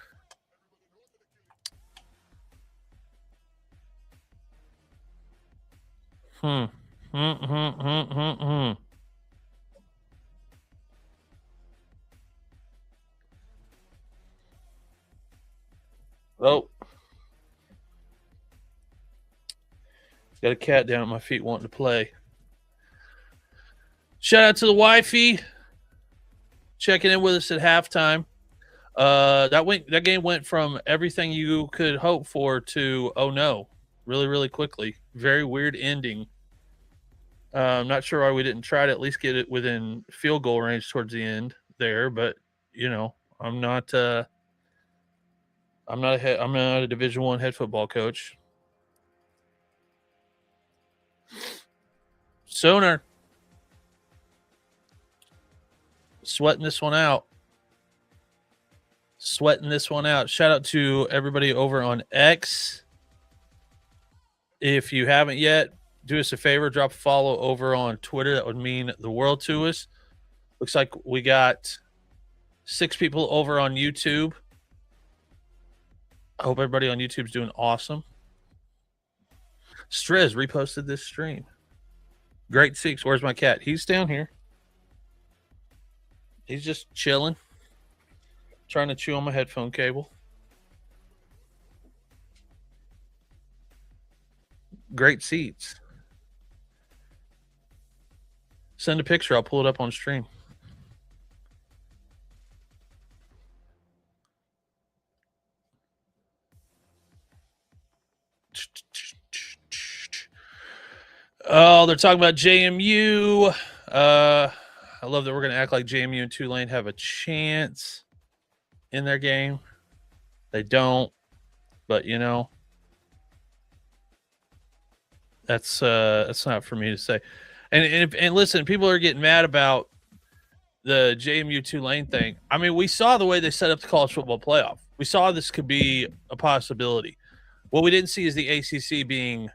Oh. Got a cat down at my feet wanting to play. Shout out to the wifey checking in with us at halftime. That game went from everything you could hope for to, oh no, really, really quickly. Very weird ending I'm not sure why we didn't try to at least get it within field goal range towards the end there, but I'm not. I'm not a Division I head football coach. Sooner. Sweating this one out. Shout out to everybody over on X. If you haven't yet, do us a favor, drop a follow over on Twitter. That would mean the world to us. Looks like we got 6 people over on YouTube. I hope everybody on YouTube's doing awesome. Strez reposted this stream. Great Six. Where's my cat? He's down here. He's just chilling, trying to chew on my headphone cable. Great seats. Send a picture. I'll pull it up on stream. Oh, they're talking about JMU. I love that we're going to act like JMU and Tulane have a chance in their game. They don't, but that's not for me to say. And listen, people are getting mad about the JMU Tulane thing. I mean, we saw the way they set up the college football playoff. We saw this could be a possibility. What we didn't see is the ACC being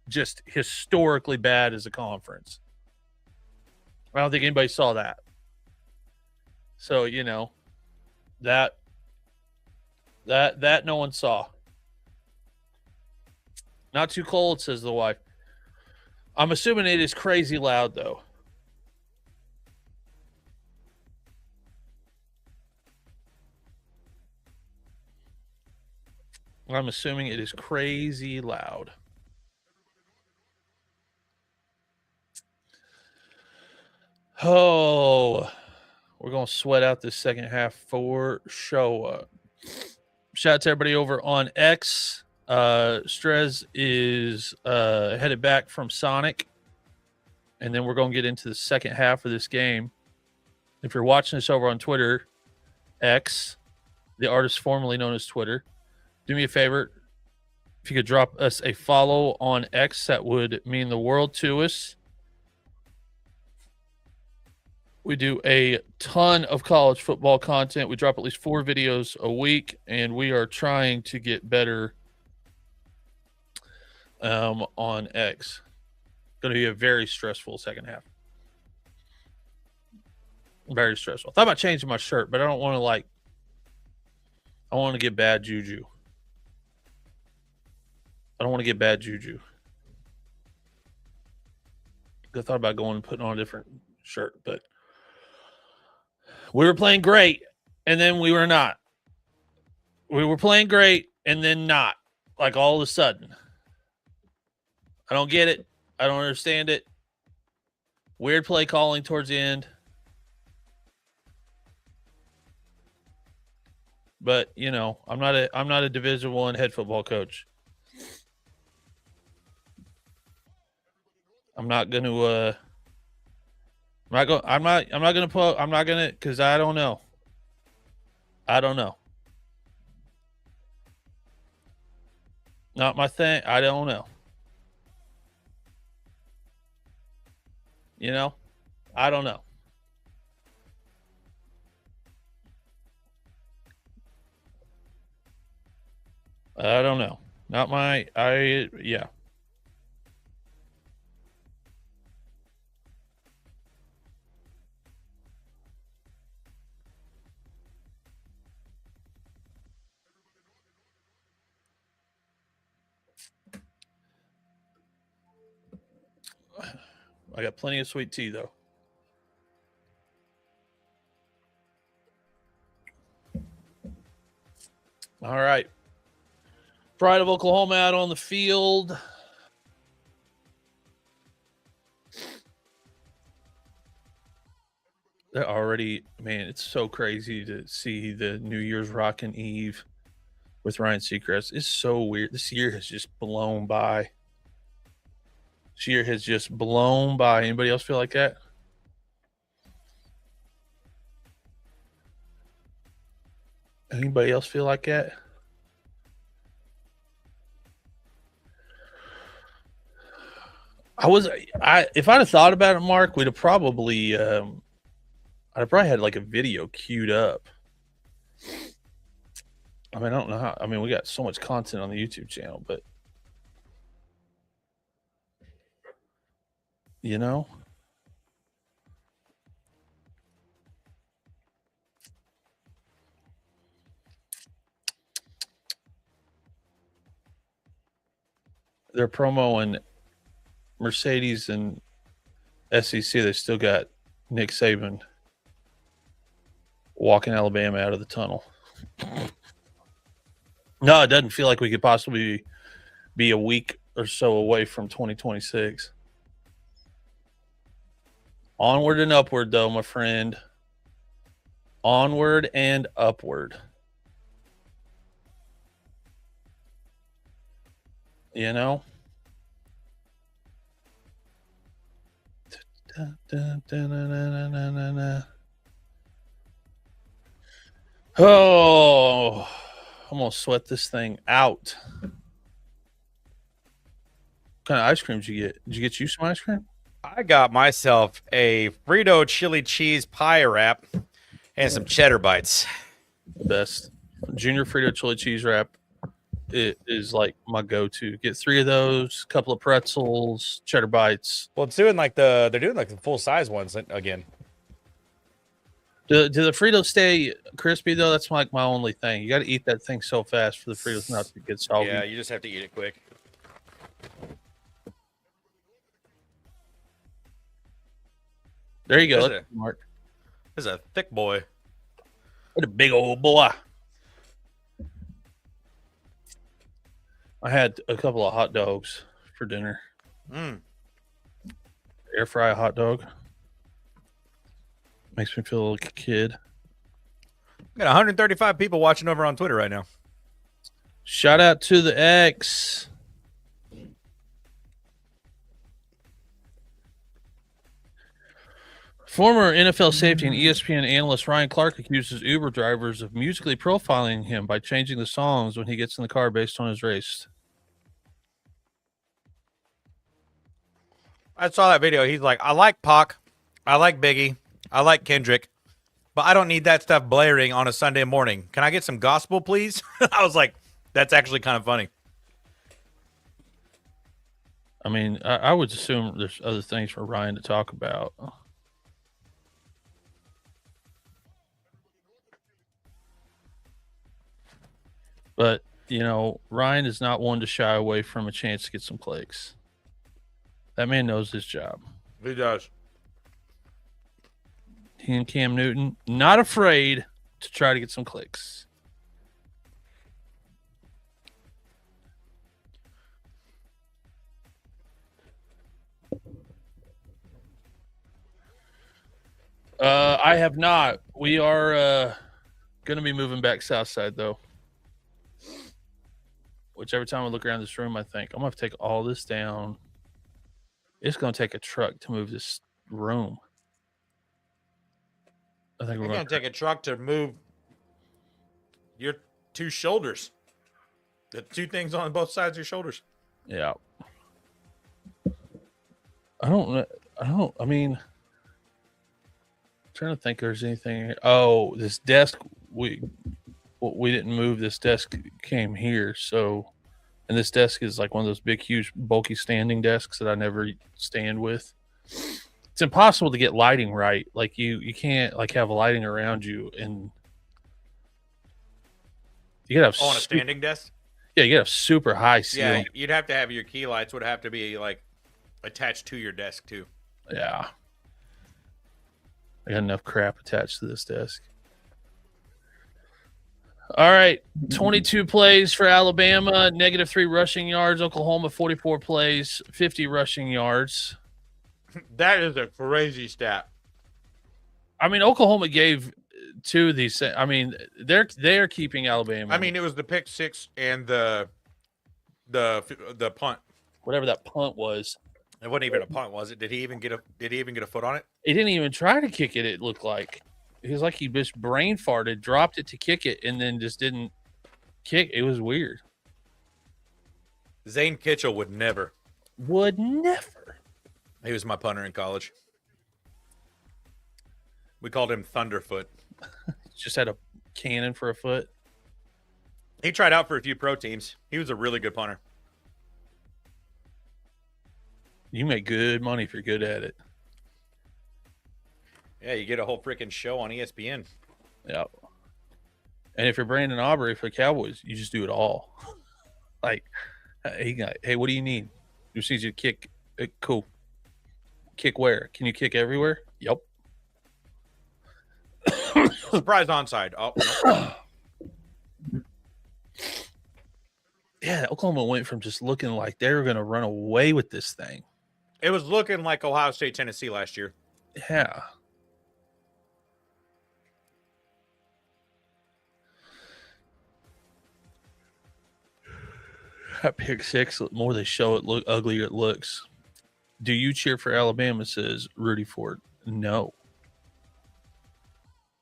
just historically bad as a conference. I don't think anybody saw that. So, that no one saw. Not too cold, says the wife. I'm assuming it is crazy loud, though. I'm assuming it is crazy loud. Oh, we're going to sweat out this second half for sure. Shout out to everybody over on X. Strez is headed back from Sonic, and then we're going to get into the second half of this game. If you're watching this over on Twitter, X, the artist formerly known as Twitter, do me a favor. If you could drop us a follow on X, that would mean the world to us. We do a ton of college football content. We drop at least 4 videos a week, and we are trying to get better on X. Going to be a very stressful second half. Very stressful. I thought about changing my shirt, but I don't want to I want to get bad juju. I thought about going and putting on a different shirt, but we were playing great, and then we were not. We were playing great, and then not. Like all of a sudden. I don't get it. I don't understand it. Weird play calling towards the end. But, I'm not a Division I head football coach. I'm not going to because I don't know. Not my thing. I don't know. I don't know. I don't know. Not my, yeah. I got plenty of sweet tea, though. All right. Pride of Oklahoma out on the field. They're already, man, it's so crazy to see the New Year's Rockin' Eve with Ryan Seacrest. It's so weird. This year has just blown by. This year has just blown by. Anybody else feel like that? Anybody else feel like that? If I'd have thought about it, Mark, we'd have probably I'd have probably had like a video queued up. I mean, I don't know how. I mean, we got so much content on the YouTube channel, but you know, they're promoing Mercedes and SEC. They still got Nick Saban walking Alabama out of the tunnel. No, it doesn't feel like we could possibly be a week or so away from 2026. Onward and upward, though, my friend. Onward and upward. You know? Oh, I'm going to sweat this thing out. What kind of ice cream did you get? Did you get you some ice cream? I got myself a Frito chili cheese pie wrap and some cheddar bites. Best. Junior Frito chili cheese wrap. It is like my go-to. Get 3 of those, a couple of pretzels, cheddar bites. Well, it's doing like they're doing like the full size ones again. Do the Fritos stay crispy though? That's like my only thing. You got to eat that thing so fast for the Fritos not to get soggy. Yeah, you just have to eat it quick. There you go, Mark. This is a thick boy. What a big old boy. I had a couple of hot dogs for dinner. Air fry a hot dog. Makes me feel like a kid. We got 135 people watching over on Twitter right now. Shout out to the X. Former NFL safety and ESPN analyst Ryan Clark accuses Uber drivers of musically profiling him by changing the songs when he gets in the car based on his race. I saw that video. He's like, I like Pac, I like Biggie, I like Kendrick, but I don't need that stuff blaring on a Sunday morning. Can I get some gospel, please? I was like, that's actually kind of funny. I mean, I would assume there's other things for Ryan to talk about. But, you know, Ryan is not one to shy away from a chance to get some clicks. That man knows his job. He does. He and Cam Newton, not afraid to try to get some clicks. I have not. We are going to be moving back south side, though. Which every time I look around this room, I think, I'm going to take all this down. It's going to take a truck to move this room. I think we're going to take a truck to move your 2 shoulders. The 2 things on both sides of your shoulders. Yeah. I mean, I'm trying to think if there's anything. Oh, this desk, we didn't move. This desk came here. So, and this desk is like one of those big, huge, bulky standing desks that I never stand with. It's impossible to get lighting right. Like you can't like have lighting around you, and you gotta have on a standing desk. Yeah, you gotta have super high ceiling. Yeah, you'd have to have your key lights would have to be like attached to your desk too. Yeah, I got enough crap attached to this desk. All right, 22 plays for Alabama, -3 rushing yards. Oklahoma 44 plays, 50 rushing yards. That is a crazy stat. I mean, Oklahoma gave 2 of these. I mean, they are keeping Alabama. I mean, it was the pick 6 and the punt. Whatever that punt was. It wasn't even a punt, was it? Did he even get a foot on it? He didn't even try to kick it. It looked like it was like he just brain farted, dropped it to kick it, and then just didn't kick. It was weird. Zane Kitchell would never. Would never. He was my punter in college. We called him Thunderfoot. Just had a cannon for a foot. He tried out for a few pro teams. He was a really good punter. You make good money if you're good at it. Yeah, you get a whole freaking show on ESPN. Yep. And if you're Brandon Aubrey for the Cowboys, you just do it all. Like, hey, what do you need? Just need you to kick. Cool. Kick where? Can you kick everywhere? Yep. Surprise onside. Oh, no. Yeah, Oklahoma went from just looking like they were going to run away with this thing. It was looking like Ohio State, Tennessee last year. Yeah. That pick six, the more they show it, look uglier it looks. Do you cheer for Alabama? Says Rudy Ford. No.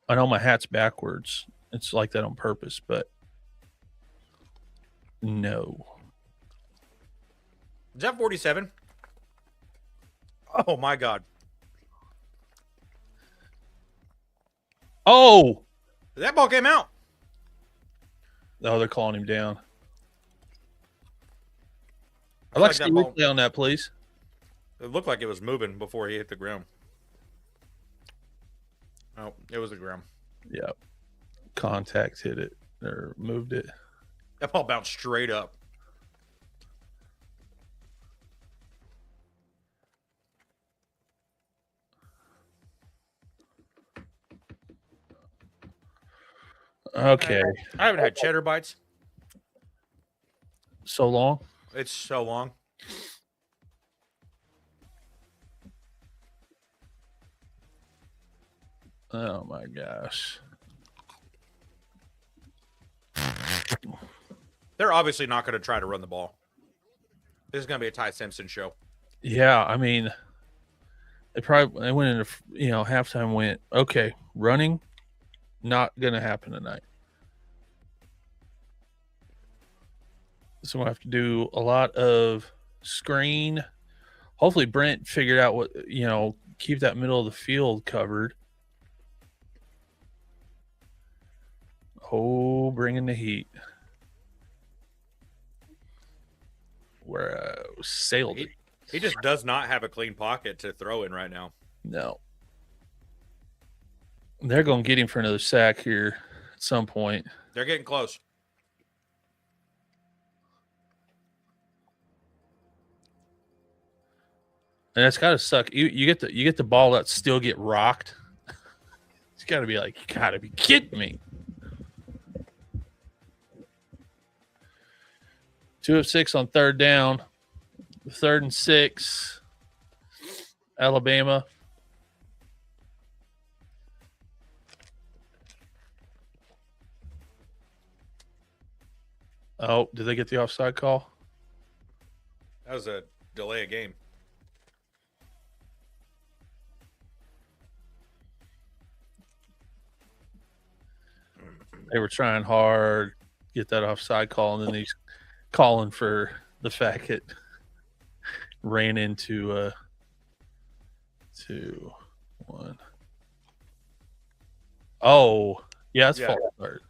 I know my hat's backwards. It's like that on purpose, but no. Is that 47? Oh, my God. Oh! That ball came out. Oh, they're calling him down. I'd like to see a replay on that, please. It looked like it was moving before he hit the ground. Oh, it was the ground. Yep. Contact hit it or moved it. That ball bounced straight up. Okay. I haven't had cheddar bites. So long? It's so long. Oh, my gosh. They're obviously not going to try to run the ball. This is going to be a Ty Simpson show. Yeah, I mean, they went into, halftime went, okay, running, not going to happen tonight. So we'll have to do a lot of screen. Hopefully Brent figured out what, keep that middle of the field covered. Oh, bringing the heat. Where sailed it. He just does not have a clean pocket to throw in right now. No. They're going to get him for another sack here at some point. They're getting close. And that's got to suck. You get the ball that still get rocked. It's got to be like, you got to be kidding me. 2 of 6 on third down. 3rd and 6. Alabama. Oh, did they get the offside call? That was a delay of game. They were trying hard, get that offside call, and then he's calling for the fact that ran into 2, 1. Oh, yeah, that's false start.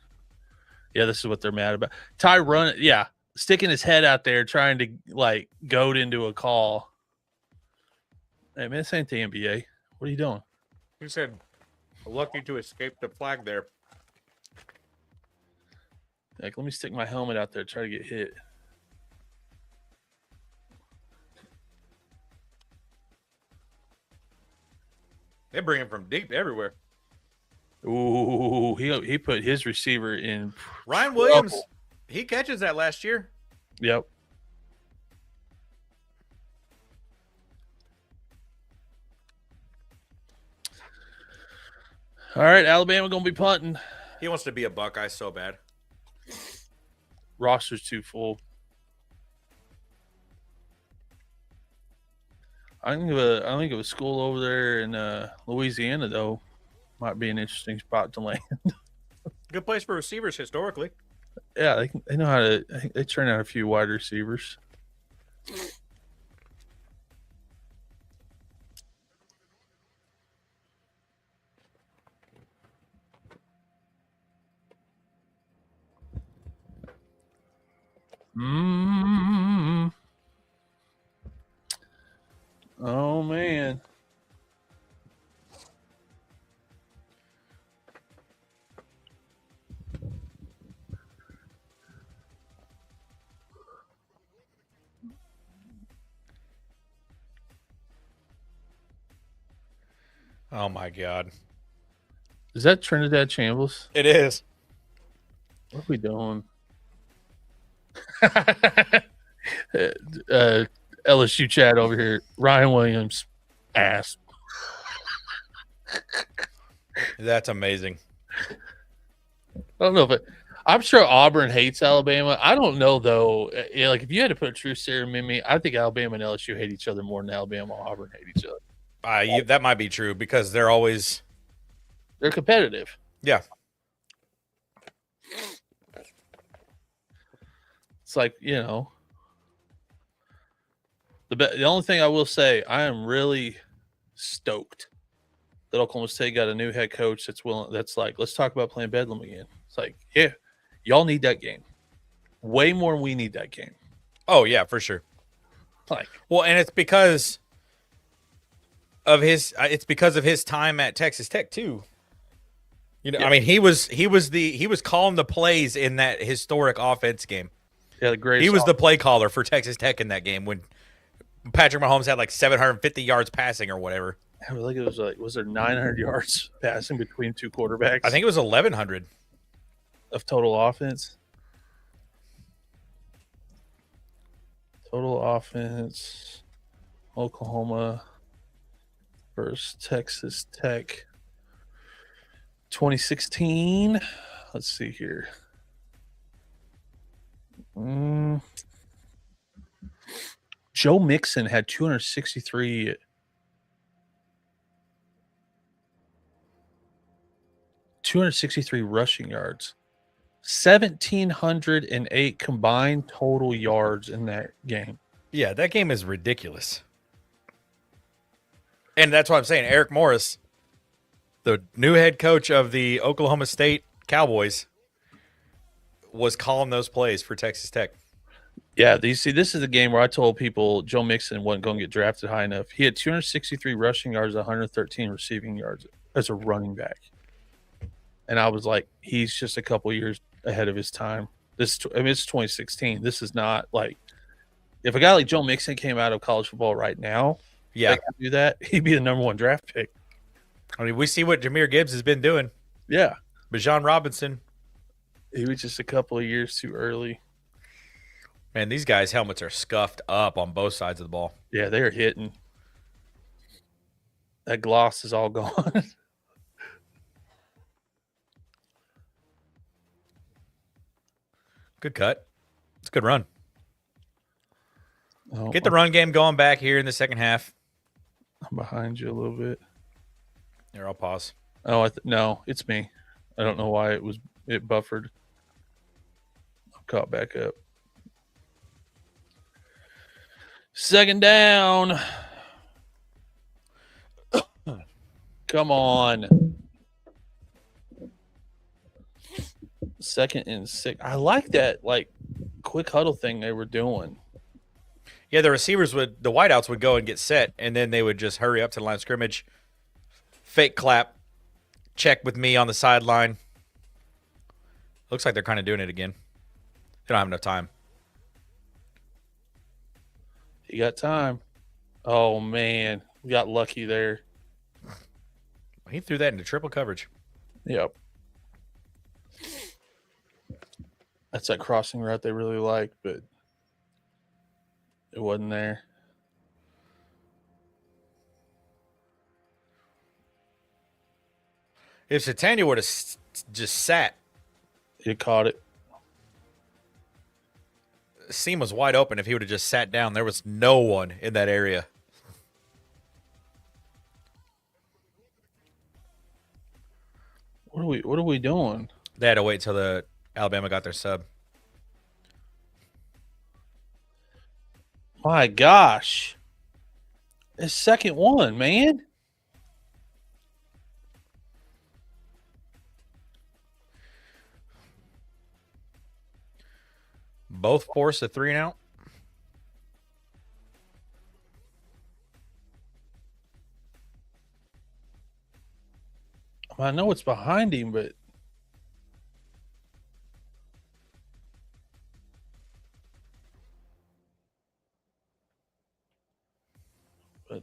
Yeah, this is what they're mad about. Ty sticking his head out there trying to goad into a call. Hey man, this ain't the NBA. What are you doing? He said, lucky to escape the flag there. Like, let me stick my helmet out there, try to get hit. They bring him from deep everywhere. Ooh, he put his receiver in. Ryan Williams, he catches that last year. Yep. All right, Alabama gonna be punting. He wants to be a Buckeye so bad. Roster's too full. I think of a school over there in Louisiana though might be an interesting spot to land. Good place for receivers historically. Yeah, they know how to. I think they turn out a few wide receivers. Mm. Oh man. Oh my God. Is that Trinidad Chambliss? It is. What are we doing? LSU chat over here. Ryan Williams, ass. That's amazing. I don't know if it. I'm sure Auburn hates Alabama. I don't know though. Like if you had to put a truth serum in me, I think Alabama and LSU hate each other more than Alabama and Auburn hate each other. That might be true because they're competitive. Yeah. It's like the only thing I will say, I am really stoked that Oklahoma State got a new head coach that's willing. That's like, let's talk about playing Bedlam again. It's like, yeah, y'all need that game way more than we need that game. Oh yeah, for sure. Like, well, and it's because of his. It's because of his time at Texas Tech too. I mean, he was calling the plays in that historic offense game. Yeah, the greatest. He was the play caller for Texas Tech in that game when Patrick Mahomes had like 750 yards passing or whatever. I think it was was there 900 yards passing between two quarterbacks? I think it was 1,100 of total offense. Total offense, Oklahoma versus Texas Tech, 2016. Let's see here. Joe Mixon had 263 rushing yards, 1,708 combined total yards in that game. Yeah, that game is ridiculous. And that's what I'm saying. Eric Morris, the new head coach of the Oklahoma State Cowboys, was calling those plays for Texas Tech. Yeah, this is the game where I told people Joe Mixon wasn't going to get drafted high enough. He had 263 rushing yards, 113 receiving yards as a running back. And I was like, he's just a couple years ahead of his time. It's 2016. This is not like if a guy like Joe Mixon came out of college football right now, yeah, do that, he'd be the number one draft pick. I mean, we see what Jahmyr Gibbs has been doing. Yeah. Bijan Robinson. He was just a couple of years too early. Man, these guys' helmets are scuffed up on both sides of the ball. Yeah, they're hitting. That gloss is all gone. Good cut. It's a good run. Oh, get the run game going back here in the second half. I'm behind you a little bit. Here, I'll pause. Oh, no, it's me. I don't know why it buffered. I'm caught back up. Second down. Come on. 2nd and 6. I like that quick huddle thing they were doing. Yeah, the wideouts would go and get set, and then they would just hurry up to the line of scrimmage, fake clap, check with me on the sideline. Looks like they're kind of doing it again. They don't have enough time. You got time. Oh, man. We got lucky there. He threw that into triple coverage. Yep. That's that crossing route they really like, but it wasn't there. If Satania would have just sat. He caught it. The seam was wide open if he would have just sat down. There was no one in that area. What are we doing? They had to wait till the Alabama got their sub. My gosh. His second one, man. Both forced a 3-and-out. I know it's behind him, but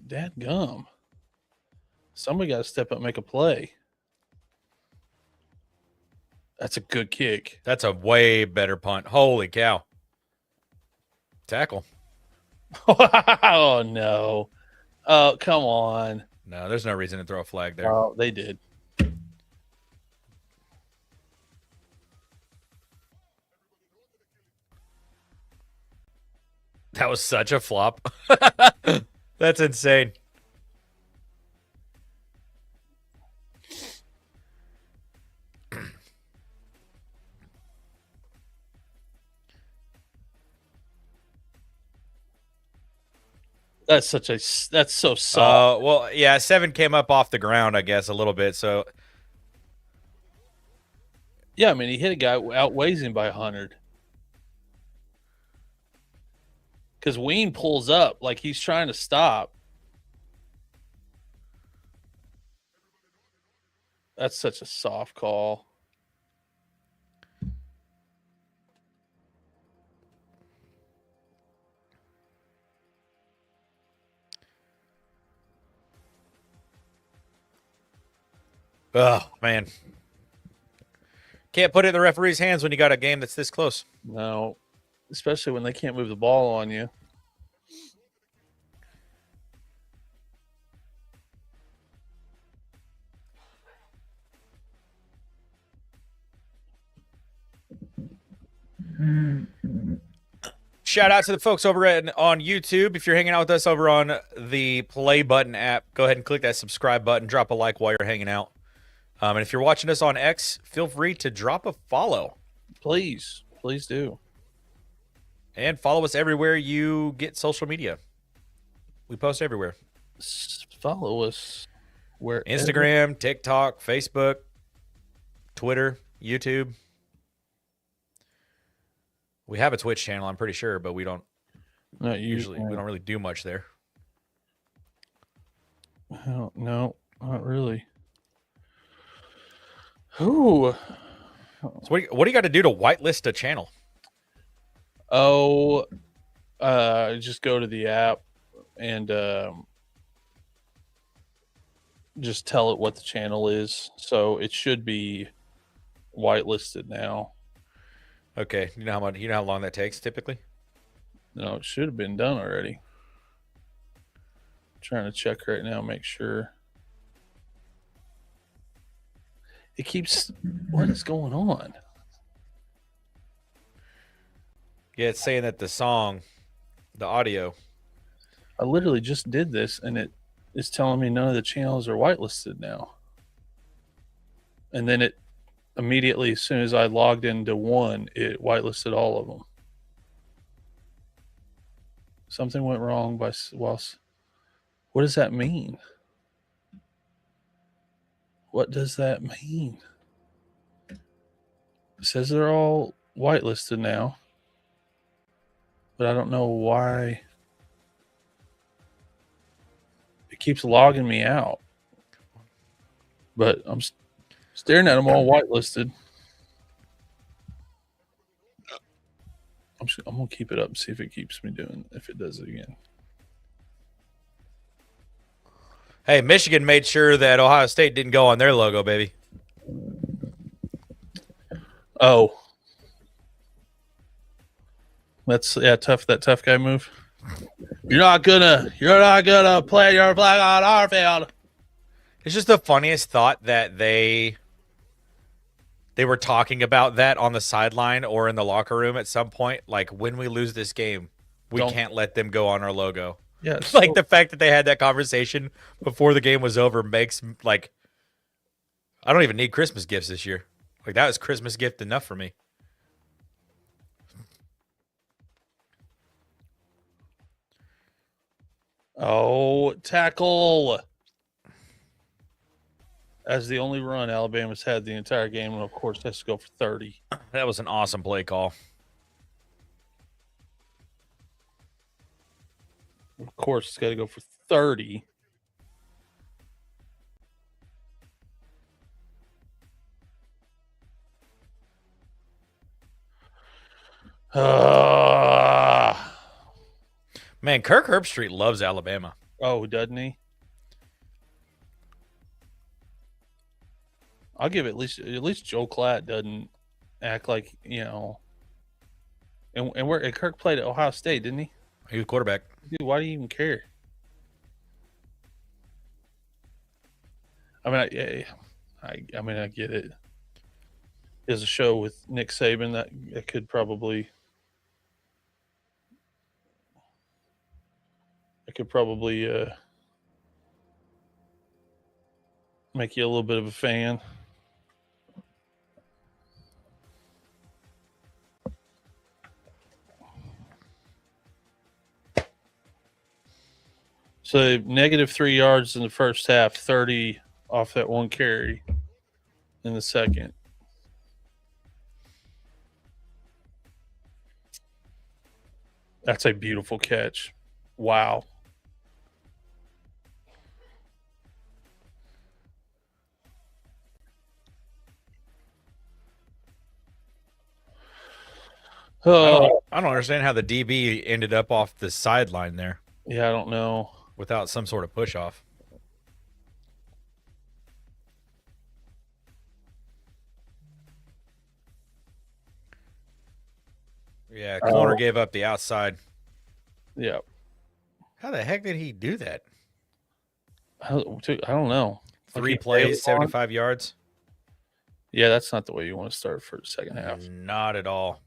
dadgum. Somebody got to step up and make a play. That's a good kick. That's a way better punt. Holy cow. Tackle. Oh, no. Oh, come on. No, there's no reason to throw a flag there. Oh, they did. That was such a flop. That's insane. That's so soft. Well, yeah, 7 came up off the ground, I guess, a little bit. So, Yeah, I mean, he hit a guy outweighs him by 100. Because Ween pulls up like he's trying to stop. That's such a soft call. oh, man. Can't put it in the referee's hands when you got a game that's this close. No, especially when they can't move the ball on you. Shout out to the folks over on YouTube. If you're hanging out with us over on the Play Button app, go ahead and click that subscribe button. Drop a like while you're hanging out. And if you're watching us on X, feel free to drop a follow. Please do. And follow us everywhere you get social media. We post everywhere. Follow us where Instagram, TikTok, Facebook, Twitter, YouTube. We have a Twitch channel, I'm pretty sure, but we don't Not usually we don't really do much there. No, not really. Ooh. So what do you got to do to whitelist a channel? Oh, just go to the app and just tell it what the channel is. So it should be whitelisted now. Okay, you know how long that takes typically? No, it should have been done already. Trying to check right now, make sure. It keeps. What is going on? Yeah, it's saying that the audio. I literally just did this, and it is telling me none of the channels are whitelisted now. And then it immediately, as soon as I logged into one, it whitelisted all of them. Something went wrong whilst. What does that mean? What does that mean? It says they're all whitelisted now, but I don't know why it keeps logging me out. But I'm staring at them all whitelisted. I'm gonna keep it up and see if it keeps me doing. If it does it again. Hey, Michigan made sure that Ohio State didn't go on their logo, baby. Oh, that's tough. That tough guy move. You're not gonna plant your flag on our field. It's just the funniest thought that they were talking about that on the sideline or in the locker room at some point. Like, when we lose this game, we can't let them go on our logo. Yeah, like the fact that they had that conversation before the game was over makes like I don't even need Christmas gifts this year. Like that was Christmas gift enough for me. Oh, tackle. As the only run Alabama's had the entire game, and of course has to go for 30. That was an awesome play call. Of course, it's got to go for 30. Man, Kirk Herbstreit loves Alabama. Oh, doesn't he? I'll give it at least Joe Klatt doesn't act like, and where Kirk played at Ohio State, didn't he? He was quarterback. Dude, why do you even care? I mean, I get it. There's a show with Nick Saban that could probably make you a little bit of a fan. So -3 yards in the first half, 30 off that one carry in the second. That's a beautiful catch. Wow. Oh, I don't understand how the DB ended up off the sideline there yeah, I don't know. without some sort of push off. Yeah, corner gave up the outside. Yeah. How the heck did he do that? I don't know. 3 plays, 75 yards? Yeah, that's not the way you want to start for the second half. Not at all.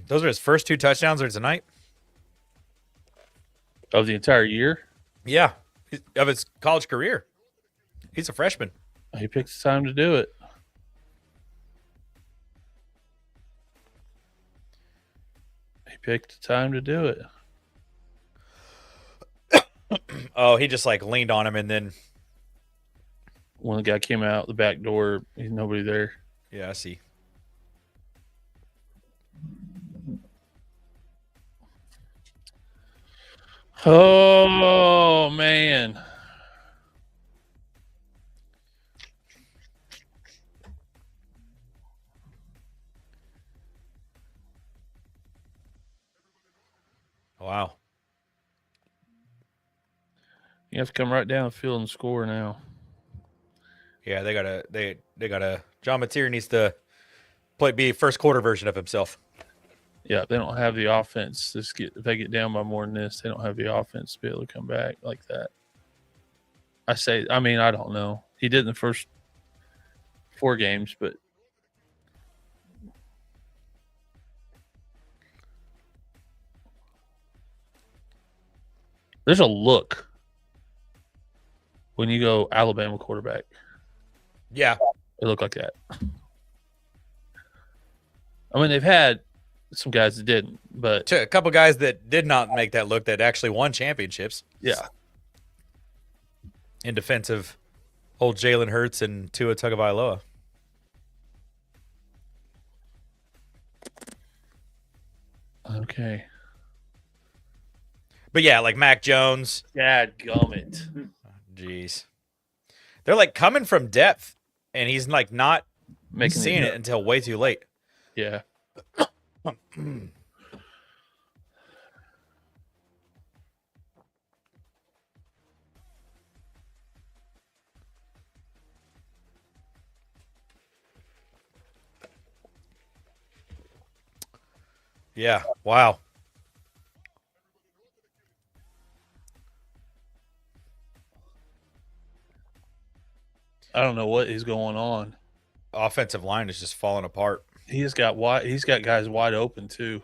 Those are his first 2 touchdowns of tonight? Of the entire year? Yeah, of his college career. He's a freshman. He picked the time to do it. He picked the time to do it. Oh, he just like leaned on him and then. When the guy came out the back door, there's nobody there. Yeah, I see. Oh, man. Wow. You have to come right down the field and score now. Yeah, they gotta John Mateer needs to be first quarter version of himself. Yeah, they don't have the offense. If they get down by more than this, they don't have the offense to be able to come back like that. I don't know. He did in the first 4 games, but there's a look when you go Alabama quarterback. Yeah. It looked like that. I mean, they've had some guys that didn't, but A couple guys that did not make that look that actually won championships. Yeah. In defense of old Jalen Hurts and Tua Tagovailoa. Okay. But yeah, like Mac Jones. Dadgummit. Jeez. They're like coming from depth, and he's like not seeing it until way too late. Yeah. Yeah. Wow. I don't know what is going on. Offensive line is just falling apart. He's got guys wide open too.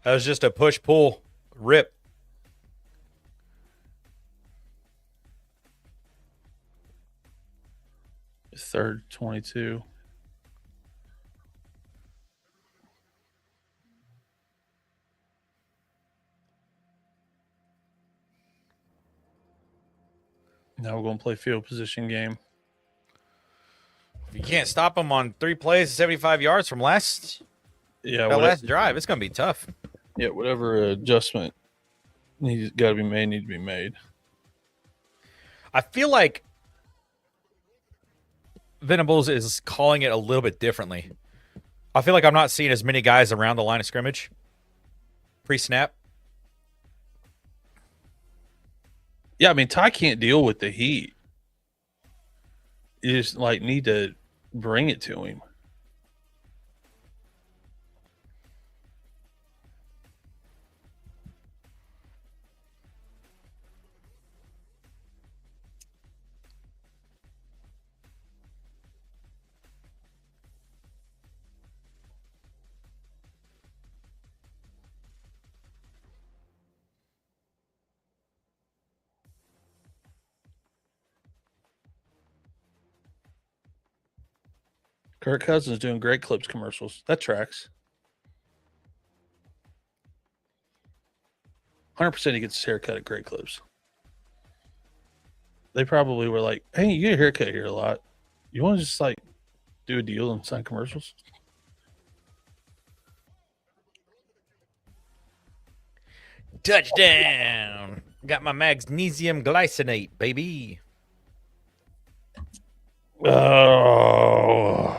That was just a push pull rip. Third 22. Now we're going to play field position game. If you can't stop them on 3 plays, 75 yards from last drive, it's gonna be tough. Yeah, whatever adjustment needs got to be made need to be made. I feel like Venables is calling it a little bit differently. I feel like I'm not seeing as many guys around the line of scrimmage pre-snap. Yeah, I mean Ty can't deal with the heat. You just like need to bring it to him. Kirk Cousins doing great clips commercials. That tracks. 100% he gets his haircut at Great Clips. They probably were like, hey, you get a haircut here a lot. You want to just like do a deal and sign commercials? Touchdown! Got my magnesium glycinate, baby. Oh,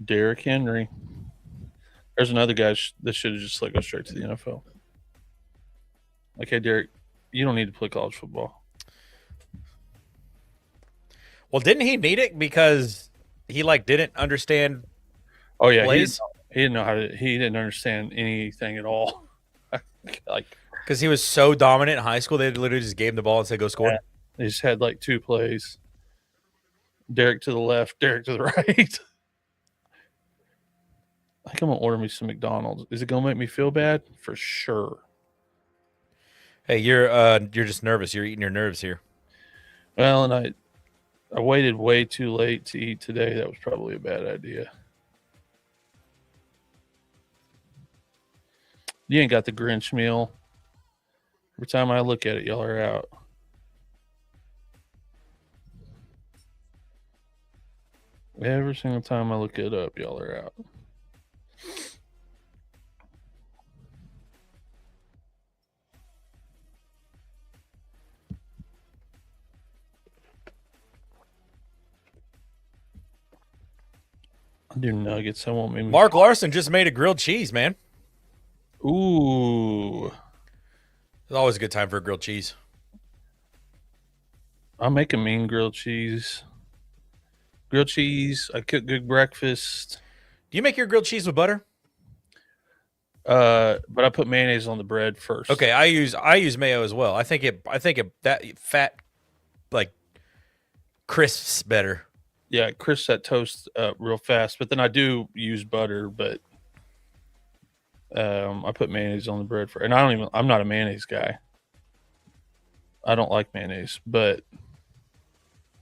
Derrick Henry. There's another guy that should have just like go straight to the NFL. Like, hey, Derrick, you don't need to play college football. Well, didn't he need it because he like didn't understand? Oh yeah, plays? He didn't know how to. He didn't understand anything at all. Like, because he was so dominant in high school, they literally just gave him the ball and said, "Go score." Yeah. They just had like 2 plays. Derrick to the left, Derrick to the right. I think I'm gonna order me some McDonald's. Is it gonna make me feel bad? For sure. Hey, you're just nervous. You're eating your nerves here. Well, and I waited way too late to eat today. That was probably a bad idea. You ain't got the Grinch meal. Every time I look at it, y'all are out. Every single time I look it up, y'all are out. I do nuggets. I won't make me. Mark Larson just made a grilled cheese, man. Ooh. It's always a good time for a grilled cheese. I make a mean grilled cheese. Grilled cheese. I cook good breakfast. Do you make your grilled cheese with butter? But I put mayonnaise on the bread first. Okay, I use mayo as well. I think it that fat like crisps better. Yeah, it crisps that toast real fast. But then I do use butter, but I put mayonnaise on the bread for, and I'm not a mayonnaise guy. I don't like mayonnaise, but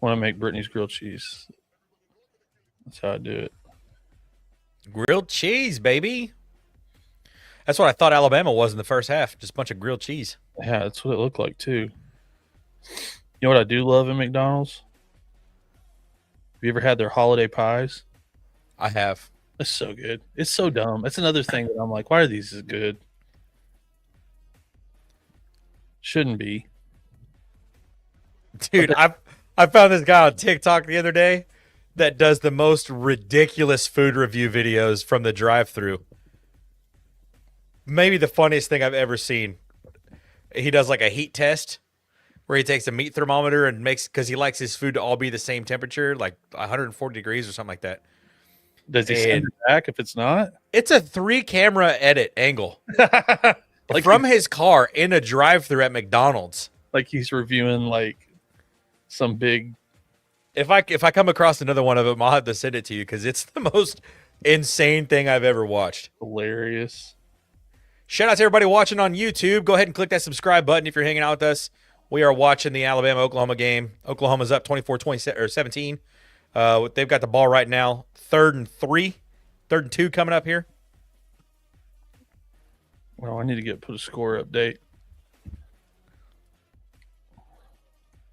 when I make Brittany's grilled cheese, that's how I do it. Grilled cheese, baby. That's what I thought Alabama was in the first half. Just a bunch of grilled cheese. Yeah, that's what it looked like too. You know what I do love in McDonald's? Have you ever had their holiday pies? I have. It's so good. It's so dumb. That's another thing that I'm like, why are these as good? Shouldn't be. Dude, I found this guy on TikTok the other day that does the most ridiculous food review videos from the drive-thru. Maybe the funniest thing I've ever seen. He does like a heat test where he takes a meat thermometer and makes, because he likes his food to all be the same temperature, like 140 degrees or something like that. Does he send it back if it's not? It's a 3-camera edit angle. Like from his car in a drive-thru at McDonald's. Like he's reviewing like some big. If I come across another one of them, I'll have to send it to you because it's the most insane thing I've ever watched. Hilarious. Shout out to everybody watching on YouTube. Go ahead and click that subscribe button if you're hanging out with us. We are watching the Alabama-Oklahoma game. Oklahoma's up 24-17. They've got the ball right now. 3rd and 3. 3rd and 2 coming up here. Well, I need to put a score update.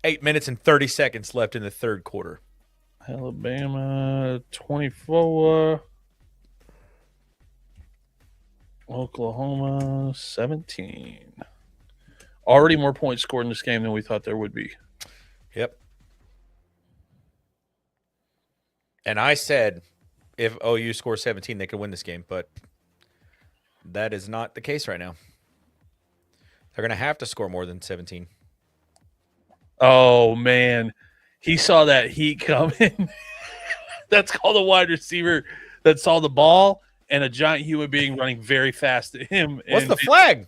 8 minutes and 30 seconds left in the third quarter. Alabama 24. Oklahoma 17. Already more points scored in this game than we thought there would be. Yep. And I said if OU scores 17, they could win this game, but that is not the case right now. They're going to have to score more than 17. Oh, man. He saw that heat coming. That's called a wide receiver that saw the ball and a giant human being running very fast at him. What's the flag?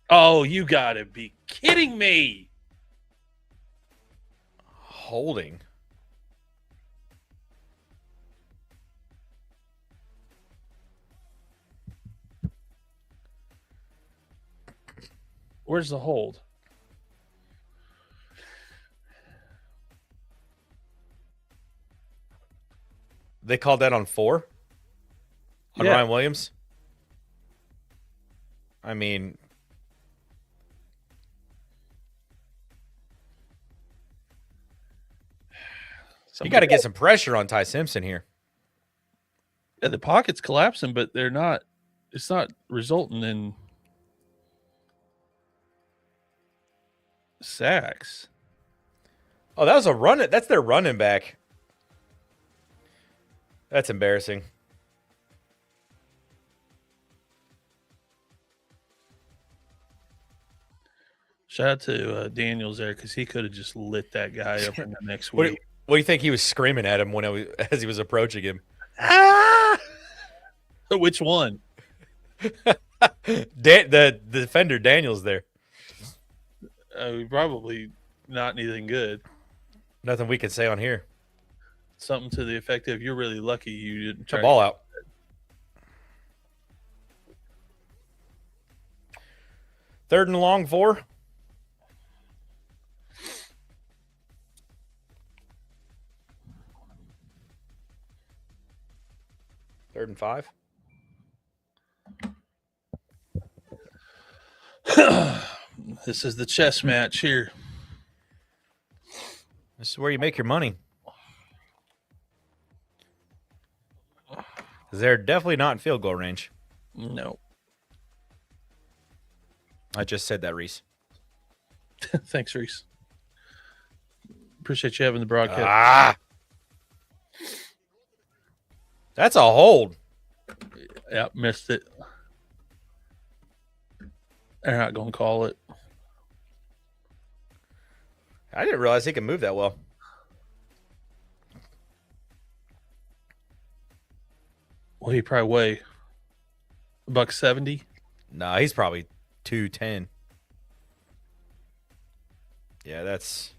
Oh, you got to be kidding me. Holding. Where's the hold? They called that on 4? On Ryan Williams? I mean, you got to get some pressure on Ty Simpson here. Yeah, the pocket's collapsing, but they're not. It's not resulting in sacks. Oh, that was a run. That's their running back. That's embarrassing. Shout out to Daniels there because he could have just lit that guy up in the next week. What do you think he was screaming at him as he was approaching him? Ah! Which one? The defender Daniels there. Probably not anything good. Nothing we can say on here. Something to the effect of "You're really lucky you didn't try the ball out." 3rd and long 4. 3rd and 5. This is the chess match here. This is where you make your money. They're definitely not in field goal range. No. I just said that, Reese. Thanks, Reese. Appreciate you having the broadcast. That's a hold. Yep, missed it. They're not going to call it. I didn't realize he could move that well. What do you probably weigh? $170? Nah, he's probably 210. Yeah, that's...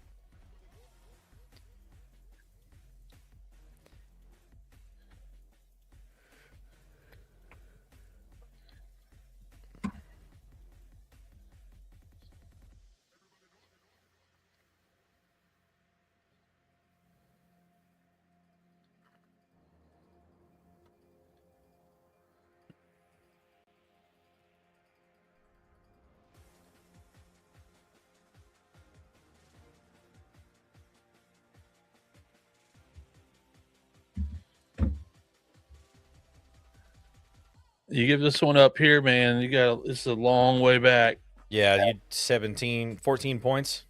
You give this one up here, man. This is a long way back. Yeah, 14 points.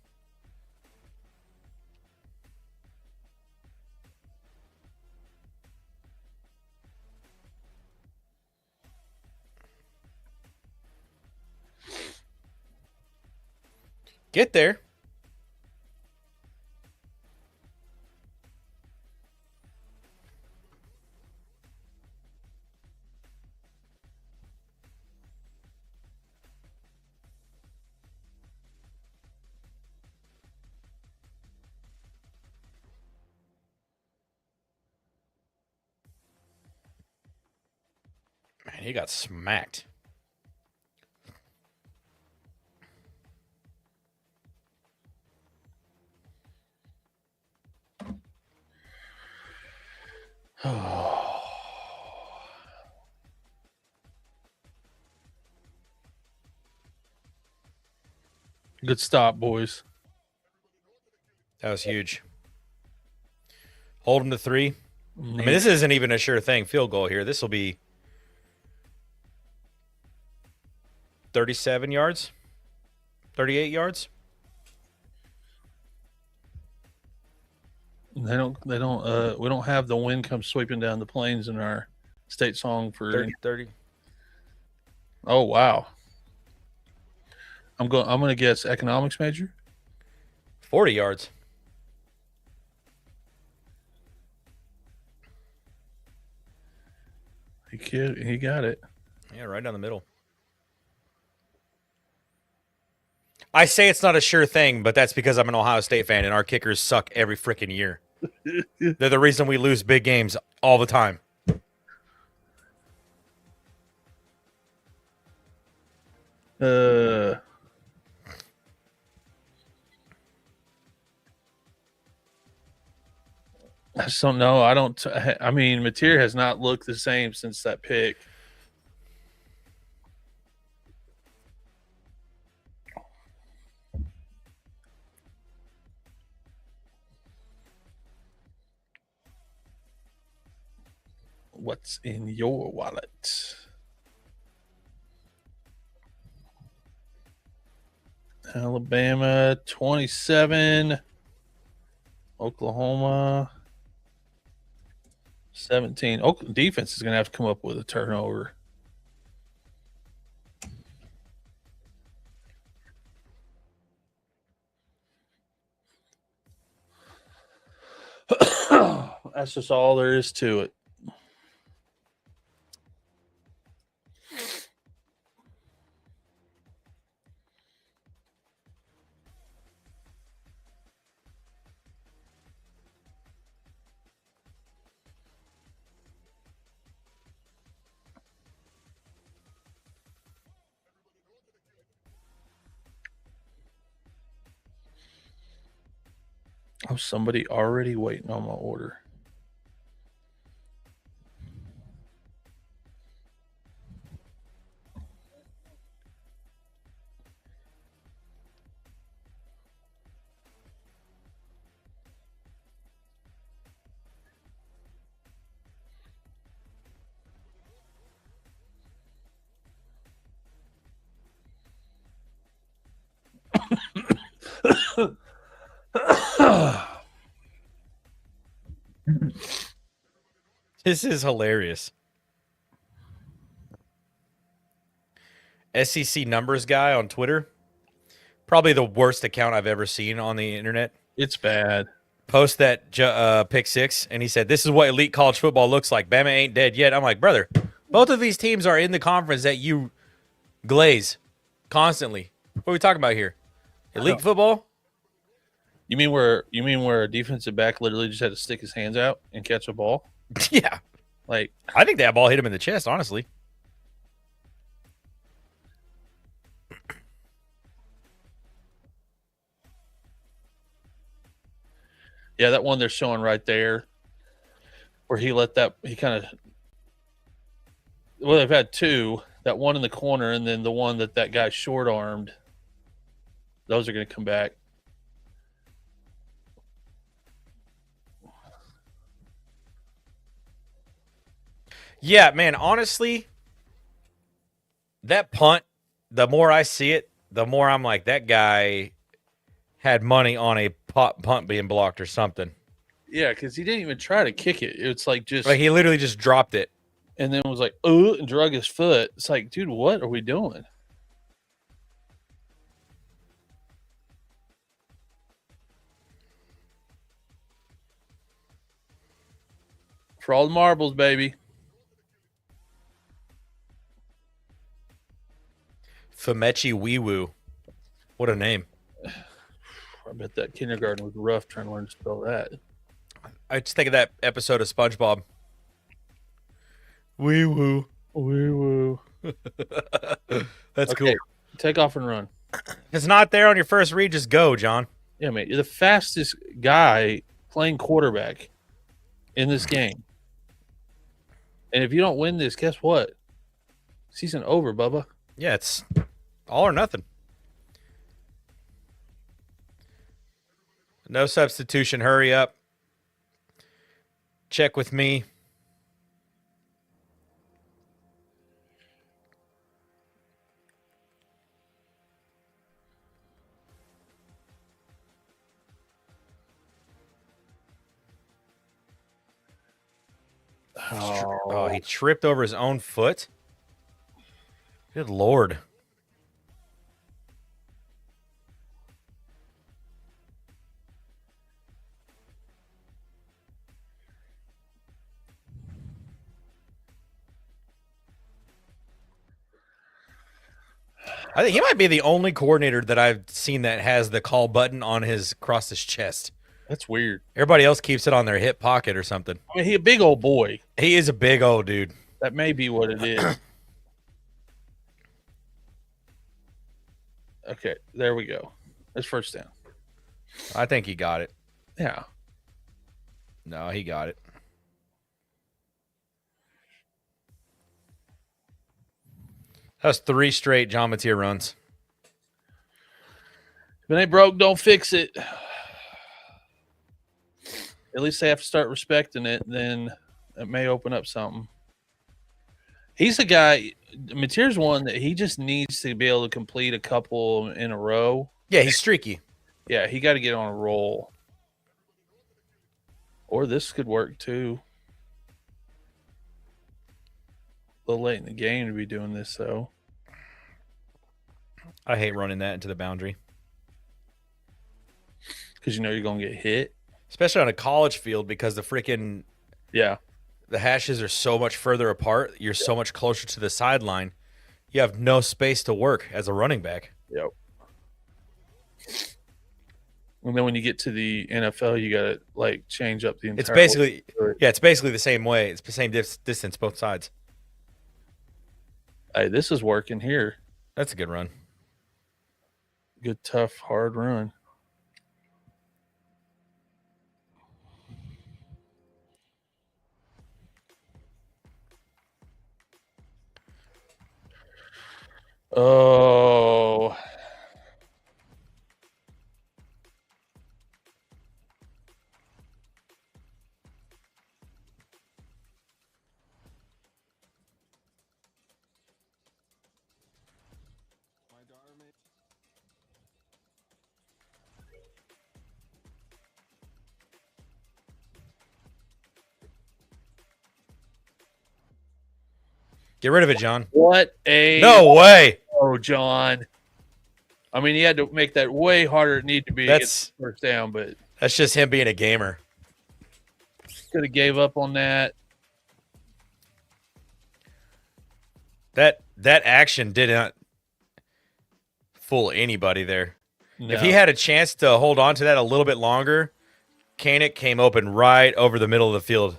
Get there. Man, he got smacked. Good stop, boys. That was huge. Hold him to 3. I mean, this isn't even a sure thing field goal here. This will be 37 yards, 38 yards. We don't have the wind come sweeping down the plains in our state song for 30. Oh, wow. I'm going to guess economics major. 40 yards. He got it. Yeah, right down the middle. I say it's not a sure thing, but that's because I'm an Ohio State fan and our kickers suck every freaking year. They're the reason we lose big games all the time. I just don't know. I mean, Mateer has not looked the same since that pick. What's in your wallet? Alabama 27, Oklahoma 17. Oakland defense is going to have to come up with a turnover. That's just all there is to it. Oh, somebody already waiting on my order. This is hilarious. SEC numbers guy on Twitter. Probably the worst account I've ever seen on the internet. It's bad. Post that pick 6, and he said, "This is what elite college football looks like. Bama ain't dead yet." I'm like, brother, both of these teams are in the conference that you glaze constantly. What are we talking about here? Elite football? You mean where a defensive back literally just had to stick his hands out and catch a ball? Yeah. Like, I think that ball hit him in the chest, honestly. yeah, that one they're showing right there where he kind of, well, they've had two, that one in the corner and then the one that guy short armed. Those are going to come back. Yeah, man, honestly, that punt, the more I see it, the more I'm like, that guy had money on a punt being blocked or something. Yeah, because he didn't even try to kick it. It's like he literally just dropped it. And then was like, oh, and drug his foot. It's like, dude, what are we doing? For all the marbles, baby. Femechi Wee-Woo. What a name. I bet that kindergarten was rough trying to learn to spell that. I just think of that episode of SpongeBob. Wee-Woo. Woo woo. That's Okay, cool. take off and run. If it's not there on your first read, just go, John. Yeah, mate. You're the fastest guy playing quarterback in this game. And if you don't win this, guess what? Season over, Bubba. Yeah, it's all or nothing. No substitution. Hurry up. Check with me. Oh, he tripped over his own foot. Good Lord. I think he might be the only coordinator that I've seen that has the call button on his across his chest. That's weird. Everybody else keeps it on their hip pocket or something. I mean, he's a big old boy. He is a big old dude. That may be what it is. Okay, there we go. That's first down. I think he got it. Yeah. No, he got it. That was 3 straight John Mateer runs. If it ain't broke, don't fix it. At least they have to start respecting it. Then it may open up something. He's a guy. Mateer's one that he just needs to be able to complete a couple in a row. Yeah, he's streaky. Yeah, he got to get on a roll. Or this could work too. A little late in the game to be doing this, though. I hate running that into the boundary. Because you know you're going to get hit. Especially on a college field because the freaking Yeah. the hashes are so much further apart. You're so much closer to the sideline. You have no space to work as a running back. Yep. And then when you get to the NFL, you got to like change up the entire. It's basically it's basically the same way. It's the same distance both sides. Hey, this is working here. That's a good run. Good, tough, hard run. Oh. Get rid of it, John. What a No way. Oh, John. I mean, he had to make that way harder than it needed to be to get the first down, but That's just him being a gamer. could have gave up on that. That action did not fool anybody there. No. If he had a chance to hold on to that a little bit longer, Koenig came open right over the middle of the field.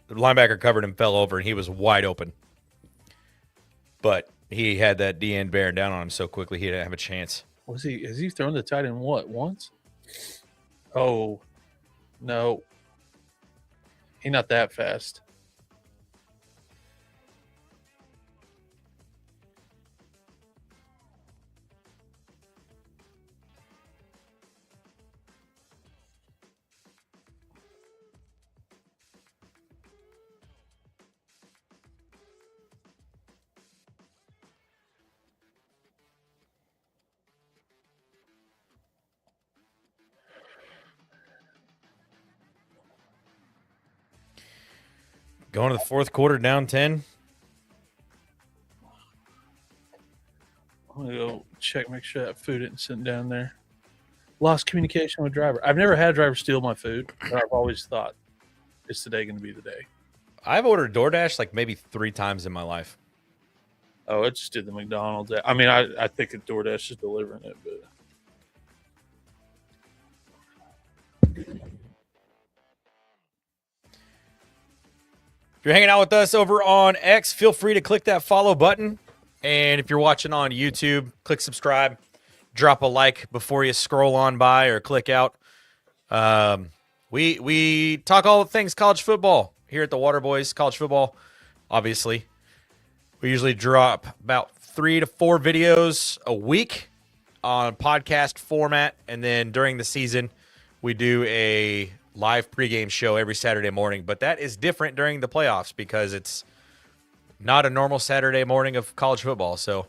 The linebacker covered him, fell over, and he was wide open. But he had that D end bearing down on him so quickly he didn't have a chance. Has he thrown the tight end once? Oh, no. He's not that fast. Going to the fourth quarter, down 10. I'm going to go check, make sure that food isn't sitting down there. Lost communication with driver. I've never had a driver steal my food, but I've always thought, is today going to be the day? I've ordered DoorDash like maybe 3 times in my life. Oh, it just did the McDonald's. I mean, I think that DoorDash is delivering it, but If you're hanging out with us over on X, feel free to click that follow button. And if you're watching on YouTube, click subscribe. Drop a like before you scroll on by or click out. We talk all things college football here at the Waterboys College Football. Obviously, we usually drop about 3 to 4 videos a week on podcast format, and then during the season, we do a live pregame show every Saturday morning. But that is different during the playoffs because it's not a normal Saturday morning of college football. So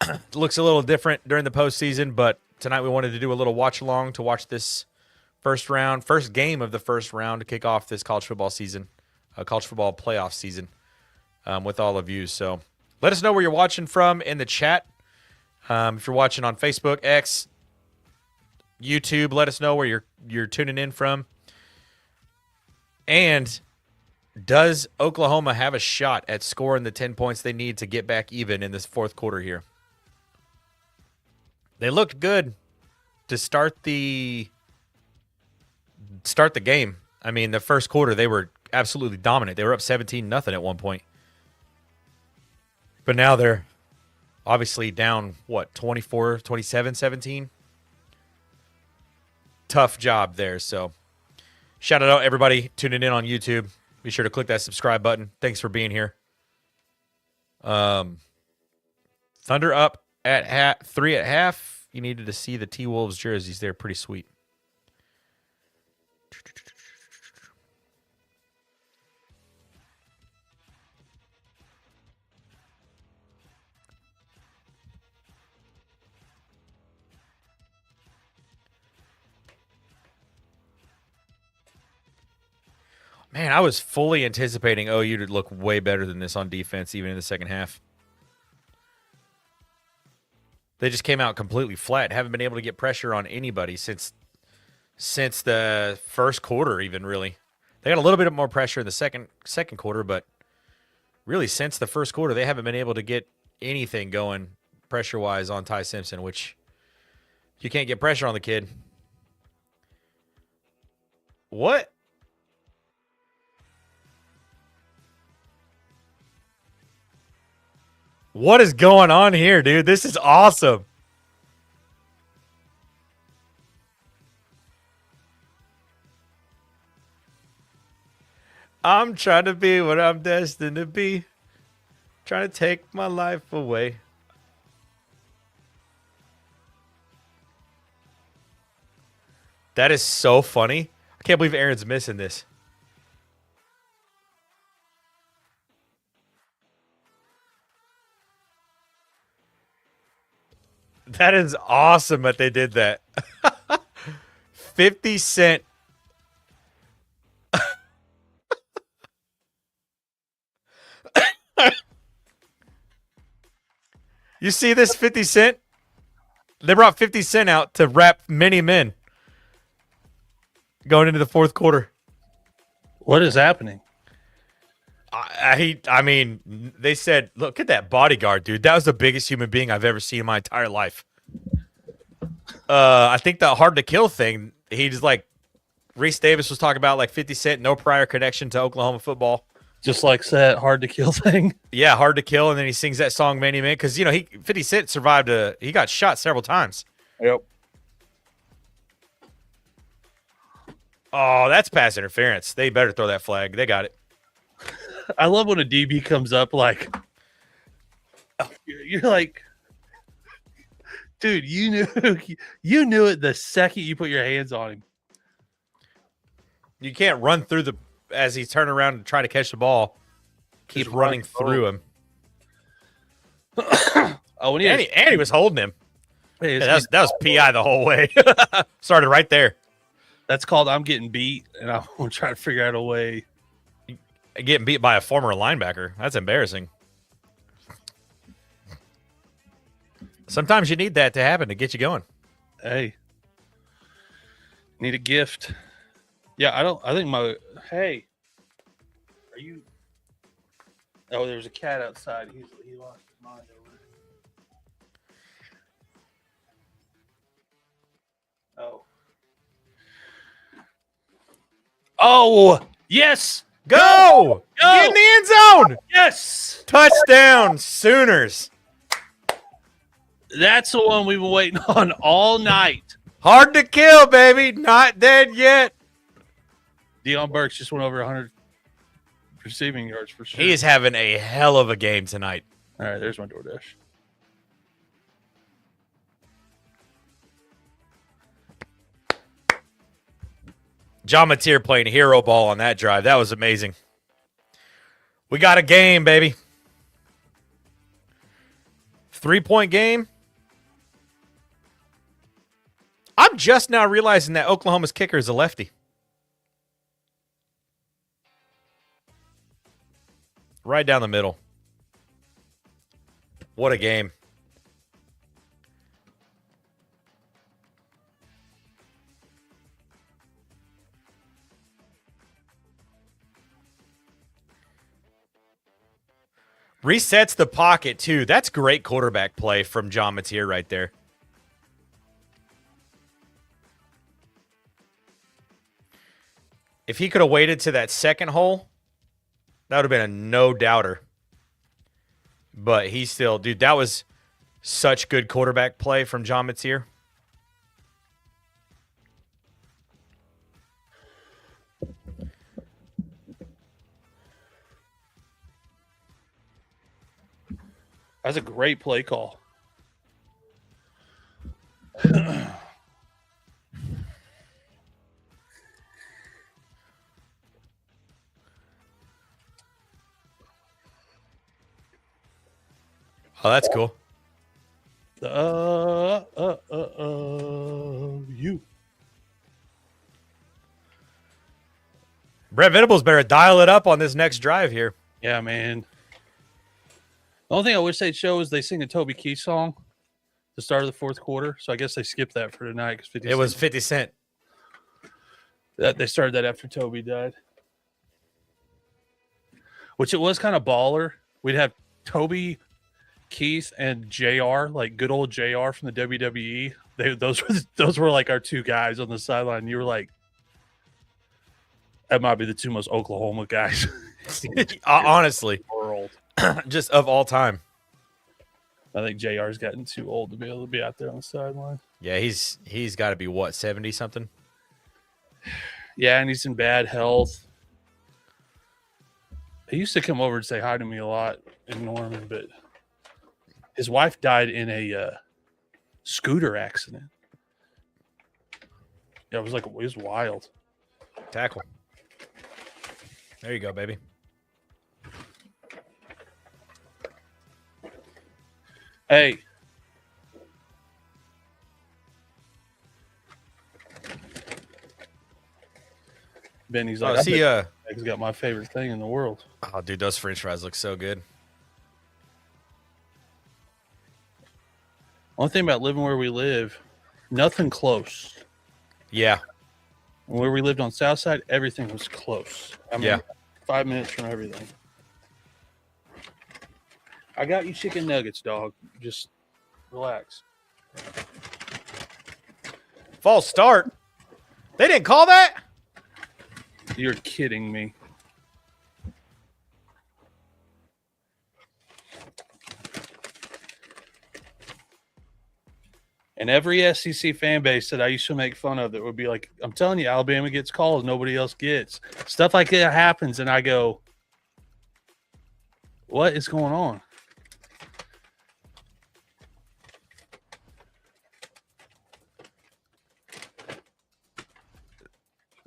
it looks a little different during the postseason. But tonight we wanted to do a little watch along to watch this first game of the first round to kick off this college football season, college football playoff season, with all of you. So let us know where you're watching from in the chat. If you're watching on Facebook, X, YouTube, let us know where you're tuning in from. And does Oklahoma have a shot at scoring the 10 points they need to get back even in this fourth quarter here? They looked good to start the game. I mean, the first quarter they were absolutely dominant. They were up 17-0 at one point. But now they're obviously down, 24, 27, 17? Tough job there. So shout out everybody tuning in on YouTube. Be sure to click that subscribe button. Thanks for being here. Thunder up at 3 at half. You needed to see the T-Wolves jerseys. They're pretty sweet. Man, I was fully anticipating OU to look way better than this on defense, even in the second half. They just came out completely flat. Haven't been able to get pressure on anybody since the first quarter, even, really. They got a little bit more pressure in the second quarter, but really since the first quarter, they haven't been able to get anything going pressure-wise on Ty Simpson, which you can't get pressure on the kid. What? What is going on here, dude? This is awesome. I'm trying to be what I'm destined to be. Trying to take my life away. That is so funny. I can't believe Aaron's missing this. That is awesome that they did that. 50 Cent. You see this 50 Cent? They brought 50 Cent out to rap Many Men going into the fourth quarter. What is happening? I mean, they said, look at that bodyguard, dude. That was the biggest human being I've ever seen in my entire life. I think the hard to kill thing, he's like, Reese Davis was talking about, like 50 Cent, no prior connection to Oklahoma football. Just like that hard to kill thing. Yeah, hard to kill. And then he sings that song, Many Men, because, 50 Cent survived he got shot several times. Yep. Oh, that's pass interference. They better throw that flag. They got it. I love when a DB comes up like, you're like, dude, you knew it the second you put your hands on him. You can't run through as he's turning around and try to catch the ball. Keep running through him. Oh, and he was holding him. Hey, that was PI the whole way. Started right there. That's called I'm getting beat, and I'm going to try to figure out a way. Getting beat by a former linebacker. That's embarrassing. Sometimes you need that to happen to get you going. Hey. Need a gift. Yeah, hey. Are you? Oh, there's a cat outside. He lost his mind over it. Oh. Oh, yes. Go! Get in the end zone. Yes. Touchdown, Sooners. That's the one we've been waiting on all night. Hard to kill, baby. Not dead yet. Deion Burks just went over 100 receiving yards for sure. He is having a hell of a game tonight. All right, there's my DoorDash. John Mateer playing hero ball on that drive. That was amazing. We got a game, baby. 3-point game. I'm just now realizing that Oklahoma's kicker is a lefty. Right down the middle. What a game. Resets the pocket, too. That's great quarterback play from John Mateer right there. If he could have waited to that second hole, that would have been a no-doubter. But he still, dude, that was such good quarterback play from John Mateer. That's a great play call. Oh, that's cool. You. Brett Venables better dial it up on this next drive here. Yeah, man. The only thing I wish they'd show is they sing a Toby Keith song at the start of the fourth quarter. So I guess they skipped that for tonight. Cause 50 It was 50 Cent. They started that after Toby died. Which it was kind of baller. We'd have Toby, Keith, and JR, like good old JR from the WWE. Those were like our two guys on the sideline. You were like, that might be the two most Oklahoma guys. Honestly. World. Just of all time. I think JR's gotten too old to be able to be out there on the sideline. Yeah, he's got to be, what, 70-something? Yeah, and he's in bad health. He used to come over and say hi to me a lot in Norman, but his wife died in a scooter accident. Yeah, it was wild. Tackle. There you go, baby. Hey. Benny's like, he's got my favorite thing in the world. Oh, dude, those French fries look so good. Only thing about living where we live, nothing close. Yeah. Where we lived on Southside, everything was close. I mean, yeah. 5 minutes from everything. I got you chicken nuggets, dog. Just relax. False start. They didn't call that? You're kidding me. And every SEC fan base that I used to make fun of that would be like, I'm telling you, Alabama gets calls nobody else gets. Stuff like that happens, and I go, what is going on?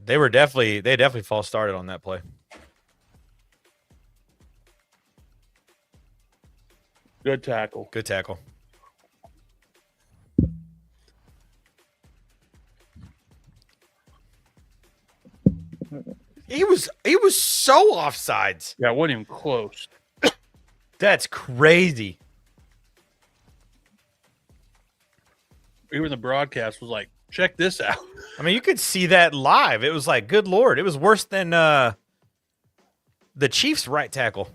They definitely false started on that play. Good tackle. Good tackle. He was so offsides. Yeah, it wasn't even close. That's crazy. Even the broadcast was like, check this out. I mean, you could see that live. It was like, good Lord. It was worse than the Chiefs' right tackle.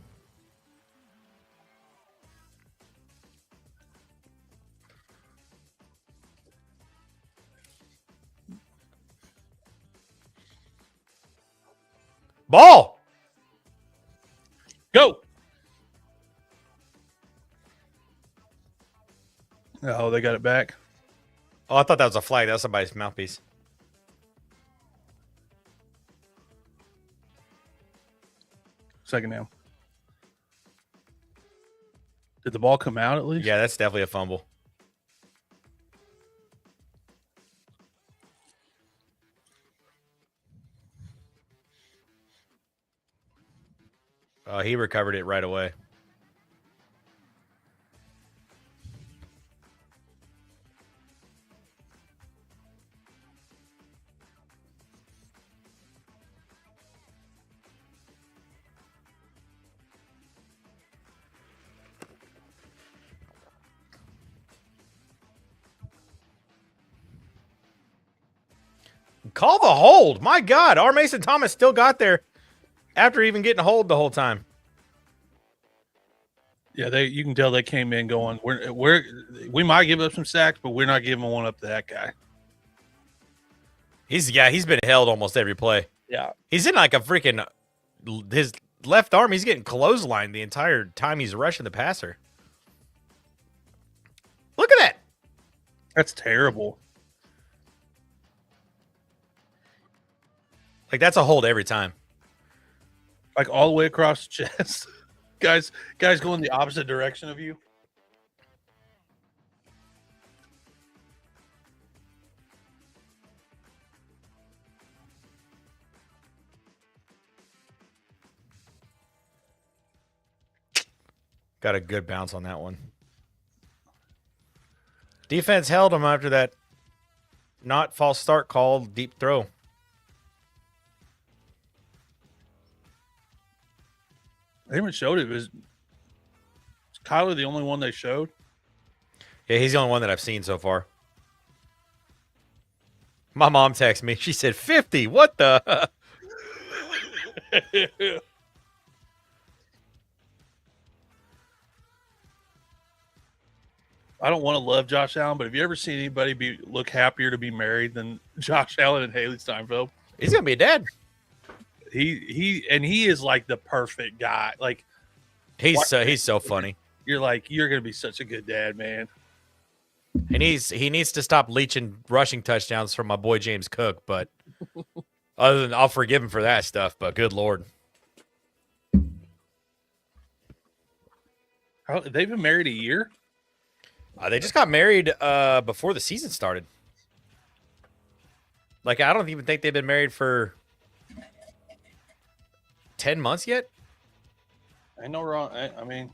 Ball. Oh, they got it back. Oh, I thought that was a flag. That was somebody's mouthpiece. Second down. Did the ball come out at least? Yeah, that's definitely a fumble. He recovered it right away. Call the hold. My God. R. Mason Thomas still got there after even getting hold the whole time. Yeah, you can tell they came in going, we might give up some sacks, but we're not giving one up to that guy. He's been held almost every play. Yeah. He's in like a freaking his left arm, he's getting clotheslined the entire time he's rushing the passer. Look at that. That's terrible. Like, that's a hold every time. Like all the way across the chest. guys going the opposite direction of you. Got a good bounce on that one. Defense held him after that not false start call, deep throw. They haven't showed it. Was Kyler the only one they showed? Yeah, he's the only one that I've seen so far. My mom texted me. She said, 50. What the? I don't want to love Josh Allen, but have you ever seen anybody look happier to be married than Josh Allen and Haley Steinfeld? He's going to be a dad. He is like the perfect guy. Like he's so funny. You're like, you're going to be such a good dad, man. And he needs to stop leeching rushing touchdowns from my boy James Cook, but other than I'll forgive him for that stuff, but good Lord. They've been married a year? They just got married before the season started. Like, I don't even think they've been married for 10 months yet. Ain't no wrong. I mean,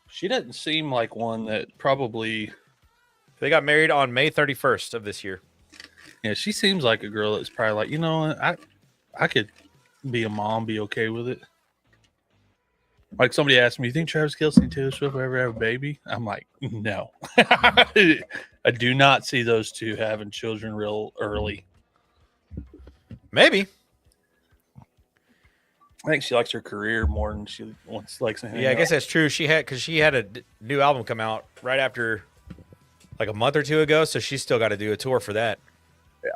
she doesn't seem like one that probably. They got married on May 31st of this year. Yeah, she seems like a girl that's probably like, you know, I could be a mom, be okay with it. Like somebody asked me, you think Travis Kelce and Taylor Swift will ever have a baby? I'm like, no. I do not see those two having children real early. Maybe. I think she likes her career more than she likes to hang Yeah, I out. guess that's true. She had a new album come out right after, like a month or two ago, so she's still got to do a tour for that. Yeah.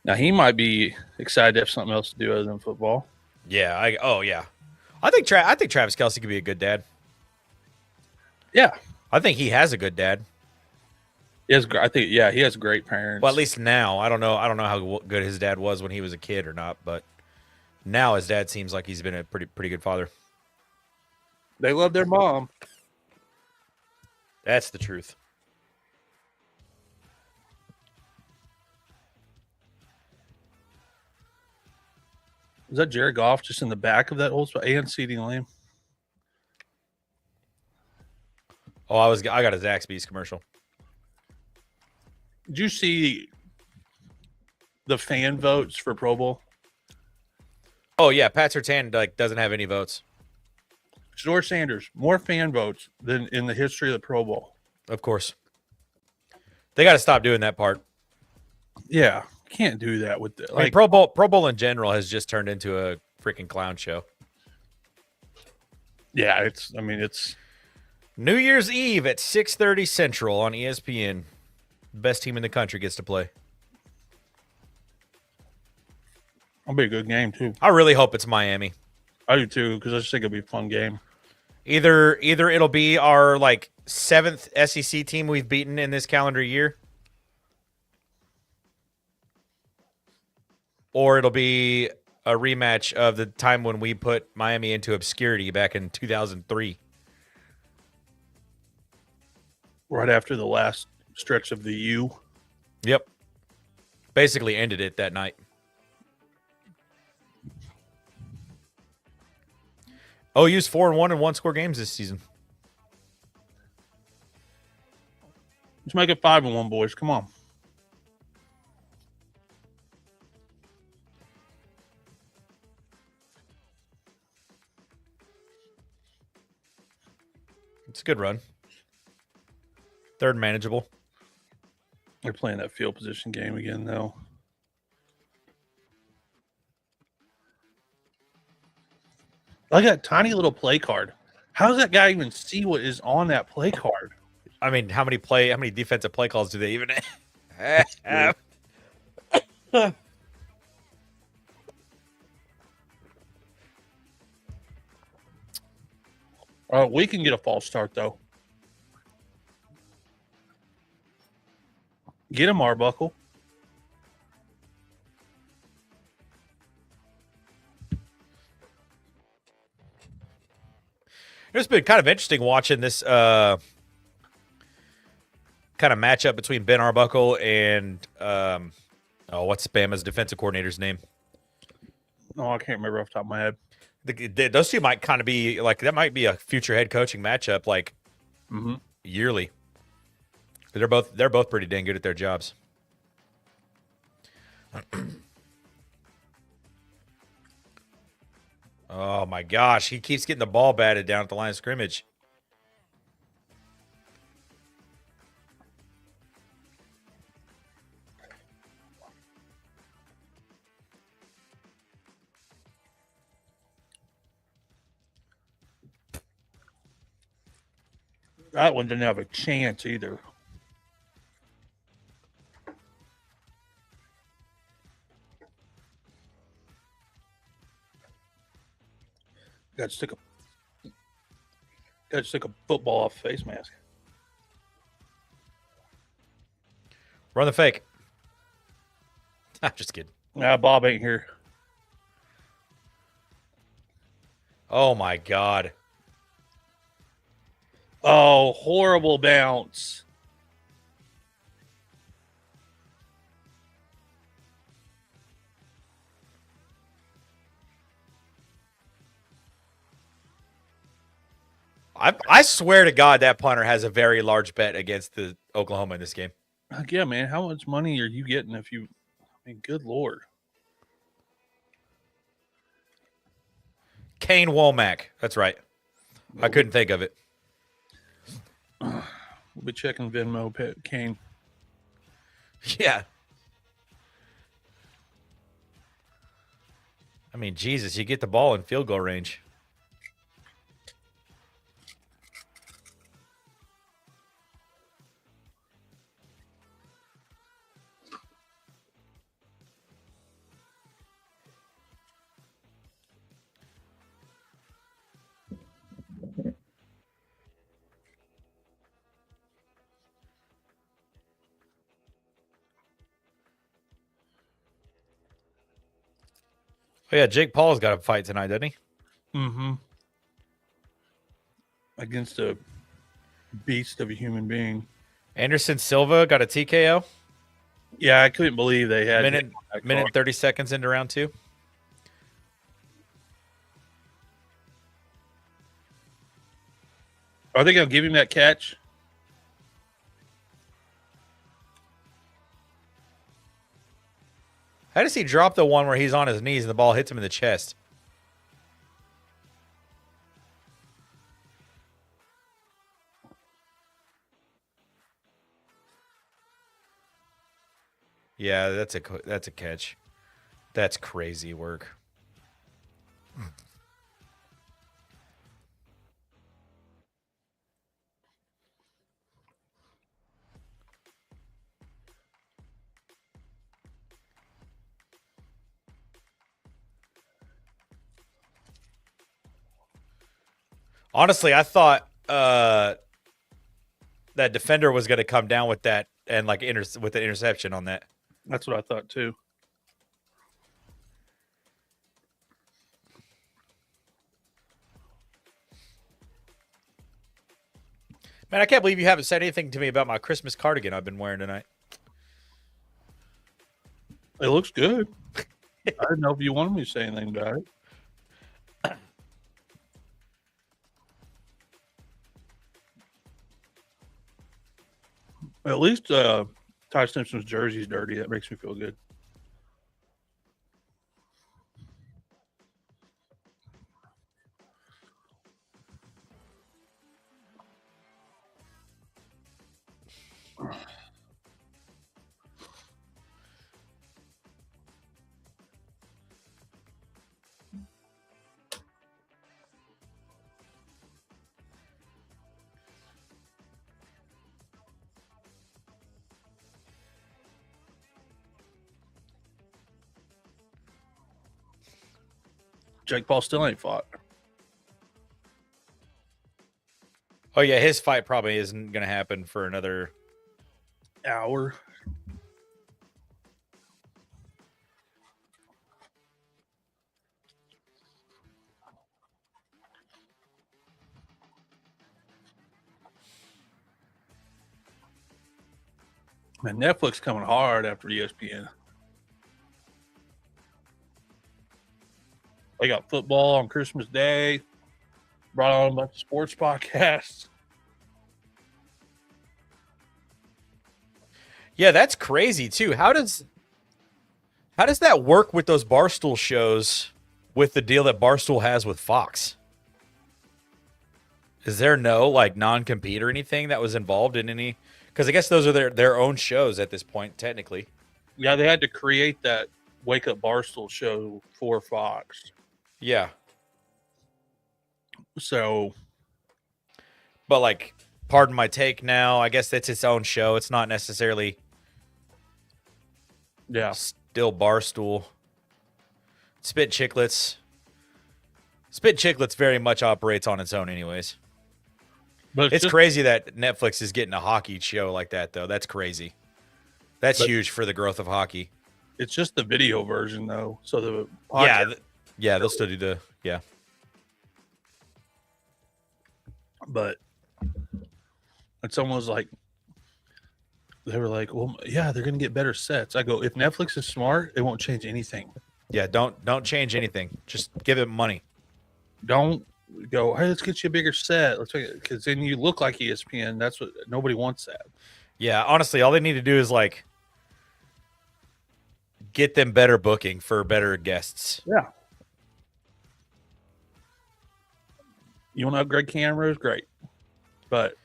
Now he might be excited to have something else to do other than football. Yeah. I think Travis Kelce could be a good dad. Yeah, I think he has a good dad. he has great parents. Well, at least now. I don't know how good his dad was when he was a kid or not, but now his dad seems like he's been a pretty good father. They love their mom. That's the truth. Is that Jared Goff just in the back of that old spot? And CeeDee Lamb. Oh, I got a Zaxby's commercial. Did you see the fan votes for Pro Bowl? Oh yeah, Pat Surtain doesn't have any votes. George Sanders, more fan votes than in the history of the Pro Bowl. Of course. They got to stop doing that part. Yeah, can't do that with the, I mean, Pro Bowl in general has just turned into a freaking clown show. Yeah, it's New Year's Eve at 6:30 Central on ESPN. Best team in the country gets to play. it'll be a good game too. I really hope it's Miami. I do too, because I just think it'll be a fun game. Either it'll be our like 7th SEC team we've beaten in this calendar year, or it'll be a rematch of the time when we put Miami into obscurity back in 2003. Right after the last stretch of the U. Yep. Basically ended it that night. OU's 4-1 in one-score games this season. Let's make it 5-1, boys. Come on. It's a good run. Third manageable. They're playing that field position game again, though. Look at that tiny little play card. How does that guy even see what is on that play card? I mean, how many defensive play calls do they even have? We can get a false start, though. Get him, Arbuckle. It's been kind of interesting watching this kind of matchup between Ben Arbuckle and what's Bama's defensive coordinator's name? Oh, I can't remember off the top of my head. Those two might kind of be like, that might be a future head coaching matchup, like yearly. They're both pretty dang good at their jobs. Oh my gosh, he keeps getting the ball batted down at the line of scrimmage. That one didn't have a chance either. Got to stick a football off face mask. Run the fake. Just kidding. Nah, Bob ain't here. Oh my God. Oh, horrible bounce. I swear to God that punter has a very large bet against the Oklahoma in this game. Yeah, man. How much money are you getting if you? I mean, good Lord. Kane Womack. That's right. I couldn't think of it. We'll be checking Venmo, Kane. Yeah. I mean, Jesus, you get the ball in field goal range. Oh, yeah, Jake Paul's got a fight tonight, doesn't he? Mm-hmm. Against a beast of a human being. Anderson Silva got a TKO. Yeah, I couldn't believe they had minute 30 seconds into round 2. Are they going to give him that catch? How does he drop the one where he's on his knees and the ball hits him in the chest? Yeah, that's a catch. That's crazy work. Honestly, I thought that defender was going to come down with that and like with the interception on that. That's what I thought too. Man, I can't believe you haven't said anything to me about my Christmas cardigan I've been wearing tonight. It looks good. I didn't know if you wanted me to say anything about it. At least Ty Simpson's jersey's dirty. That makes me feel good. Jake Paul still ain't fought. Oh yeah, his fight probably isn't going to happen for another hour. Man, Netflix coming hard after ESPN. They got football on Christmas Day. Brought on a bunch of sports podcasts. Yeah, that's crazy too. How does that work with those Barstool shows with the deal that Barstool has with Fox? Is there no like non-compete or anything that was involved in any? Because I guess those are their own shows at this point, technically. Yeah, they had to create that Wake Up Barstool show for Fox. Yeah. So, but like, pardon my take now. I guess it's its own show. It's not necessarily. Yeah. Still Barstool. Spit Chicklets. Spit Chicklets very much operates on its own, anyways. But it's crazy that Netflix is getting a hockey show like that, though. That's crazy. That's huge for the growth of hockey. It's just the video version, though. So the podcast, yeah, they'll still do the But it's almost like they were like, well, yeah, they're going to get better sets. I go, if Netflix is smart, it won't change anything. Yeah, don't change anything. Just give it money. Don't go, hey, let's get you a bigger set. Let's because then you look like ESPN. That's what nobody wants that. Yeah, honestly, all they need to do is like get them better booking for better guests. Yeah. You want to upgrade cameras? Great. But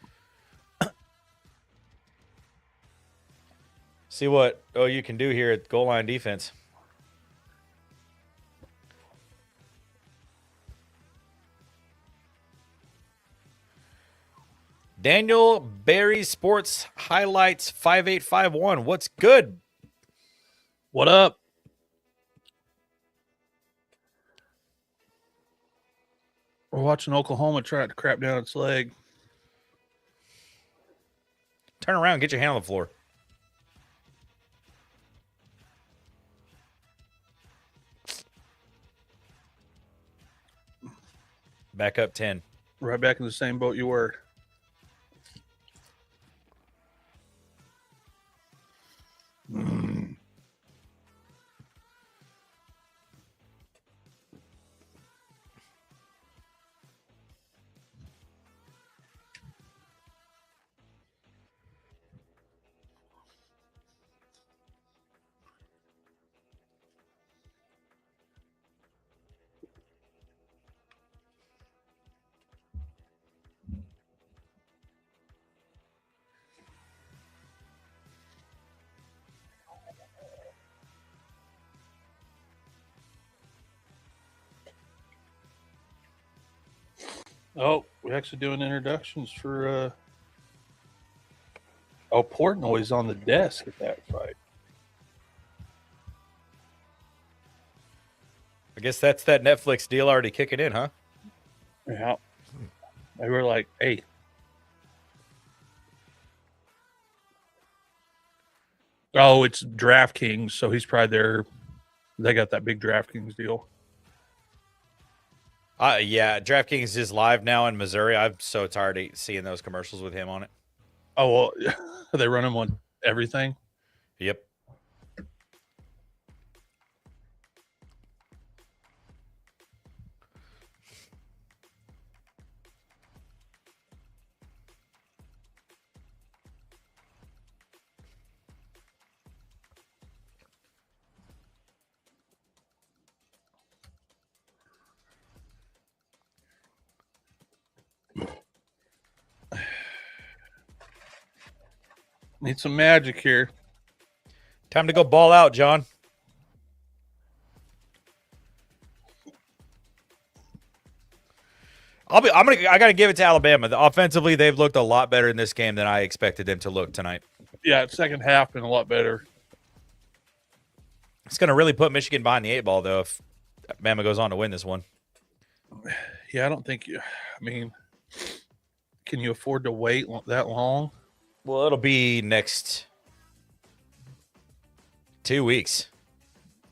see what you can do here at goal line defense. Daniel Barry Sports Highlights 5851. What's good? What up? We're watching Oklahoma try to crap down its leg. Turn around, get your hand on the floor. Back up 10. Right back in the same boat you were. Oh, we're actually doing introductions for Portnoy's on the desk at that fight. I guess that's that Netflix deal already kicking in, huh? Yeah. They were like, "Hey, oh, it's DraftKings, so he's probably there. They got that big DraftKings deal." Yeah, DraftKings is live now in Missouri. I'm so tired of seeing those commercials with him on it. Oh well, they run him on everything. Yep. Need some magic here. Time to go ball out, John. I gotta give it to Alabama. Offensively, they've looked a lot better in this game than I expected them to look tonight. Yeah, second half been a lot better. It's gonna really put Michigan behind the 8 ball though if Alabama goes on to win this one. Yeah, I don't think you. I mean, can you afford to wait that long? Well, it'll be next 2 weeks.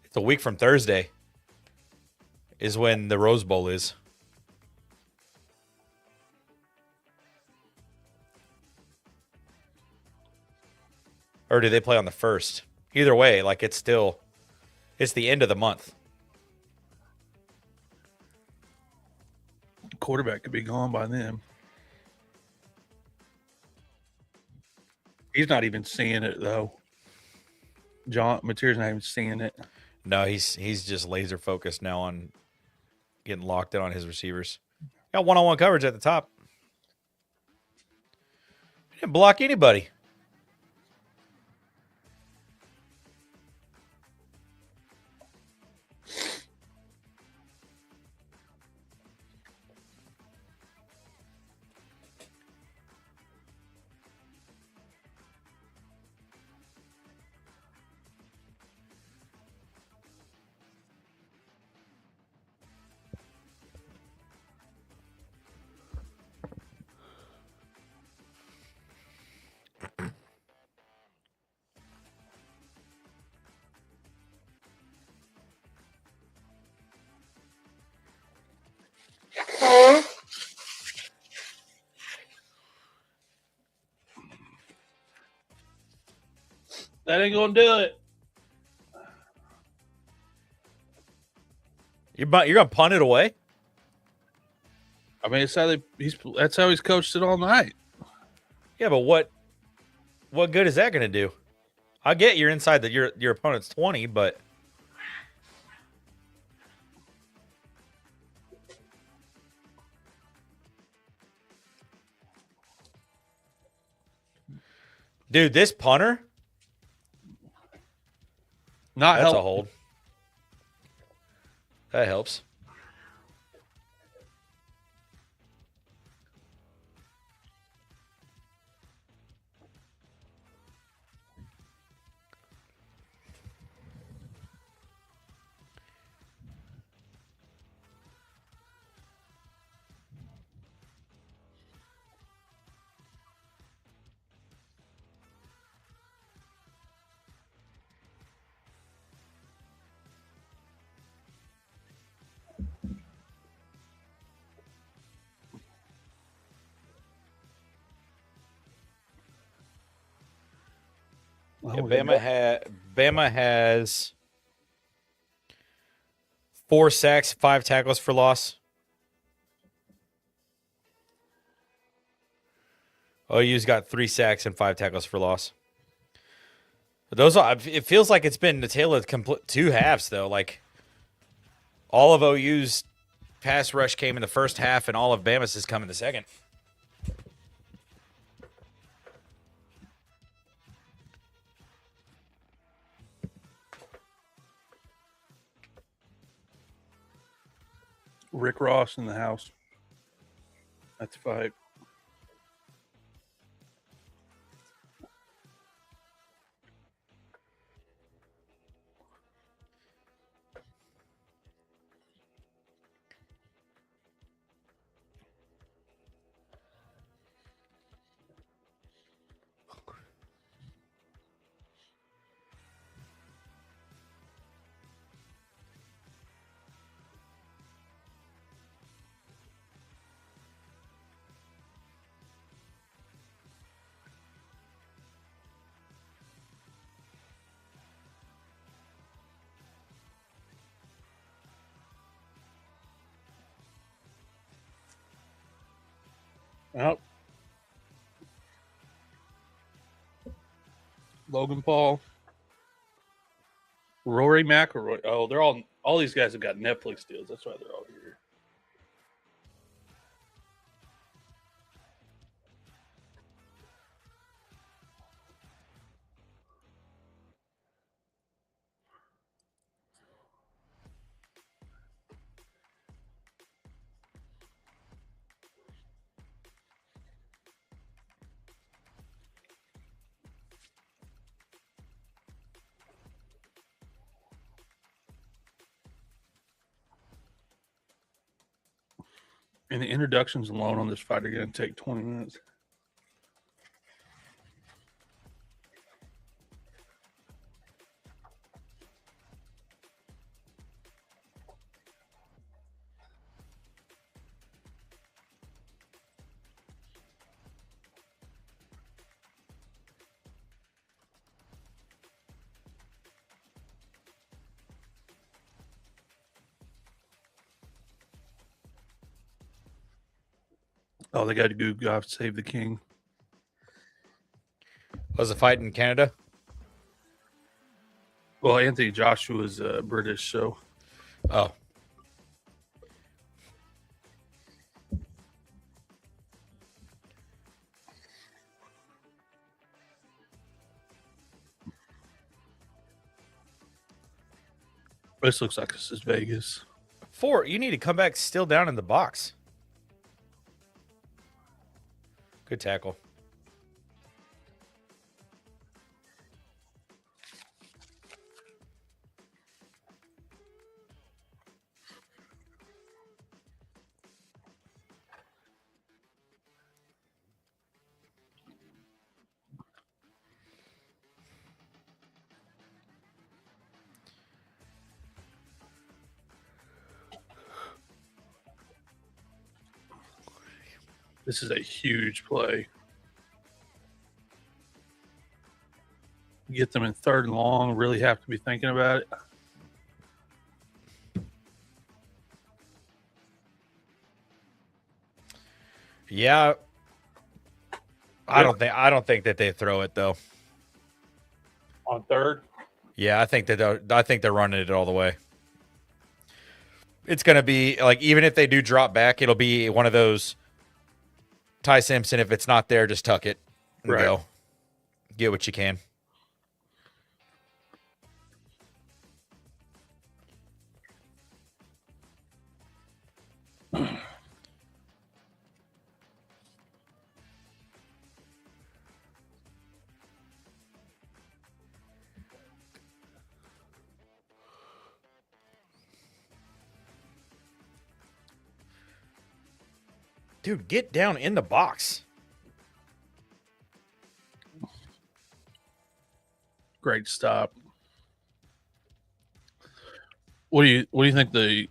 It's a week from Thursday is when the Rose Bowl is. Or do they play on the 1st? Either way, like it's the end of the month. Quarterback could be gone by then. He's not even seeing it though. John Mateer's not even seeing it. No, he's just laser focused now on getting locked in on his receivers. Got one-on-one coverage at the top. He didn't block anybody. That ain't gonna do it. You're gonna punt it away? I mean, it's how that's how he's coached it all night. Yeah, but what good is that gonna do? I get you're inside your opponent's 20, but dude, this punter, Not that's help. a hold. That helps. Yeah, Bama has 4 sacks, 5 tackles for loss. OU's got 3 sacks and 5 tackles for loss. But it feels like it's been the tale of two halves though. Like all of OU's pass rush came in the first half, and all of Bama's has come in the second. Rick Ross in the house. That's a fight. Yep. Logan Paul, Rory McIlroy. Oh, they're all these guys have got Netflix deals. That's why they're all here. And the introductions alone on this fight are going to take 20 minutes. Oh, they got to go God Save the King. Was the fight in Canada? Well, Anthony Joshua is British, so. Oh. This looks like this is Vegas. 4, you need to come back still down in the box. Good tackle. This is a huge play. Get them in 3rd and long. Really have to be thinking about it. Yeah. I don't think that they throw it though. On 3rd? Yeah, I think they're running it all the way. It's going to be like, even if they do drop back, it'll be one of those Ty Simpson, if it's not there, just tuck it and go. Get what you can. Dude, get down in the box. Great stop. What do you think the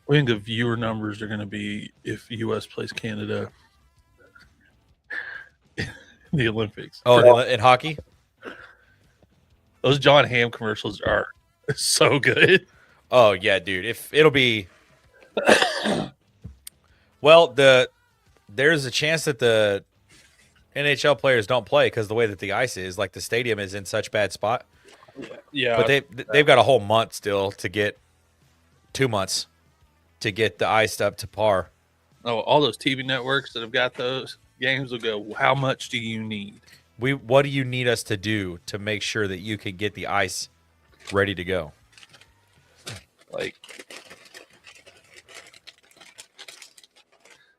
viewer numbers are going to be if U.S. plays Canada in the Olympics? Oh, in hockey? Those John Hamm commercials are so good. Oh yeah, dude. If it'll be well, there's a chance that the NHL players don't play because the way that the ice is, like the stadium is in such bad spot. Yeah, but they've got a whole month still to get 2 months to get the ice up to par. Oh, all those TV networks that have got those games will go, how much do you need? What do you need us to do to make sure that you can get the ice ready to go?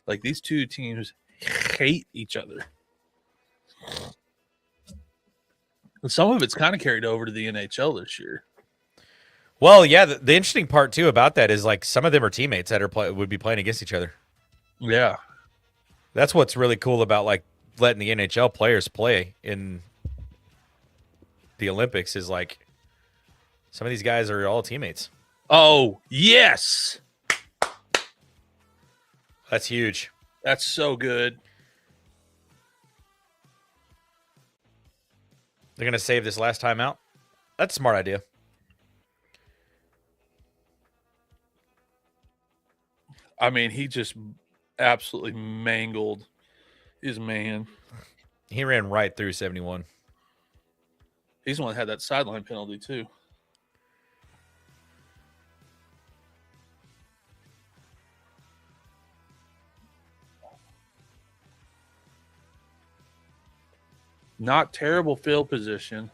Like these two teams hate each other. And some of it's kind of carried over to the NHL this year. Well, yeah, the interesting part too about that is like some of them are teammates that would be playing against each other. Yeah. That's what's really cool about like letting the NHL players play in the Olympics is like some of these guys are all teammates. Oh, yes. That's huge. That's so good. They're going to save this last time out. That's a smart idea. I mean, he just absolutely mangled his man. He ran right through 71. He's the one that had that sideline penalty too. Not terrible field position.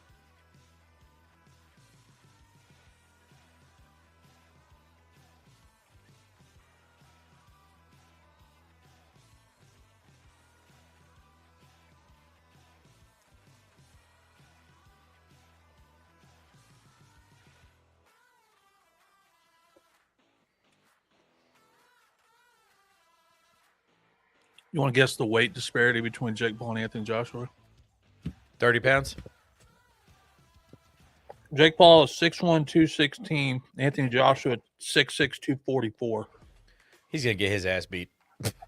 You want to guess the weight disparity between Jake Paul and Anthony Joshua? 30 pounds? Jake Paul is 6'1", 216. Anthony Joshua 6'6", 244. He's going to get his ass beat.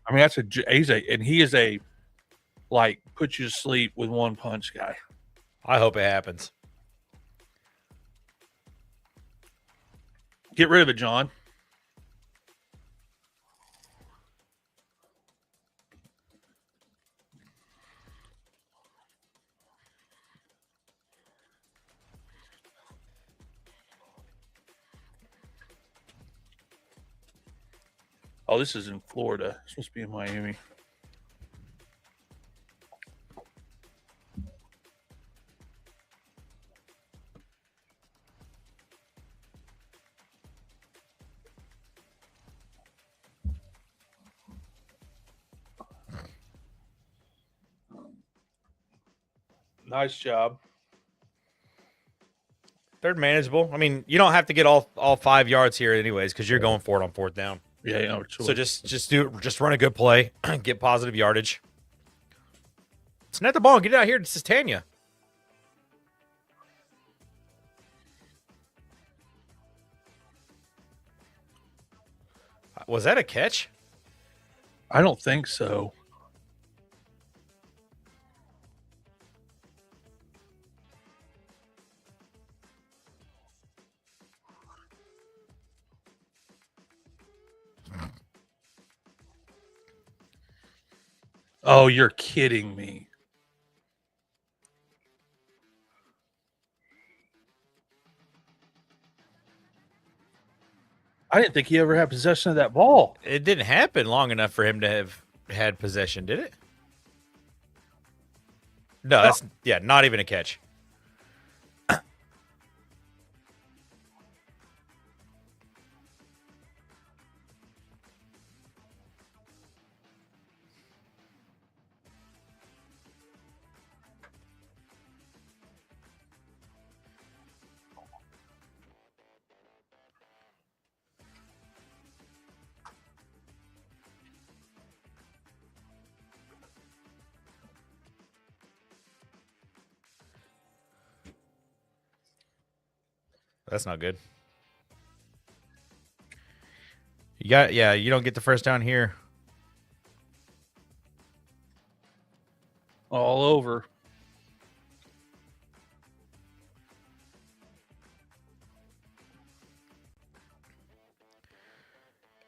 I mean, he is a like put you to sleep with one punch guy. I hope it happens. Get rid of it, John. Oh, this is in Florida. It's supposed to be in Miami. Nice job. Third manageable. I mean, you don't have to get all 5 yards here anyways because you're going for it on fourth down. Yeah, yeah. So just run a good play, get positive yardage. Snap the ball and get it out here to Titania. Was that a catch? I don't think so. Oh, you're kidding me. I didn't think he ever had possession of that ball. It didn't happen long enough for him to have had possession, did it? No, that's not even a catch. That's not good. You don't get the first down here. All over.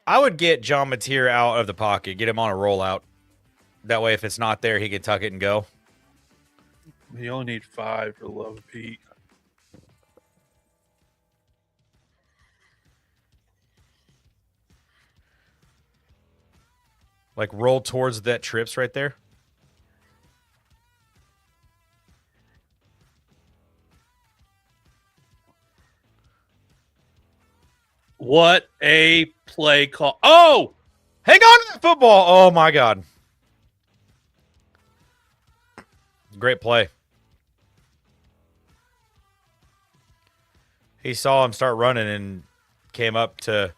I would get John Mateer out of the pocket, get him on a rollout. That way, if it's not there, he can tuck it and go. You only need 5 for the love of Pete. Like roll towards that trips right there. What a play call. Oh! Hang on to that football. Oh, my God. Great play. He saw him start running and came up to...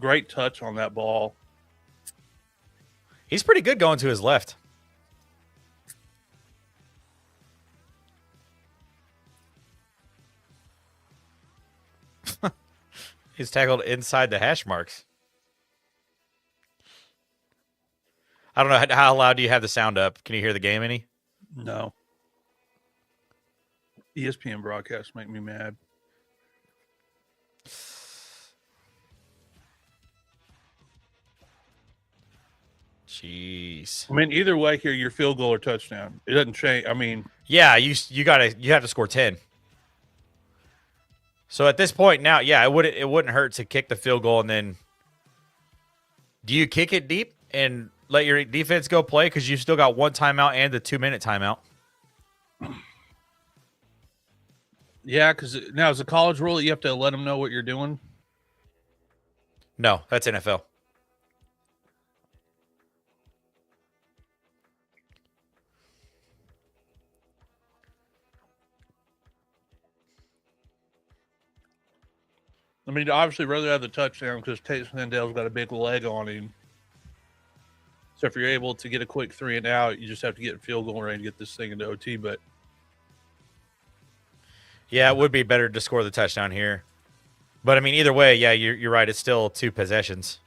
Great touch on that ball. He's pretty good going to his left. He's tackled inside the hash marks. I don't know. How loud do you have the sound up? Can you hear the game any? No. ESPN broadcasts make me mad. Jeez. I mean, either way here, your field goal or touchdown. It doesn't change. I mean, Yeah, you have to score 10. So at this point now, yeah, it wouldn't hurt to kick the field goal and then do you kick it deep and let your defense go play because you've still got 1 timeout and the 2-minute timeout? yeah, because now as a college rule, you have to let them know what you're doing. No, that's NFL. I mean, obviously, rather have the touchdown because Tate Sandell's got a big leg on him. So if you're able to get a quick 3 and out, you just have to get field goal range to get this thing into OT. But Yeah, it would be better to score the touchdown here. But I mean, either way, yeah, you're right. It's still 2 possessions.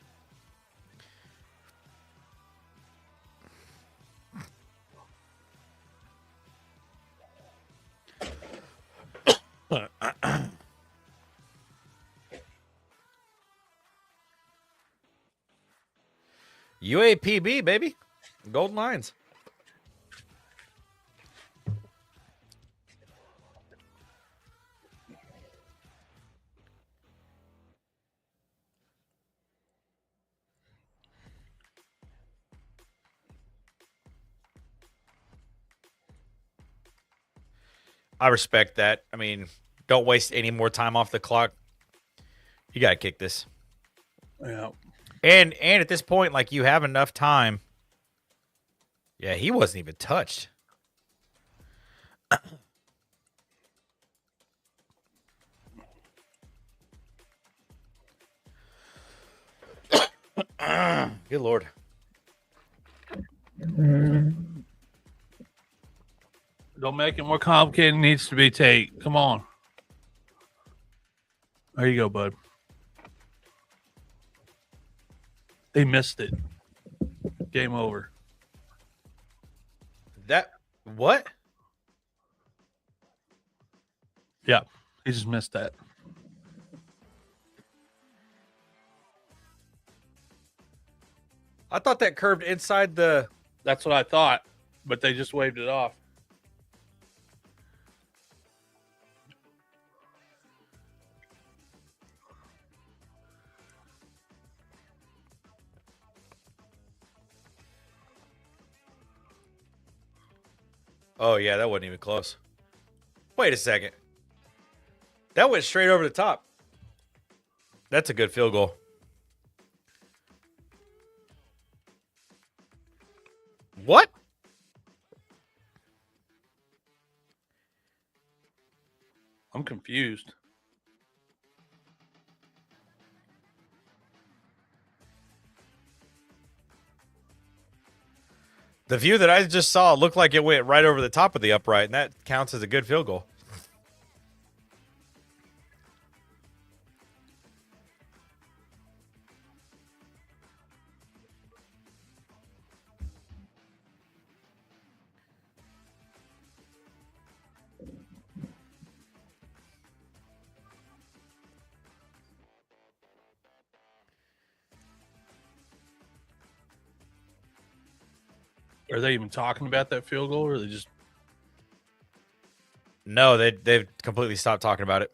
UAPB, baby. Golden lines. I respect that. I mean, don't waste any more time off the clock. You got to kick this. yeah, And at this point, like, you have enough time. Yeah, he wasn't even touched. Good Lord. don't make it more complicated. It needs to be Tate. Come on. There you go, bud. They missed it. Game over. That, what? Yeah, he just missed that. I thought that curved inside the... That's what I thought, but they just waved it off. Oh, yeah, that wasn't even close. Wait a second. That went straight over the top. That's a good field goal. What? I'm confused. The view that I just saw looked like it went right over the top of the upright, and that counts as a good field goal. Are they even talking about that field goal, or are they just? No, they've completely stopped talking about it.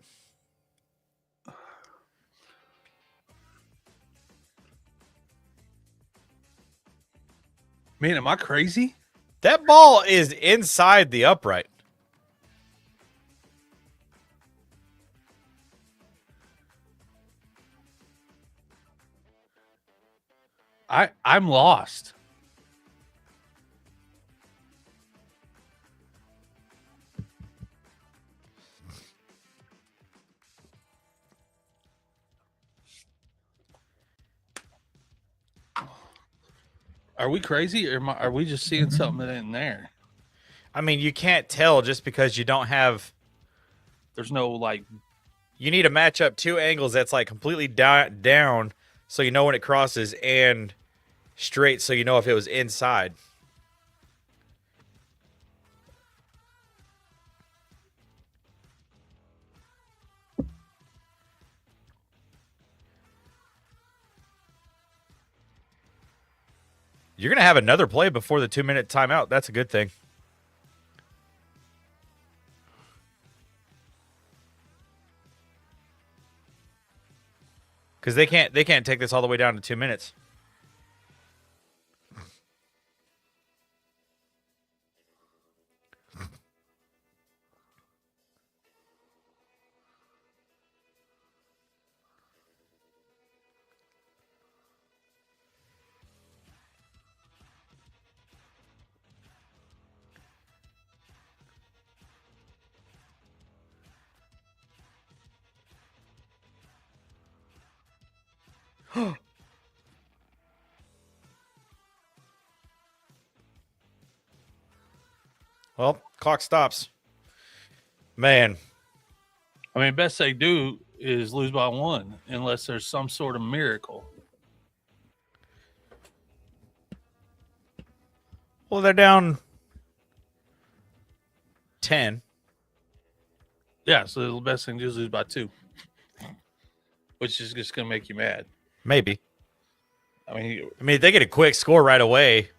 Man, am I crazy? That ball is inside the upright. I'm lost. Are we crazy, or are we just seeing something that ain't there? I mean, you can't tell just because you don't have. There's no like. You need to match up 2 angles that's like completely down so you know when it crosses and straight so you know if it was inside. You're going to have another play before the 2-minute timeout. That's a good thing. Because they can't take this all the way down to 2 minutes. Well, clock stops. Man. I mean, best they do is lose by 1 unless there's some sort of miracle. Well, they're down 10. Yeah, so the best thing to do is lose by 2, which is just going to make you mad. Maybe. I mean, if they get a quick score right away,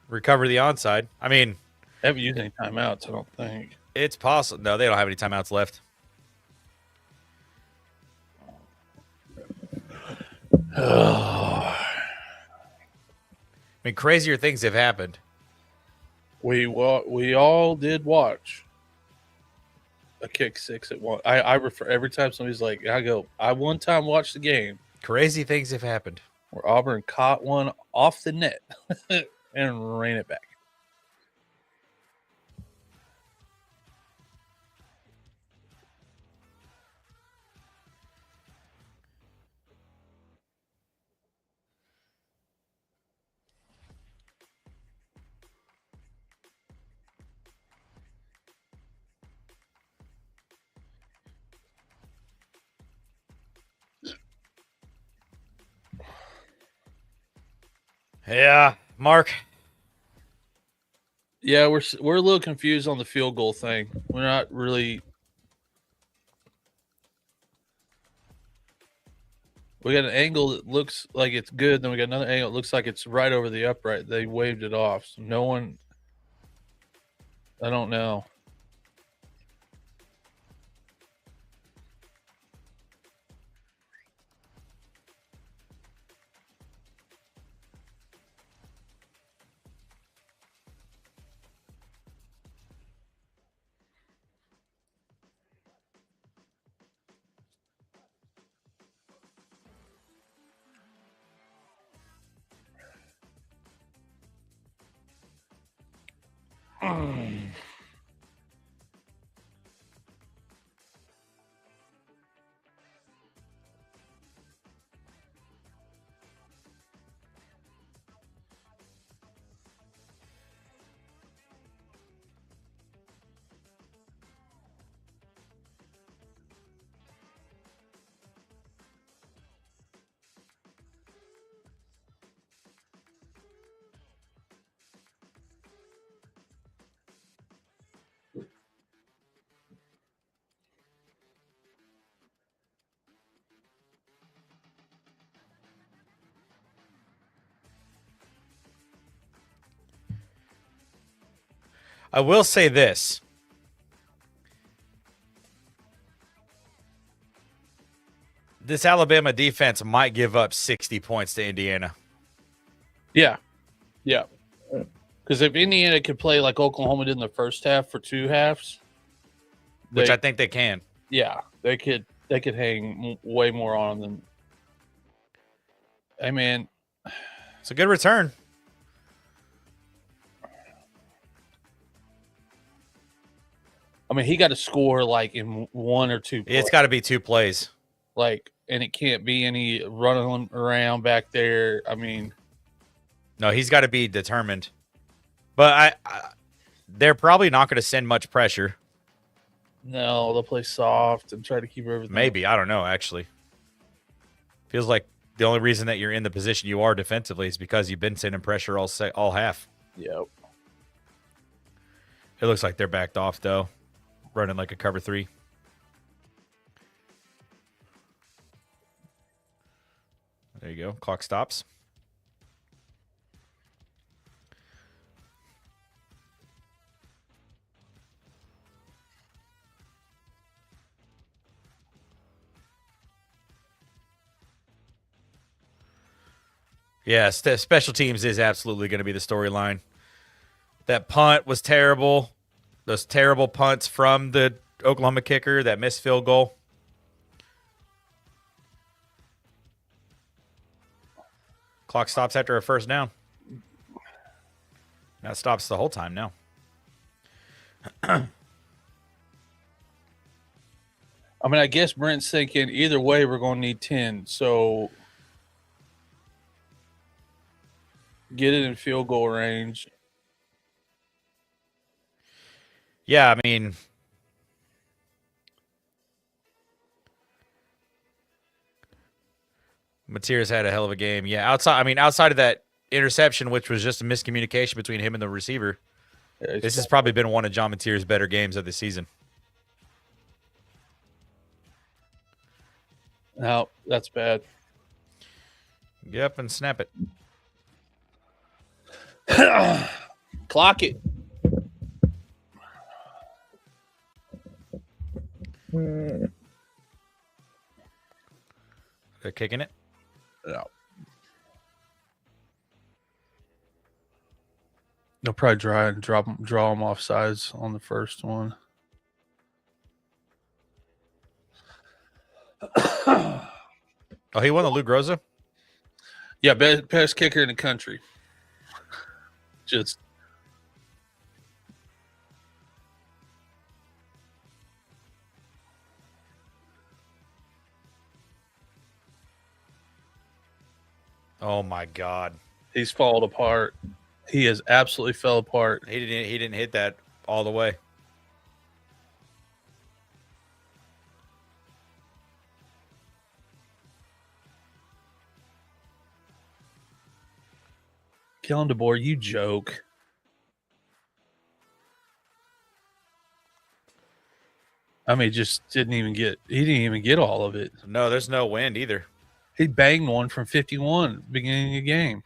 recover the onside. I mean, they haven't used any timeouts, I don't think. It's possible. No, they don't have any timeouts left. I mean, crazier things have happened. We all did watch a kick 6 at one. I refer every time somebody's like, I one time watched the game. Crazy things have happened. Where Auburn caught one off the net and ran it back. Yeah, Mark. Yeah, we're a little confused on the field goal thing. We're not really. We got an angle that looks like it's good, then we got another angle that looks like it's right over the upright. They waved it off. So no one. I don't know. I will say this. This Alabama defense might give up 60 points to Indiana. Yeah. Yeah. Because if Indiana could play like Oklahoma did in the first half for 2 halves, which I think they can. Yeah, they could hang way more on them. Hey, man. It's a good return. I mean, he got to score like in 1 or 2 plays. It's got to be 2 plays. Like, and it can't be any running around back there. I mean, no, he's got to be determined. But they're probably not going to send much pressure. No, they'll play soft and try to keep everything. Maybe. I don't know, actually. Feels like the only reason that you're in the position you are defensively is because you've been sending pressure all half. Yep. It looks like they're backed off, though. Running like a cover 3. There you go. Clock stops. Yeah, special teams is absolutely going to be the storyline. That punt was terrible. Those terrible punts from the Oklahoma kicker, that missed field goal. Clock stops after a first down. That stops the whole time now. I mean, I guess Brent's thinking either way we're going to need 10. So get it in field goal range. Yeah, I mean, Mateer's had a hell of a game. Yeah, outside of that interception, which was just a miscommunication between him and the receiver, this has probably been one of John Mateer's better games of the season. No, that's bad. Yep, and snap it. Clock it. They're kicking it. No. They'll probably try and draw them off sides on the first one. Oh, he won the Lou Groza? Yeah, best kicker in the country. Just Oh my God. he's fallen apart. He has absolutely fell apart. He didn't hit that all the way. Kellen DeBoer, you joke. I mean, he didn't even get all of it. No, there's no wind either. He banged one from 51 beginning of the game.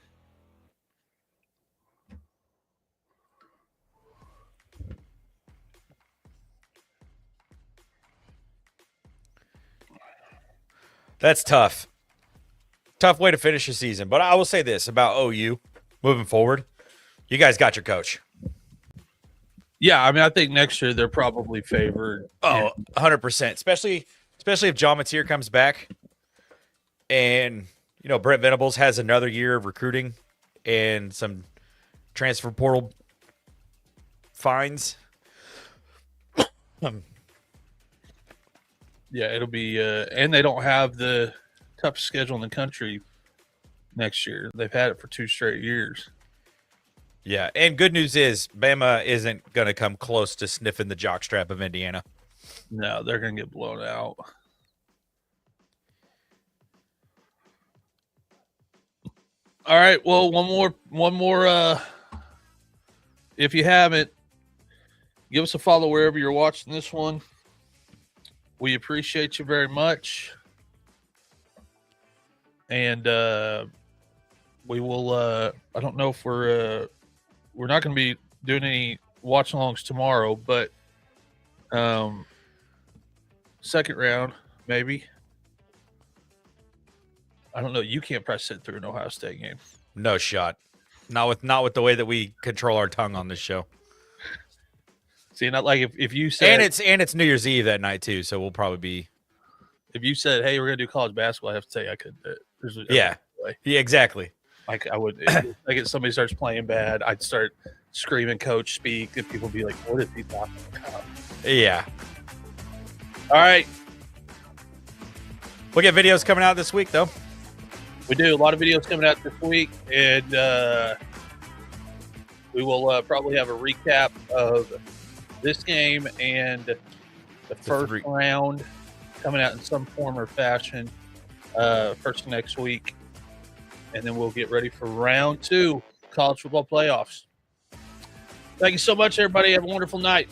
That's tough. Tough way to finish the season. But I will say this about OU moving forward. You guys got your coach. Yeah, I mean, I think next year they're probably favored. Oh, 100%. Especially if John Mateer comes back and, Brent Venables has another year of recruiting and some transfer portal fines. Yeah, it'll be and they don't have the toughest schedule in the country next year. They've had it for 2 straight years. Yeah, and good news is Bama isn't going to come close to sniffing the jockstrap of Indiana. No, they're going to get blown out. All right, well, one more if you haven't, give us a follow wherever you're watching this one. We appreciate you very much. And we will I don't know if we're not going to be doing any watch alongs tomorrow, but second round maybe. I don't know. You can't probably sit through an Ohio State game. No shot. Not with the way that we control our tongue on this show. See, not like if you said and it's New Year's Eve that night too, so we'll probably be. If you said, "Hey, we're gonna do college basketball," I have to tell you, I couldn't do it. Yeah, exactly. Like I would, like if somebody starts playing bad, I'd start screaming, "Coach, speak!" And people would be like, "What is he talking about?" Yeah. All right. We'll get videos coming out this week, though. We do a lot of videos coming out this week, and we will probably have a recap of this game and the first round coming out in some form or fashion first next week. And then we'll get ready for round 2, college football playoffs. Thank you so much, everybody. Have a wonderful night.